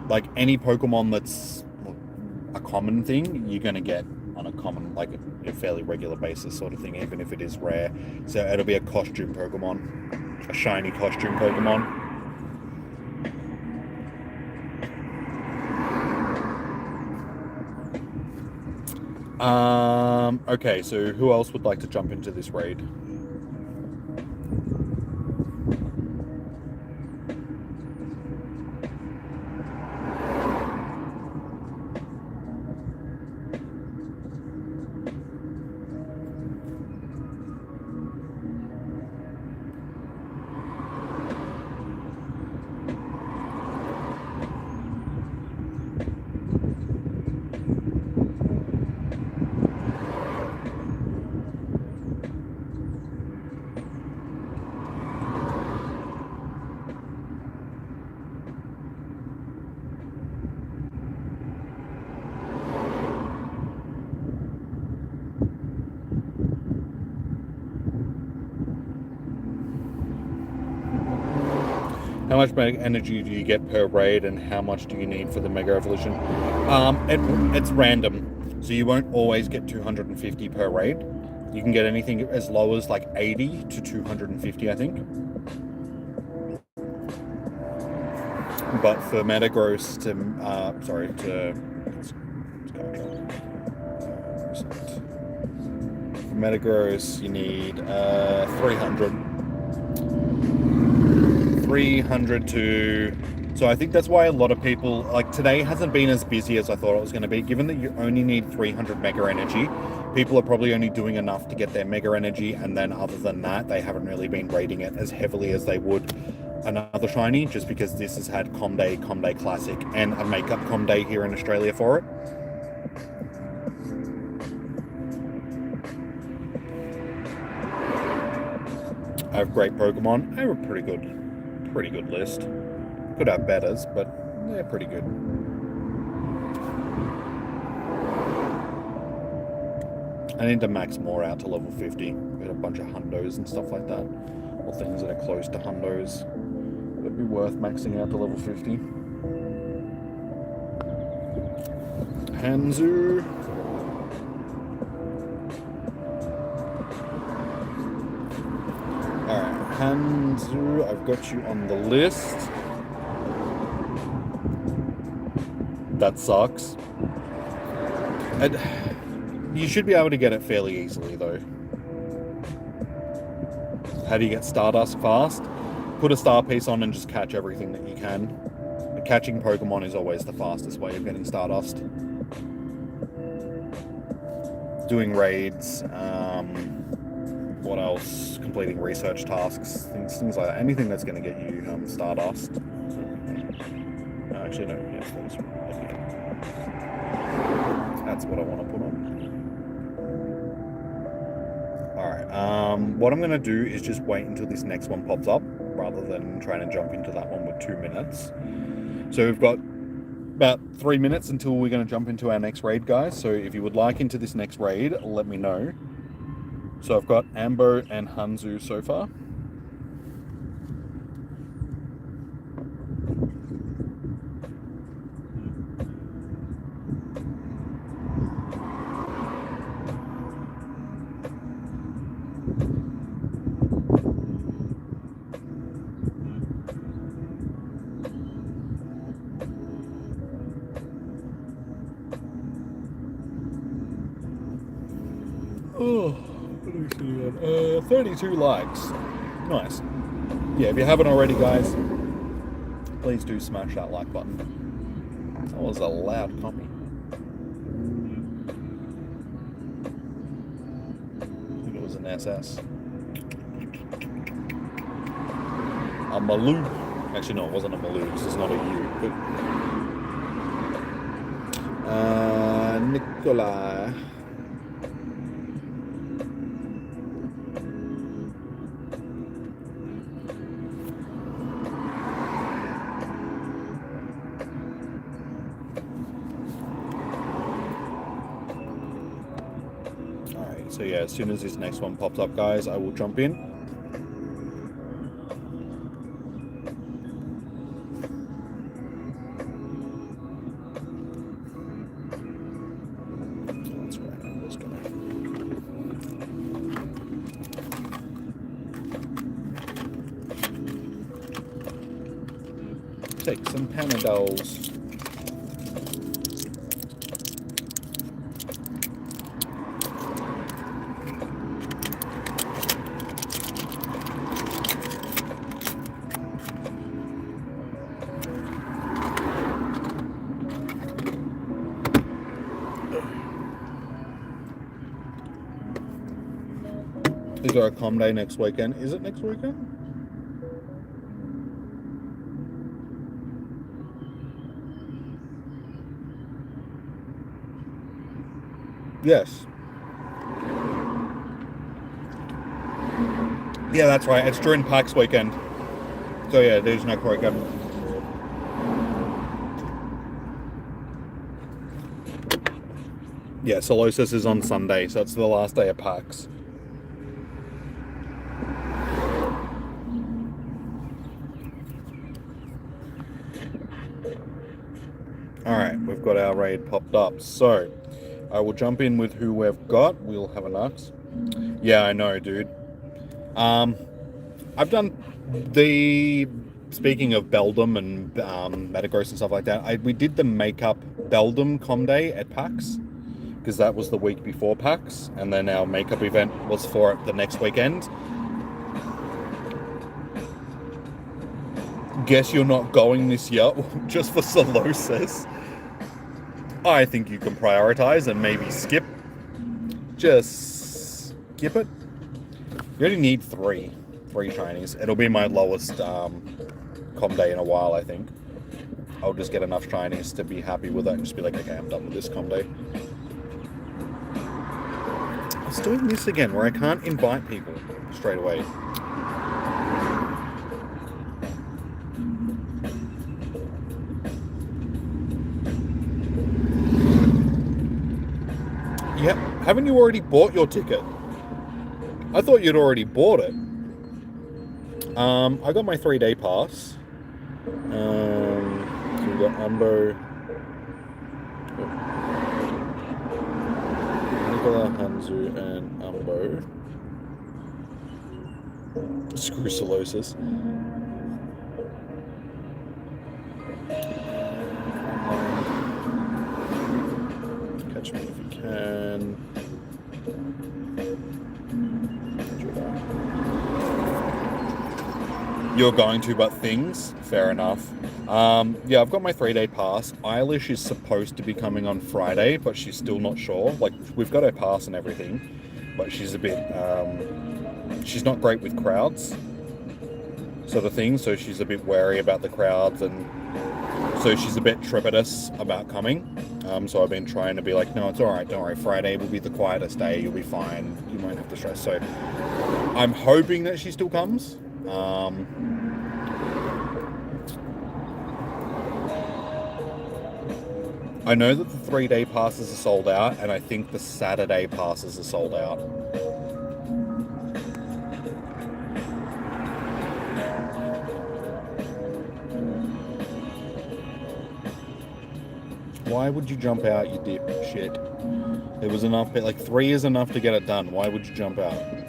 Like, any Pokemon that's a common thing, you're going to get on a common, like a fairly regular basis sort of thing, even if it is rare. So it'll be a costume Pokemon, a shiny costume Pokemon. Okay, so who else would like to jump into this raid? How much energy do you get per raid, and how much do you need for the Mega Evolution? It's random, so you won't always get 250 per raid. You can get anything as low as like 80 to 250, I think. But for Metagross to, for Metagross, you need 300. 300 to... So I think that's why a lot of people... Like, today hasn't been as busy as I thought it was going to be. Given that you only need 300 Mega Energy, people are probably only doing enough to get their Mega Energy, and then other than that, they haven't really been raiding it as heavily as they would another shiny, just because this has had Com Day Classic, and a Makeup Com Day here in Australia for it. I have great Pokemon. I have a pretty good list. Could have betters, but they're pretty good. I need to max more out to level 50. Get a bunch of hundos and stuff like that, or things that are close to hundos. It'd be worth maxing out to level 50. Hanzu. Alright, Hanzu, I've got you on the list. That sucks. You should be able to get it fairly easily, though. How do you get Stardust fast? Put a star piece on and just catch everything that you can. Catching Pokemon is always the fastest way of getting Stardust. Doing raids, what else? Completing research tasks, things like that. Anything that's going to get you Stardust. Actually, no. Yes, that's what I want to put on. Alright, what I'm going to do is just wait until this next one pops up, rather than trying to jump into that one with 2 minutes. So we've got about 3 minutes until we're going to jump into our next raid, guys. So if you would like into this next raid, let me know. So I've got Ambo and Hanzu so far. Oh, what do we see? 32 likes. Nice. Yeah, if you haven't already, guys, please do smash that like button. That was a loud copy. I think it was an SS. A Maloo. Actually, no, it wasn't a Maloo. This is not a U. Nikolai. So yeah, as soon as this next one pops up, guys, I will jump in. That's right, I'm just gonna... take some Panadols. Is there a com day next weekend? Is it next weekend? Yes. Yeah, that's right. It's during PAX weekend. So yeah, there's no weekend. Yeah, Solosis is on Sunday, so it's the last day of PAX. Alright, we've got our raid popped up. So, I will jump in with who we've got. We'll have a Nux. Yeah, I know, dude. I've done the... Speaking of Beldum and Metagross and stuff like that, we did the makeup Beldum com day at PAX, because that was the week before PAX, and then our makeup event was for it the next weekend. Guess you're not going this year, just for Solosis. I think you can prioritize and maybe skip. Just skip it. You only need three shinies. It'll be my lowest com day in a while, I think. I'll just get enough shinies to be happy with it and just be like, okay, I'm done with this com day. I was doing this again where I can't invite people straight away. Yep. Haven't you already bought your ticket? I thought you'd already bought it. I got my 3-day pass. So we got Umbo, Nicola, Hanzu, and Umbo. Screw Solosis. Catch me if you can. You're going to, but things? Fair enough. Yeah, I've got my 3-day pass. Eilish is supposed to be coming on Friday, but she's still not sure. Like, we've got her pass and everything, but she's a bit, she's not great with crowds, sort of thing, so she's a bit wary about the crowds, and so she's a bit trepidous about coming. So I've been trying to be like, no, it's alright, don't worry, Friday will be the quietest day, you'll be fine, you won't have to stress. So I'm hoping that she still comes. I know that the 3-day passes are sold out, and I think the Saturday passes are sold out. Why would you jump out, you dipshit? There was enough, like 3 is enough to get it done. Why would you jump out?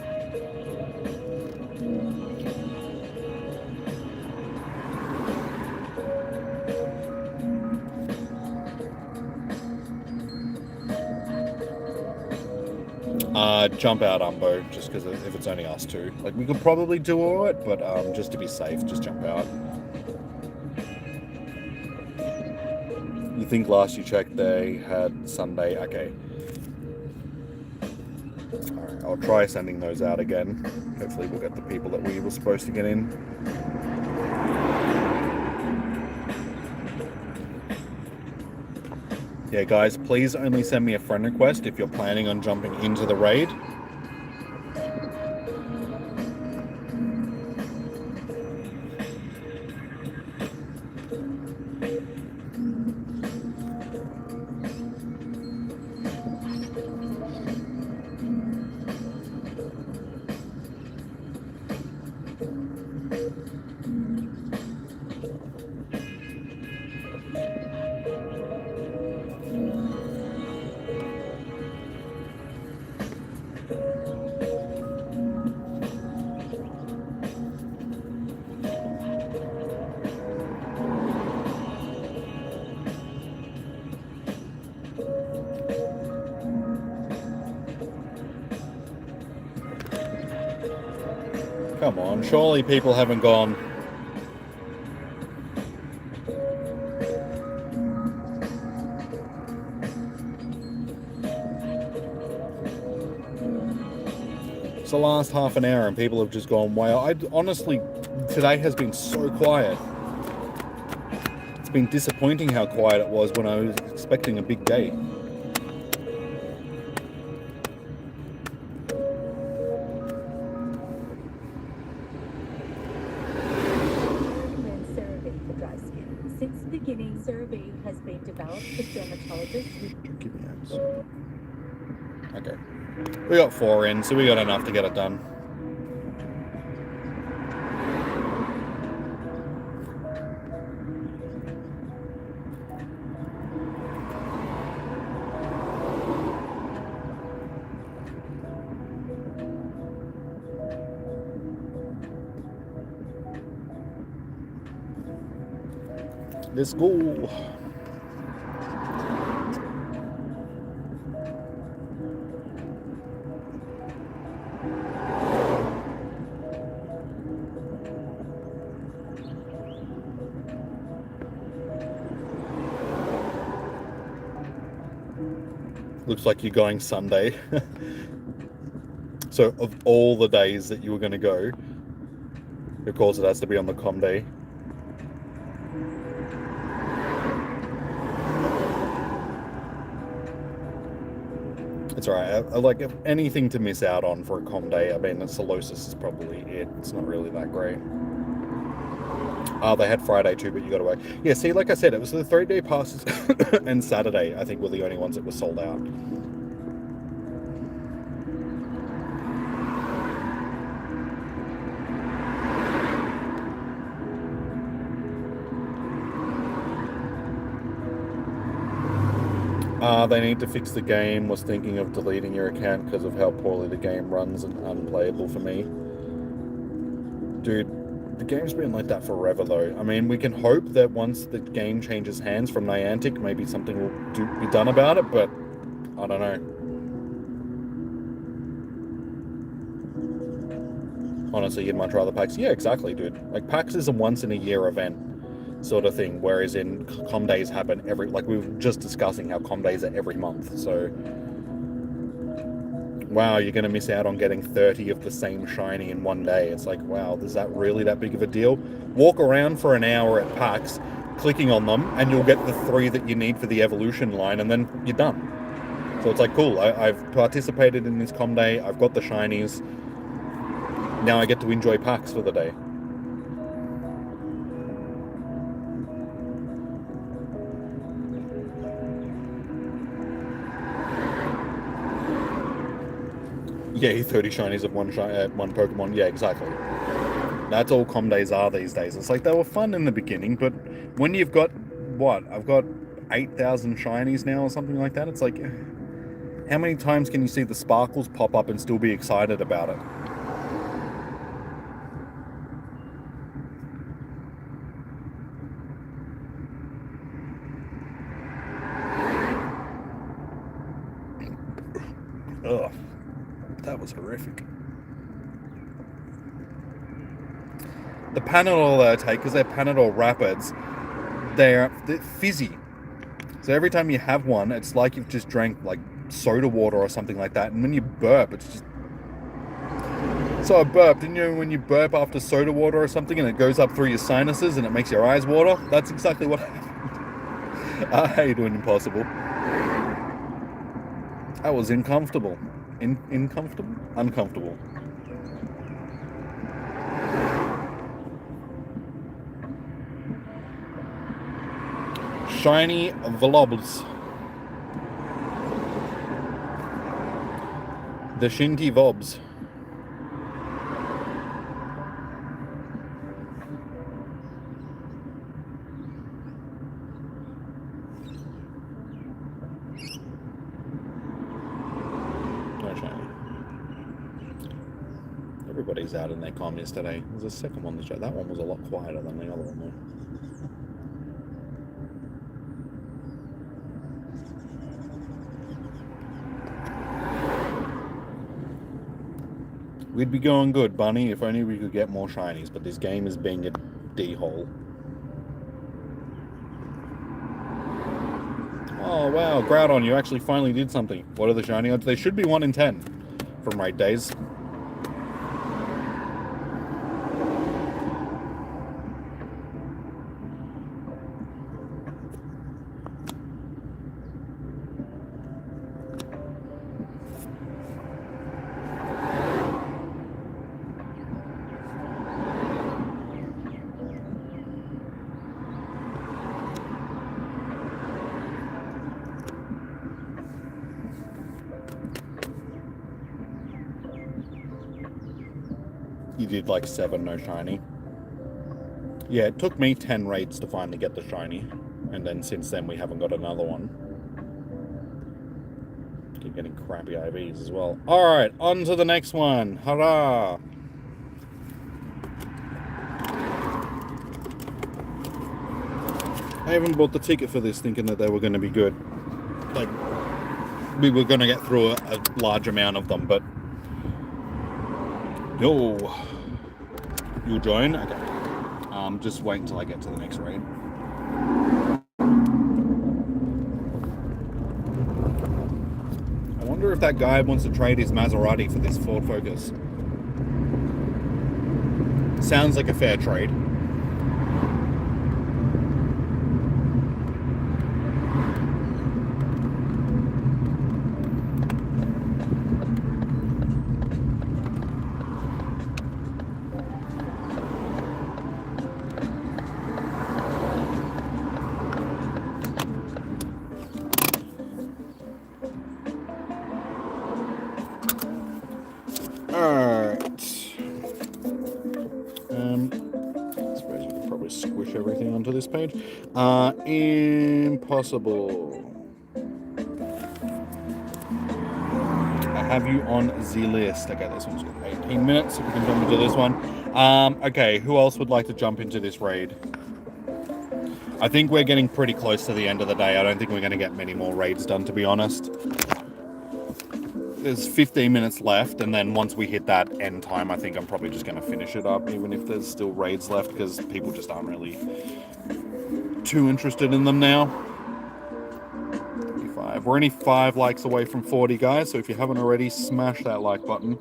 Jump out, Umbo, just because if it's only us two. Like, we could probably do it, but just to be safe, just jump out. You think last you checked they had Sunday? Okay. Alright, I'll try sending those out again. Hopefully we'll get the people that we were supposed to get in. Yeah, guys, please only send me a friend request if you're planning on jumping into the raid. Come on, surely people haven't gone. It's the last half an hour and people have just gone, wow. Honestly, today has been so quiet. It's been disappointing how quiet it was when I was expecting a big day. Since the beginning, CeraVe has been developed for dermatologists. Okay. We got 4 in, so we got enough to get it done. Let's go. Looks like you're going Sunday. So of all the days that you were going to go, of course it has to be on the com day. It's alright. I like anything to miss out on for a com day. I mean, the Solosis is probably it. It's not really that great. Oh, they had Friday too, but you got to work. Yeah, see, like I said, it was the 3-day passes and Saturday, I think, were the only ones that were sold out. They need to fix the game. Was thinking of deleting your account because of how poorly the game runs and unplayable for me. Dude, the game's been like that forever though. I mean, we can hope that once the game changes hands from Niantic, maybe something will be done about it, but I don't know. Honestly, you'd much rather PAX. Yeah, exactly, dude. Like, PAX is a once-in-a-year event sort of thing, whereas in com days happen every, like we were just discussing how com days are every month. So wow, you're gonna miss out on getting 30 of the same shiny in one day. It's like, wow, is that really that big of a deal? Walk around for an hour at PAX clicking on them and you'll get the 3 that you need for the evolution line, and then you're done. So it's like, cool, I've participated in this com day, I've got the shinies, now I get to enjoy PAX for the day. Yeah, 30 shinies of one Pokemon. Yeah, exactly. That's all com days are these days. It's like, they were fun in the beginning, but when you've got, what, I've got 8,000 shinies now or something like that, it's like, how many times can you see the sparkles pop up and still be excited about it? Ugh. That was horrific. The Panadol that I take, because they're Panadol Rapids, they're fizzy. So every time you have one, it's like you've just drank like soda water or something like that. And when you burp, it's just... So I burped, and you know when you burp after soda water or something and it goes up through your sinuses and it makes your eyes water? That's exactly what happened. How you doing, Impossible? That was uncomfortable. Uncomfortable? Uncomfortable. Shiny Vlobs. The Shinty Vobs. Everybody's out in their comm yesterday. There's a second one that that one was a lot quieter than the other one though. We'd be going good, Bunny, if only we could get more shinies, but this game is being a D-hole. Oh wow, Groudon, you actually finally did something. What are the shiny odds? They should be 1 in 10 from raid days. You did like 7, no shiny. Yeah, it took me 10 raids to finally get the shiny. And then since then we haven't got another one. Keep getting crappy IVs as well. Alright, on to the next one. Hurrah! I haven't bought the ticket for this thinking that they were going to be good. Like, we were going to get through a large amount of them, but... Yo! You'll join? Okay. Just wait until I get to the next raid. I wonder if that guy wants to trade his Maserati for this Ford Focus. Sounds like a fair trade. Squish everything onto this page. Impossible. I have you on the list. Okay, this one's got 18 minutes, so we can jump into this one. Okay, who else would like to jump into this raid? I think we're getting pretty close to the end of the day. I don't think we're going to get many more raids done, to be honest. There's 15 minutes left, and then once we hit that end time, I think I'm probably just going to finish it up, even if there's still raids left, because people just aren't really too interested in them now. 35. We're only 5 likes away from 40, guys, so if you haven't already, smash that like button.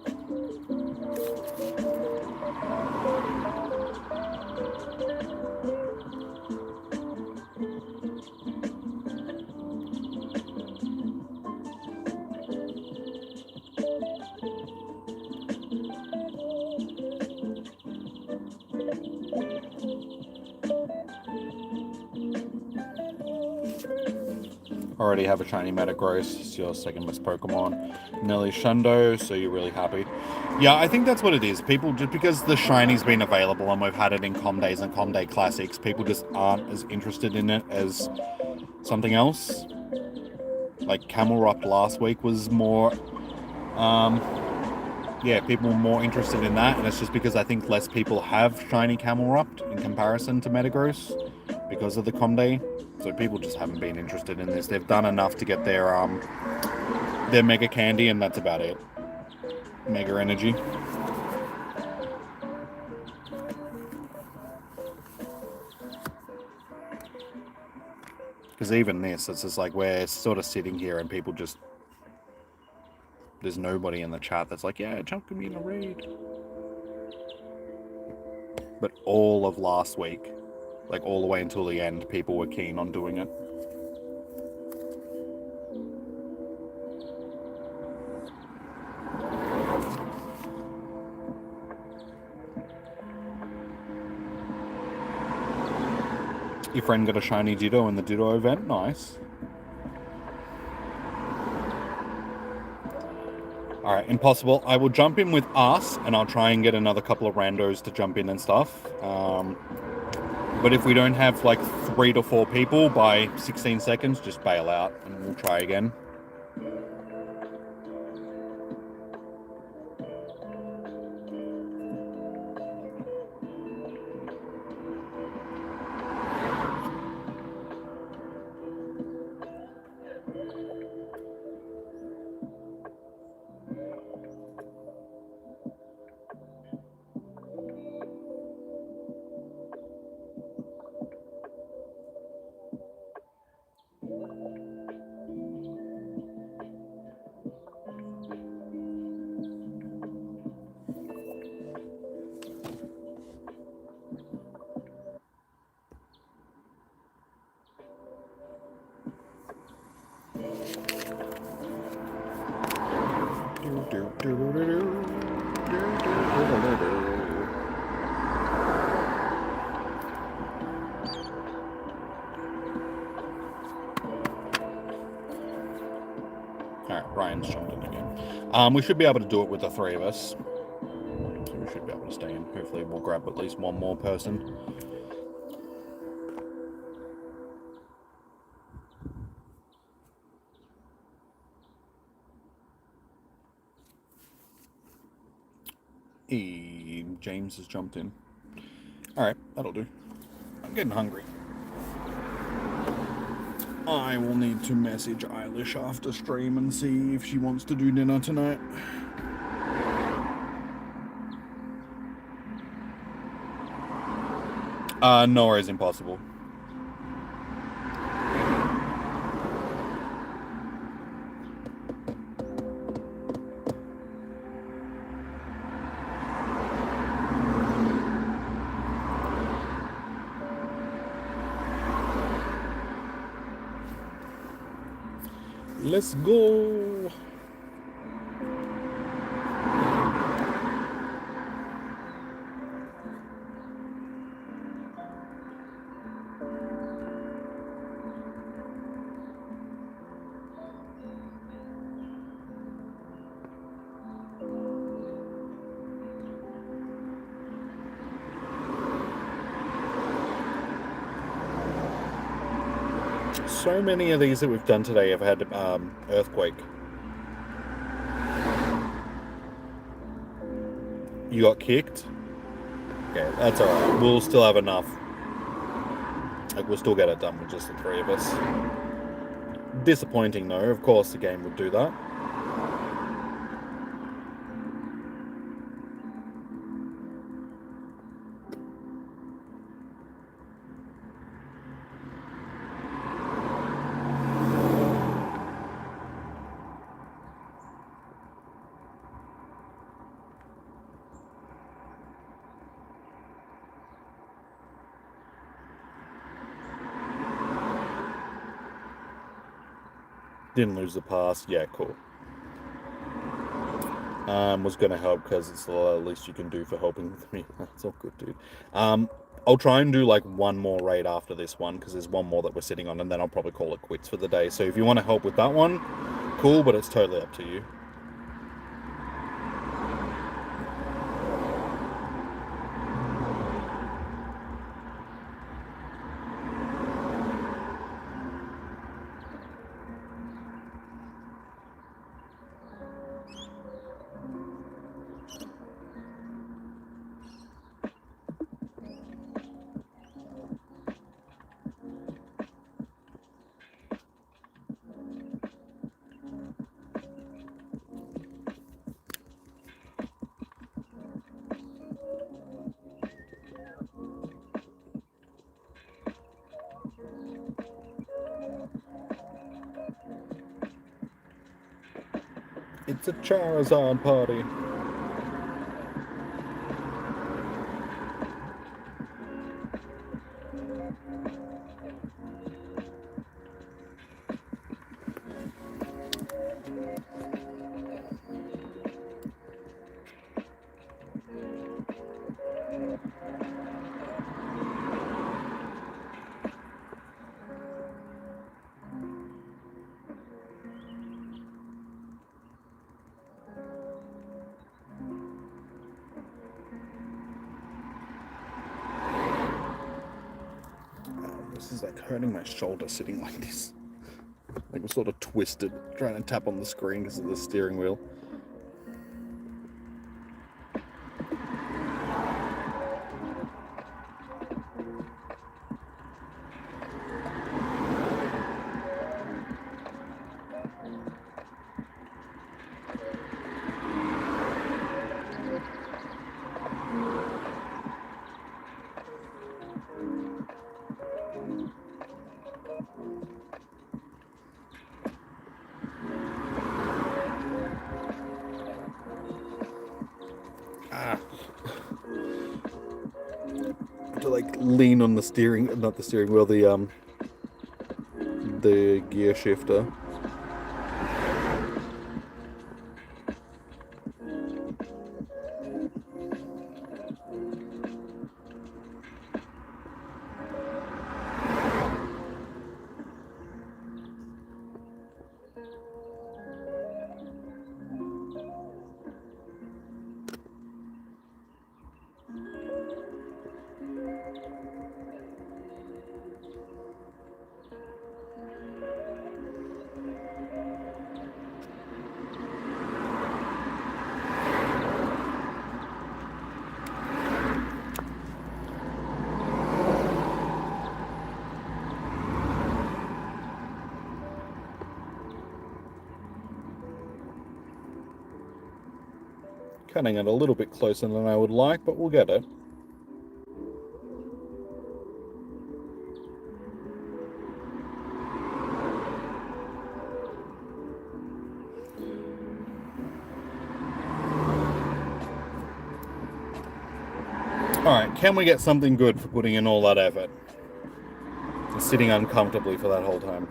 Already have a shiny Metagross. It's your second best Pokemon. Nelly Shundo, so you're really happy. Yeah, I think that's what it is. People, just because the shiny's been available and we've had it in Com Days and Com Day Classics, people just aren't as interested in it as something else. Like Camelrupt last week was more... yeah, people were more interested in that, and it's just because I think less people have shiny Camelrupt in comparison to Metagross because of the Com Day. So people just haven't been interested in this. They've done enough to get their Mega Candy, and that's about it. Mega Energy. Because even this, it's just like we're sort of sitting here and people just... There's nobody in the chat that's like, yeah, jump me in a raid. But all of last week, like all the way until the end, people were keen on doing it. Your friend got a shiny Ditto in the Ditto event, nice. Alright, Impossible. I will jump in with us, and I'll try and get another couple of randos to jump in and stuff. But if we don't have like 3 to 4 people by 16 seconds, just bail out and we'll try again. Alright, Ryan's jumped in again. We should be able to do it with the 3 of us. we should be able to stay in. Hopefully we'll grab at least one more person. James has jumped in. Alright, that'll do. I'm getting hungry. I will need to message Eilish after stream and see if she wants to do dinner tonight. Nora is impossible. Let's go. So many of these that we've done today have had earthquake. You got kicked? Okay, that's alright. We'll still have enough. Like, we'll still get it done with just the 3 of us. Disappointing though, of course the game would do that. Didn't lose the pass. Yeah, cool. Was going to help because it's the least you can do for helping with me. That's all good, dude. I'll try and do like one more raid after this one because there's one more that we're sitting on, and then I'll probably call it quits for the day. So if you want to help with that one, cool, but it's totally up to you. It's a Charizard party. This is like hurting my shoulder sitting like this. Like we're sort of twisted trying to tap on the screen because of the steering wheel. To like lean on the steering, not the steering wheel, the gear shifter. Cutting it a little bit closer than I would like, but we'll get it. Alright, can we get something good for putting in all that effort? And sitting uncomfortably for that whole time.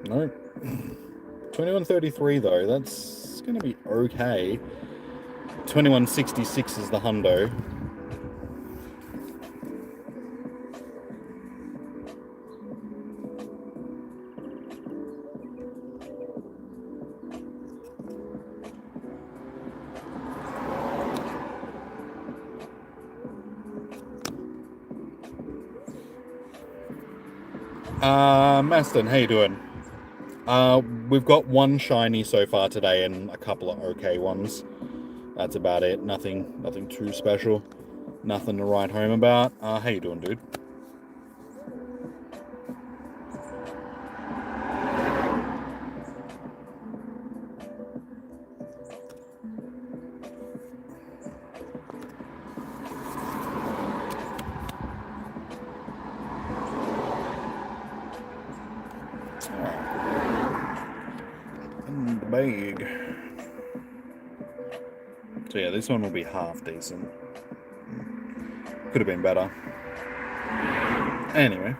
Nope. 2133 though, that's gonna be okay. 2166 is the hundo. Maston, how you doing? We've got one shiny so far today and a couple of okay ones. That's about it. Nothing too special. Nothing to write home about. How you doing, dude? Bag. So yeah, this one will be half decent. Could have been better. Anyway.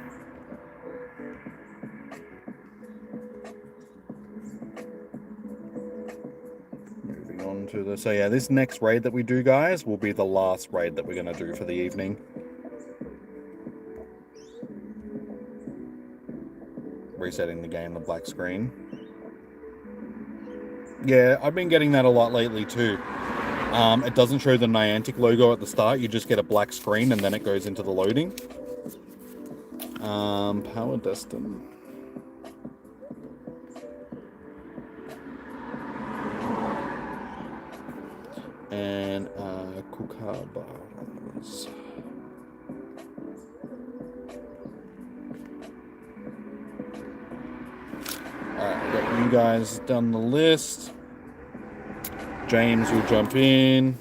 Moving on to the... So yeah, this next raid that we do, guys, will be the last raid that we're going to do for the evening. Resetting the game, the black screen. Yeah, I've been getting that a lot lately too. It doesn't show the Niantic logo at the start. You just get a black screen and then it goes into the loading. Power Destin. And Kookaburras. Alright, I've got you guys done the list. James will jump in.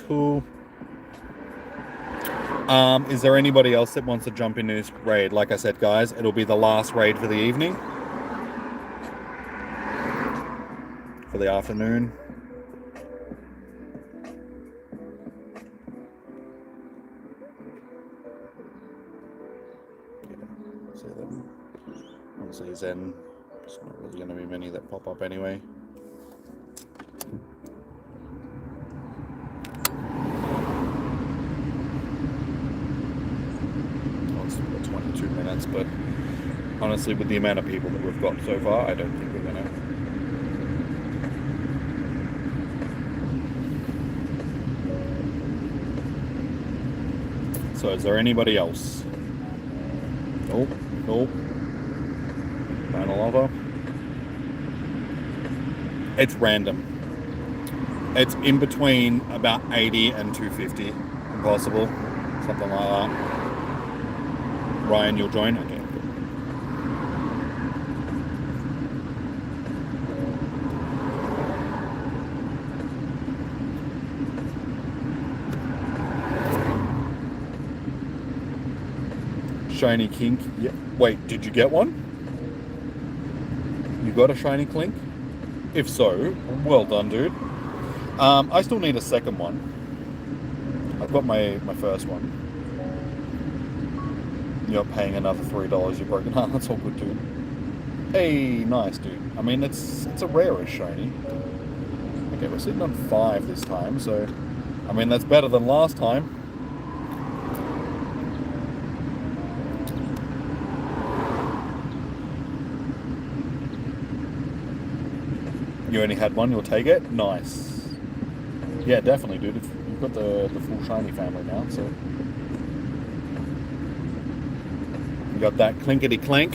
Cool. Is there anybody else that wants to jump into this raid? Like I said, guys, it'll be the last raid for the evening. For the afternoon. Honestly, Zen, there's not really going to be many that pop up anyway. Oh, it's still got 22 minutes, but honestly, with the amount of people that we've got so far, I don't think we're going to. So, is there anybody else? Nope, nope. Final offer. It's random. It's in between about 80 and 250. Impossible. Something like that. Ryan, you'll join? Okay. Shiny Kink. Yeah. Wait, did you get one? You got a shiny Clink? If so, well done, dude. I still need a second one. I've got my first one. You're paying another $3. You're broken. That's all good, dude. Hey, nice, dude. I mean, it's a rarish shiny. Okay, we're sitting on 5 this time, so I mean that's better than last time. You only had one, you'll take it? Nice. Yeah, definitely, dude. You've got the full shiny family now, so. You got that clinkety clank.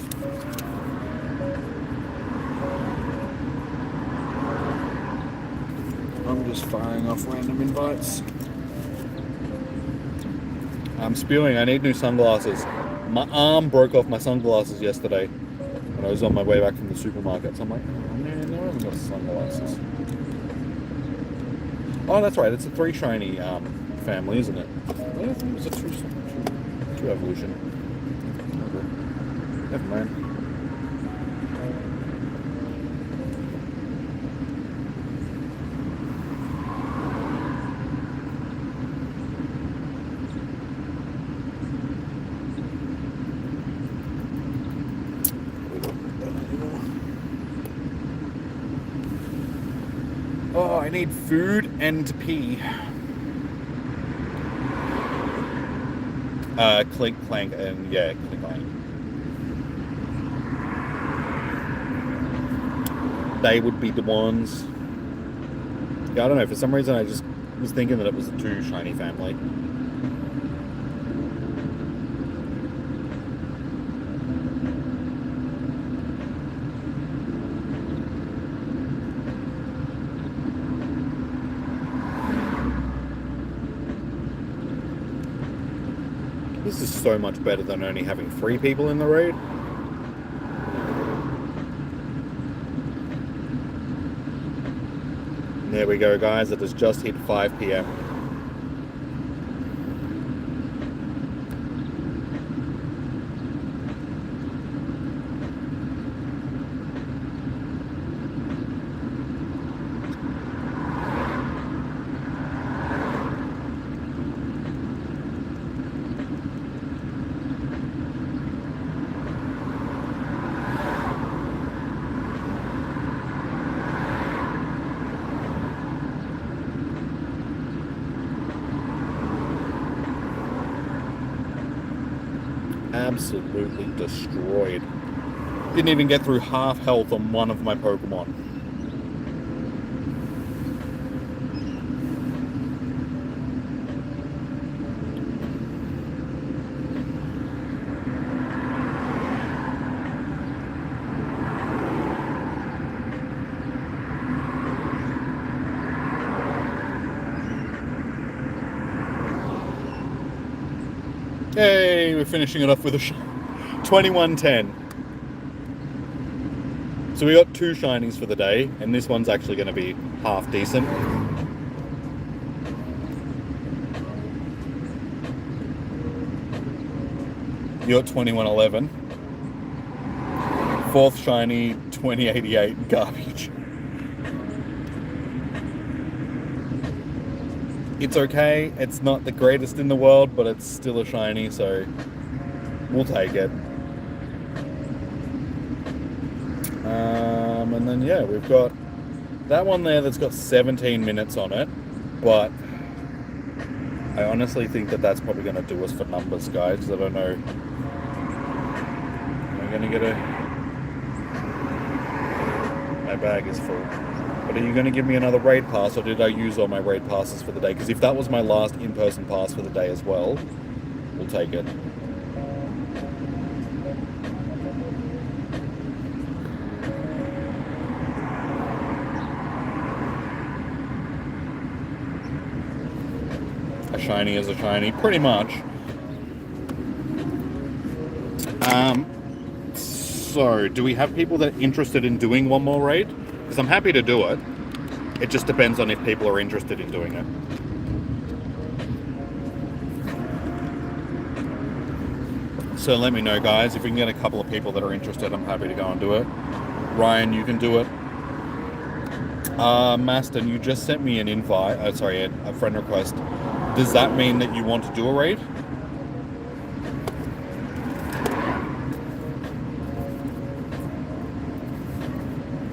I'm just firing off random invites. I'm spewing. I need new sunglasses. My arm broke off my sunglasses yesterday when I was on my way back from the supermarket. So I'm like, oh man, no, I haven't got sunglasses. Oh, that's right. It's a 3 shiny family, isn't it? I think it was a Two evolution. Okay. Never mind. Oh, I need food and to pee. Clink, clank, and yeah, clink, clank. They would be the ones. Yeah, I don't know. For some reason, I just was thinking that it was a 2 shiny family. This is so much better than only having 3 people in the raid. There we go, guys. It has just hit 5 PM. Absolutely destroyed. Didn't even get through half health on one of my Pokemon. Hey, we're finishing it off with a 2110. So we got 2 shinies for the day, and this one's actually going to be half decent. You got 2111. 4th shiny, 2088, garbage. It's okay. It's not the greatest in the world, but it's still a shiny, so we'll take it. And then, yeah, we've got that one there that's got 17 minutes on it, but I honestly think that that's probably going to do us for numbers, guys, because I don't know. Am I going to get a... My bag is full. But are you going to give me another raid pass, or did I use all my raid passes for the day? Because if that was my last in-person pass for the day as well, we'll take it. A shiny is a shiny, pretty much. So, do we have people that are interested in doing one more raid? Because I'm happy to do it. It just depends on if people are interested in doing it. So let me know, guys. If we can get a couple of people that are interested, I'm happy to go and do it. Ryan, you can do it. Maston, you just sent me an invite. Sorry, a friend request. Does that mean that you want to do a raid?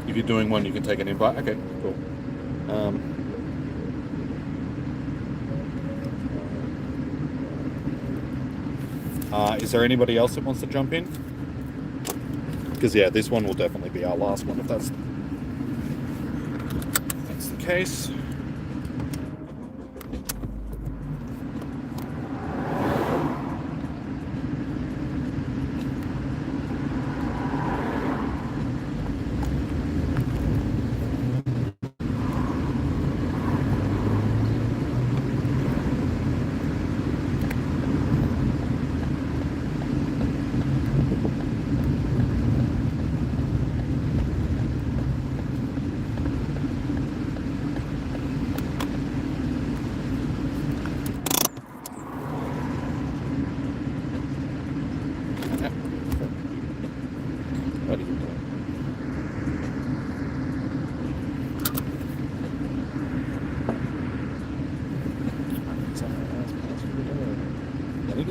If you're doing one, you can take an invite. Okay, cool. Is there anybody else that wants to jump in? Because yeah, this one will definitely be our last one if that's the case.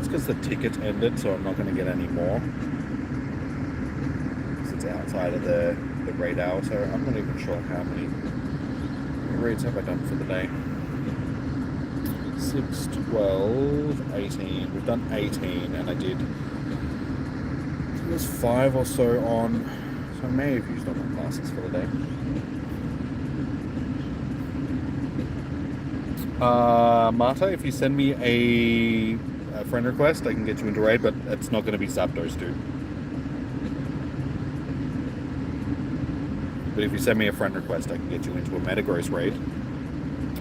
because the ticket ended, so I'm not going to get any more. Because it's outside of the raid hour, so I'm not even sure how many raids have I done for the day. 6, 12, 18. We've done 18, and I did... There's 5 or so on... So I may have used all my classes for the day. Marta, if you send me a friend request, I can get you into raid, but it's not going to be Zapdos, dude. But if you send me a friend request, I can get you into a Metagross raid.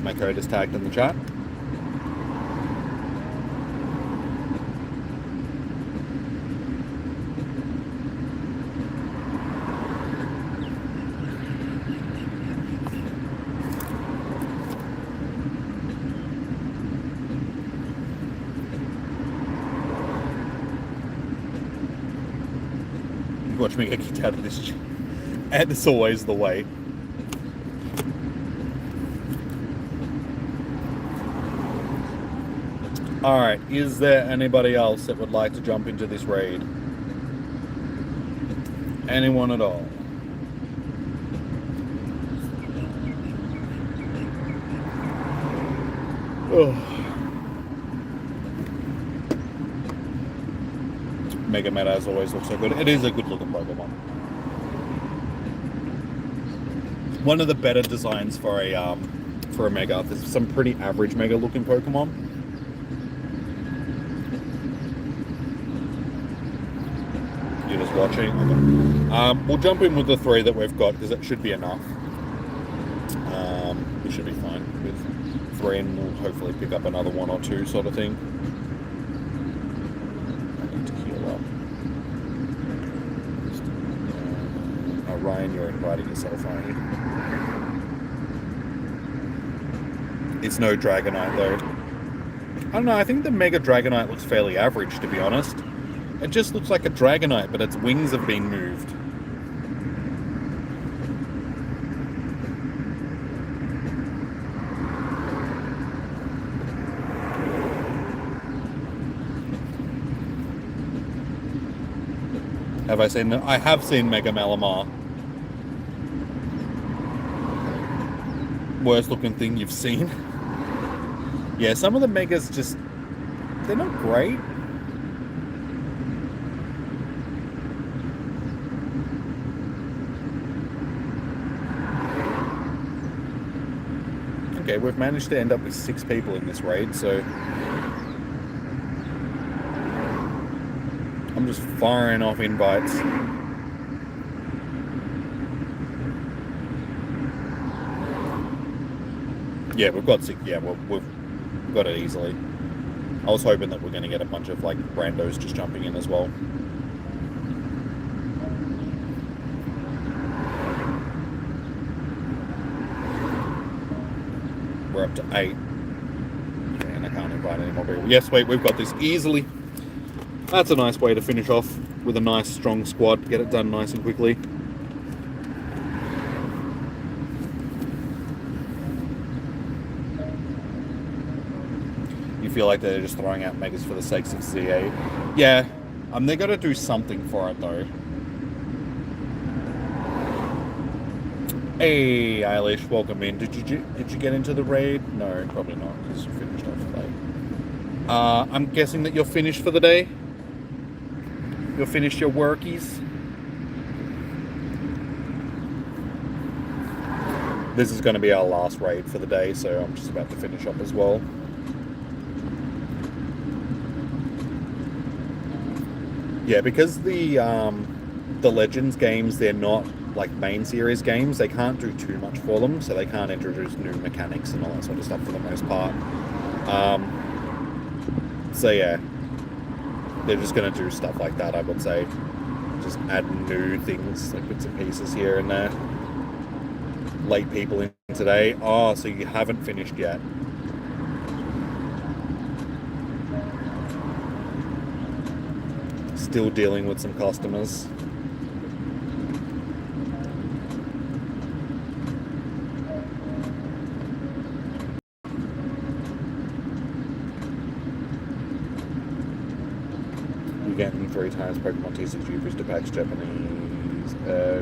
My code is tagged in the chat. Watch me get kicked out of this, and it's always the way. Alright, is there anybody else that would like to jump into this raid? Anyone at all? Oh. Mega Meta as always looks so good. It is a good looking Pokemon. One of the better designs for a Mega. There's some pretty average Mega looking Pokemon. You're just watching. Okay. We'll jump in with the 3 that we've got because it should be enough. We should be fine with 3, and we'll hopefully pick up another 1 or 2 sort of thing. Ryan, you're inviting yourself, aren't you? It's no Dragonite, though. I don't know, I think the Mega Dragonite looks fairly average, to be honest. It just looks like a Dragonite, but its wings have been moved. Have I seen... I have seen Mega Malamar. Worst looking thing you've seen. Yeah, some of the Megas just... They're not great. Okay, we've managed to end up with 6 people in this raid, so... I'm just firing off invites. Yeah, we've got 6. Yeah, we've got it easily. I was hoping that we're going to get a bunch of like randos just jumping in as well. We're up to 8. And I can't invite any more people. Yes, wait, we've got this easily. That's a nice way to finish off with a nice strong squad. Get it done nice and quickly. You feel like they're just throwing out Megas for the sakes of ZA. Yeah, they got to do something for it though. Hey, Eilish, welcome in. Did you get into the raid? No, probably not, because you finished off today. I'm guessing that you're finished for the day. You'll finish your workies. This is going to be our last raid for the day, so I'm just about to finish up as well. Yeah, because the Legends games, they're not like main series games, they can't do too much for them, so they can't introduce new mechanics and all that sort of stuff for the most part. So yeah, they're just going to do stuff like that, I would say. Just add new things, like bits and pieces here and there. Late people in today. Oh, so you haven't finished yet. Still dealing with some customers. getting 3 times Pokemon TCG booster packs Japanese.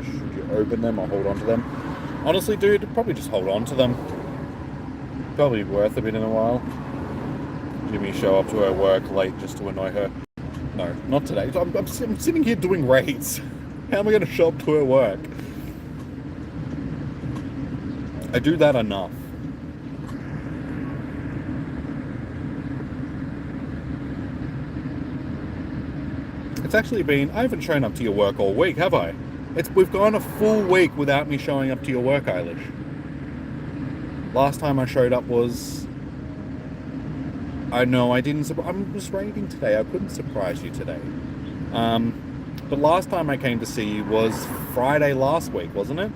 Should you open them or hold on to them? Honestly, dude, probably just hold on to them. Probably worth a bit in a while. Jimmy show up to her work late just to annoy her. No, not today. I'm sitting here doing raids. How am I going to show up to her work? I do that enough. It's actually been... I haven't shown up to your work all week, have I? We've gone a full week without me showing up to your work, Eilish. Last time I showed up was... I know I didn't... I was raiding today. I couldn't surprise you today. But last time I came to see you was Friday last week, wasn't it?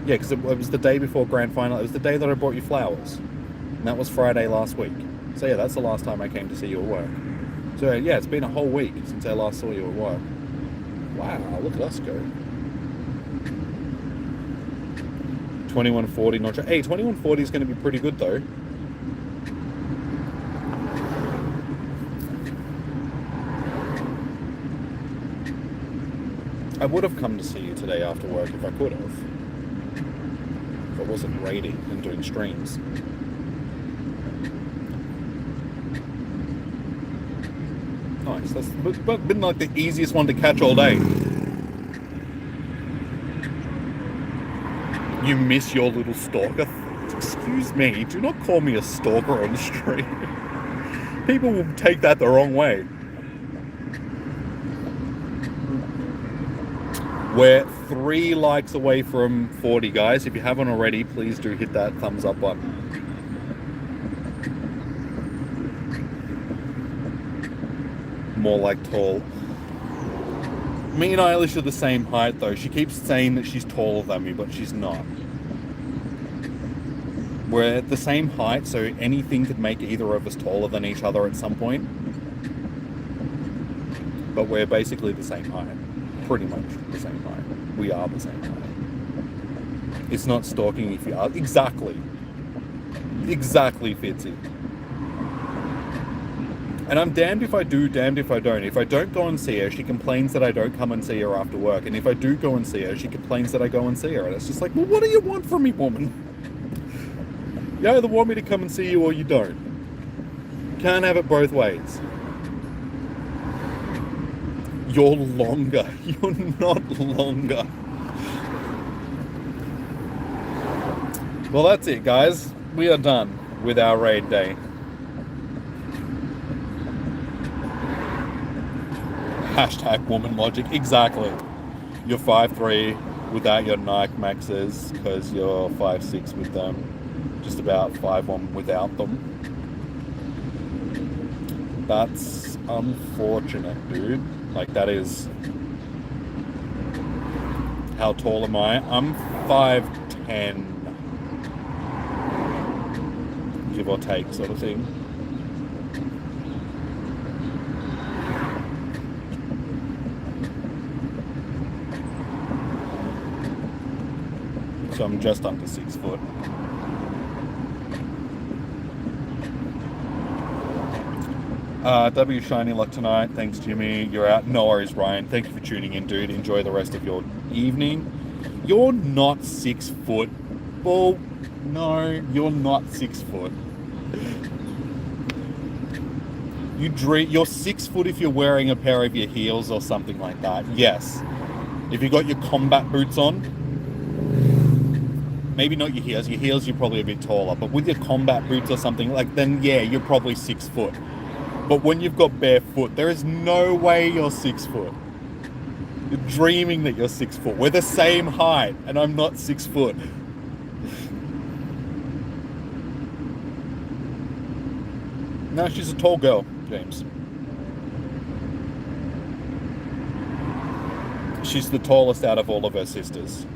Yeah, because it was the day before Grand Final. It was the day that I brought you flowers. And that was Friday last week. So yeah, that's the last time I came to see you at work. So yeah, it's been a whole week since I last saw you at work. Wow, look at us go. 2140 not sure. Hey, 2140 is going to be pretty good though. I would have come to see you today after work if I could have. If I wasn't raiding and doing streams. Nice. That's been like the easiest one to catch all day. You miss your little stalker? Excuse me, do not call me a stalker on the street. People will take that the wrong way. We're 3 likes away from 40, guys. If you haven't already, please do hit that thumbs up button. More like tall. Me and Eilish are the same height, though. She keeps saying that she's taller than me, but she's not. We're at the same height, so anything could make either of us taller than each other at some point. But we're basically the same height. Pretty much the same height. We are the same height. It's not stalking if you are. Exactly. Exactly, Fitzy. And I'm damned if I do, damned if I don't. If I don't go and see her, she complains that I don't come and see her after work. And if I do go and see her, she complains that I go and see her. And it's just like, well, what do you want from me, woman? You either want me to come and see you or you don't. Can't have it both ways. You're longer. You're not longer. Well, that's it, guys. We are done with our raid day. Hashtag woman logic. Exactly. You're 5'3" without your Nike Maxes because you're 5'6" with them. Just about 5'1" without them. That's unfortunate, dude. Like, that is... How tall am I? I'm 5'10". Give or take, sort of thing. So I'm just under 6 foot. W Shiny Luck tonight. Thanks, Jimmy. You're out. No worries, Ryan. Thank you for tuning in, dude. Enjoy the rest of your evening. You're not 6 foot. Well, no, you're not 6 foot. You're 6 foot if you're wearing a pair of your heels or something like that. Yes. If you got your combat boots on, maybe not your heels. Your heels, you're probably a bit taller. But with your combat boots or something, like, then yeah, you're probably 6 foot. But when you've got bare foot, there is no way you're 6 foot. You're dreaming that you're 6 foot. We're the same height, and I'm not 6 foot. No, she's a tall girl, James. She's the tallest out of all of her sisters.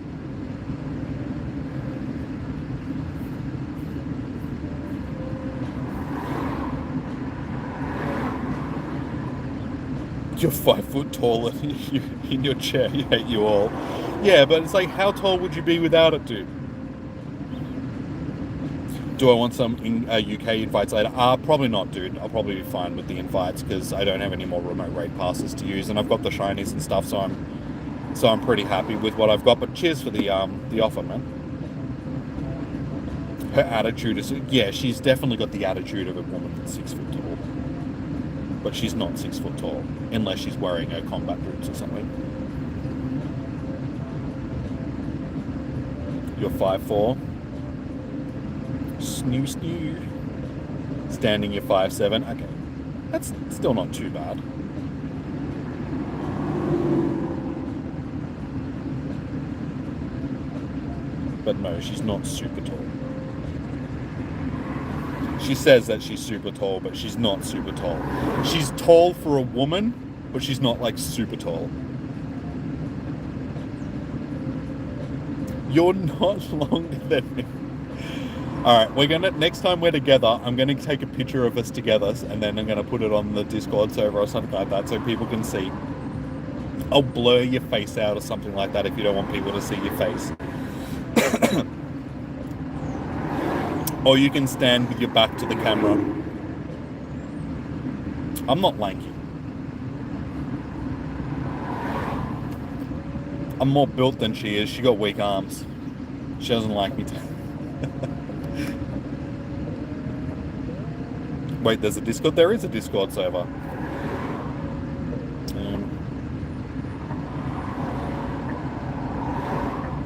You're 5 foot taller in your chair. You hate you all. Yeah, but it's like, how tall would you be without it, dude? Do I want some UK invites later? Probably not, dude. I'll probably be fine with the invites because I don't have any more remote raid passes to use, and I've got the shinies and stuff, so I'm pretty happy with what I've got. But cheers for the offer, man. Her attitude is, yeah, she's definitely got the attitude of a woman that's 6 foot tall, but she's not 6 foot tall unless she's wearing her combat boots or something. You're 5'4". Snoo. Standing, you're 5'7". Okay, that's still not too bad. But no, she's not super tall. She says that she's super tall, but she's not super tall. She's tall for a woman, but she's not like super tall. You're not longer than me. Alright, next time we're together, I'm gonna take a picture of us together and then I'm gonna put it on the Discord server or something like that so people can see. I'll blur your face out or something like that if you don't want people to see your face. Or you can stand with your back to the camera. I'm not lanky. I'm more built than she is. She got weak arms. She doesn't like me to. Wait, there's a Discord? There is a Discord server.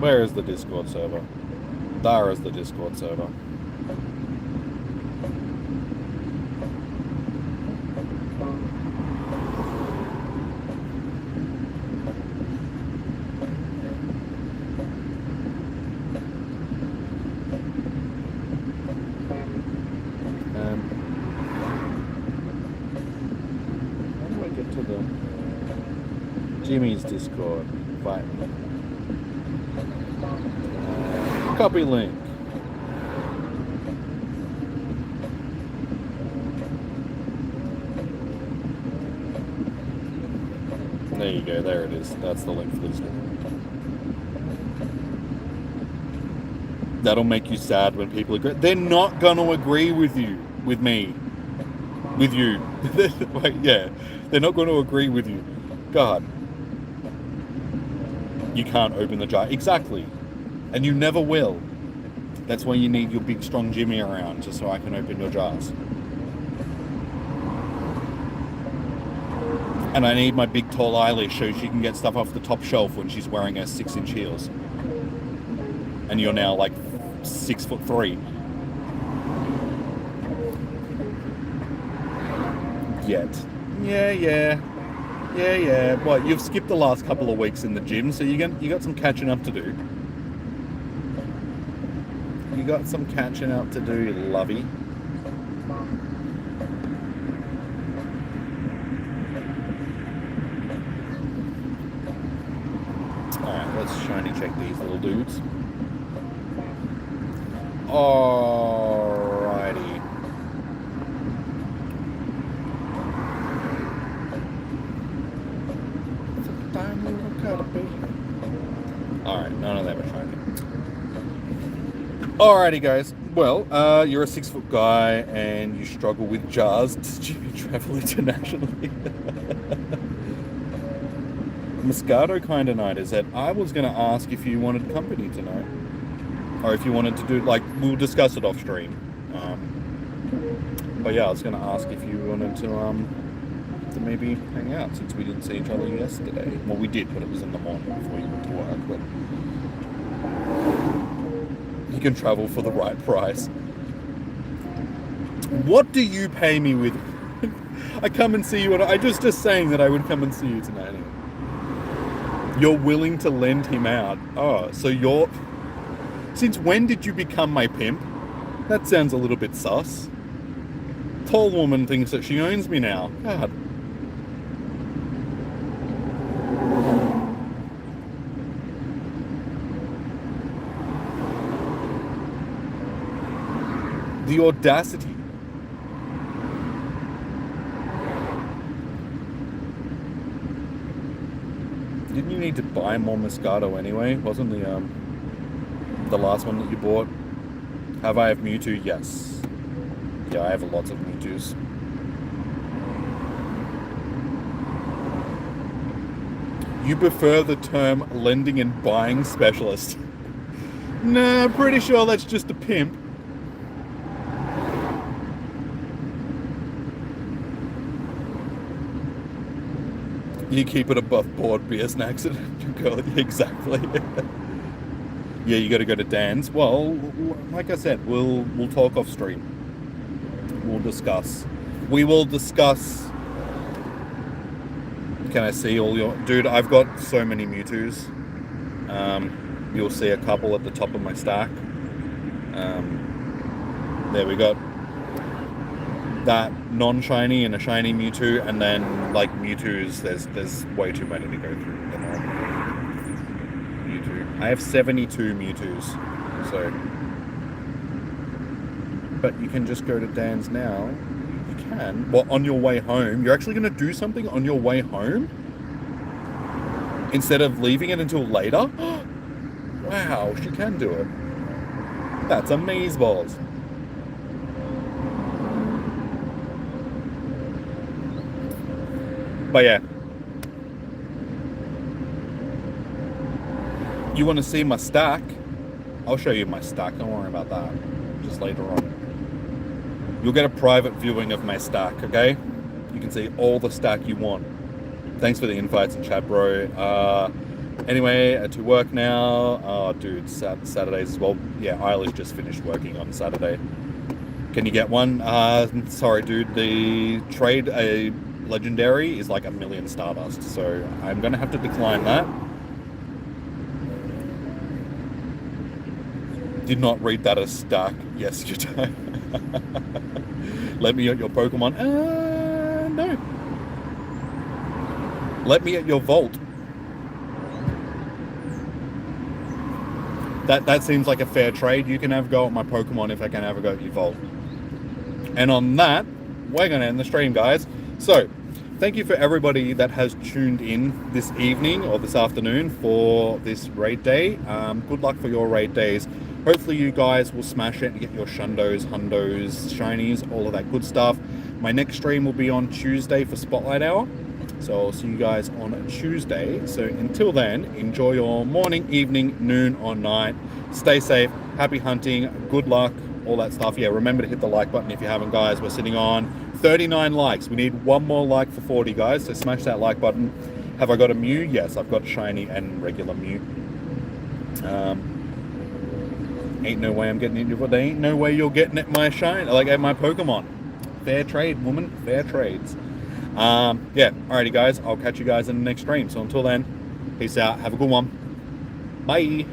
Where is the Discord server? There is the Discord server. Jimmy's Discord. Invite me. Copy link. There you go. There it is. That's the link for this one. That'll make you sad when people agree. They're not going to agree with you. With me. With you. Wait, yeah. They're not going to agree with you. God. You can't open the jar. Exactly. And you never will. That's why you need your big, strong Jimmy around, just so I can open your jars. And I need my big, tall Eilish so she can get stuff off the top shelf when she's wearing her 6-inch heels. And you're now like 6'3". Yet. Yeah. What, you've skipped the last couple of weeks in the gym, so you got some catching up to do. You got some catching up to do, lovey. Alright, let's shiny check these little dudes. Alrighty. Alright, none of them are shiny. Alrighty, guys. Well, you're a 6-foot guy and you struggle with jars. Did you travel internationally? Moscato kind of night is that I was going to ask if you wanted company tonight. Or if you wanted to do, like, we'll discuss it off stream. But yeah, I was going to ask if you wanted to maybe hang out since we didn't see each other yesterday. Well, we did, but it was in the morning before you went to work. But you can travel for the right price. What do you pay me with? I come and see you, and I just saying that I would come and see you tonight. You're willing to lend him out. Oh, so you're... Since when did you become my pimp? That sounds a little bit sus. Tall woman thinks that she owns me now. God. The audacity. Didn't you need to buy more Moscato anyway? Wasn't the last one that you bought Have I have Mewtwo? Yes. Yeah, I have lots of Mewtwo's. You prefer the term lending and buying specialist? Nah, pretty sure that's just a pimp. You keep it above board, be an accident. Girl, exactly. Yeah, you got to go to Dan's. Well, like I said, we'll talk off stream. We'll discuss. We will discuss. Can I see all your... Dude, I've got so many Mewtwo's. You'll see a couple at the top of my stack. There we got that non-shiny and a shiny Mewtwo, and then like Mewtwo's, there's way too many to go through. Mewtwo. I have 72 Mewtwo's, so... But you can just go to Dan's now. You can. Well, on your way home. You're actually going to do something on your way home? Instead of leaving it until later? Wow, she can do it. That's amazeballs. But yeah. You want to see my stack? I'll show you my stack. Don't worry about that. Just later on. You'll get a private viewing of my stack, okay? You can see all the stack you want. Thanks for the invites in chat, bro. Anyway, to work now. Oh, dude, Saturdays as well. Yeah, Eilish just finished working on Saturday. Can you get one? Sorry, dude. The trade a legendary is like 1,000,000 Stardust, so I'm gonna have to decline that. Did not read that as stack. Yes, you do. Let me at your Pokemon. No. Let me at your Vault. That seems like a fair trade. You can have a go at my Pokemon if I can have a go at your Vault. And on that, we're going to end the stream, guys. So, thank you for everybody that has tuned in this evening or this afternoon for this raid day. Good luck for your raid days. Hopefully you guys will smash it and get your shundos, hundos, shinies, all of that good stuff. My next stream will be on Tuesday for Spotlight Hour. So I'll see you guys on Tuesday. So until then, enjoy your morning, evening, noon, or night. Stay safe, happy hunting, good luck, all that stuff. Yeah, remember to hit the like button if you haven't, guys. We're sitting on 39 likes. We need one more like for 40, guys. So smash that like button. Have I got a Mew? Yes, I've got shiny and regular Mew. Ain't no way I'm getting it. There ain't no way you're getting at my shine, like at my Pokemon. Fair trade, woman. Fair trades. Yeah. Alrighty, guys. I'll catch you guys in the next stream. So until then, peace out. Have a good one. Bye.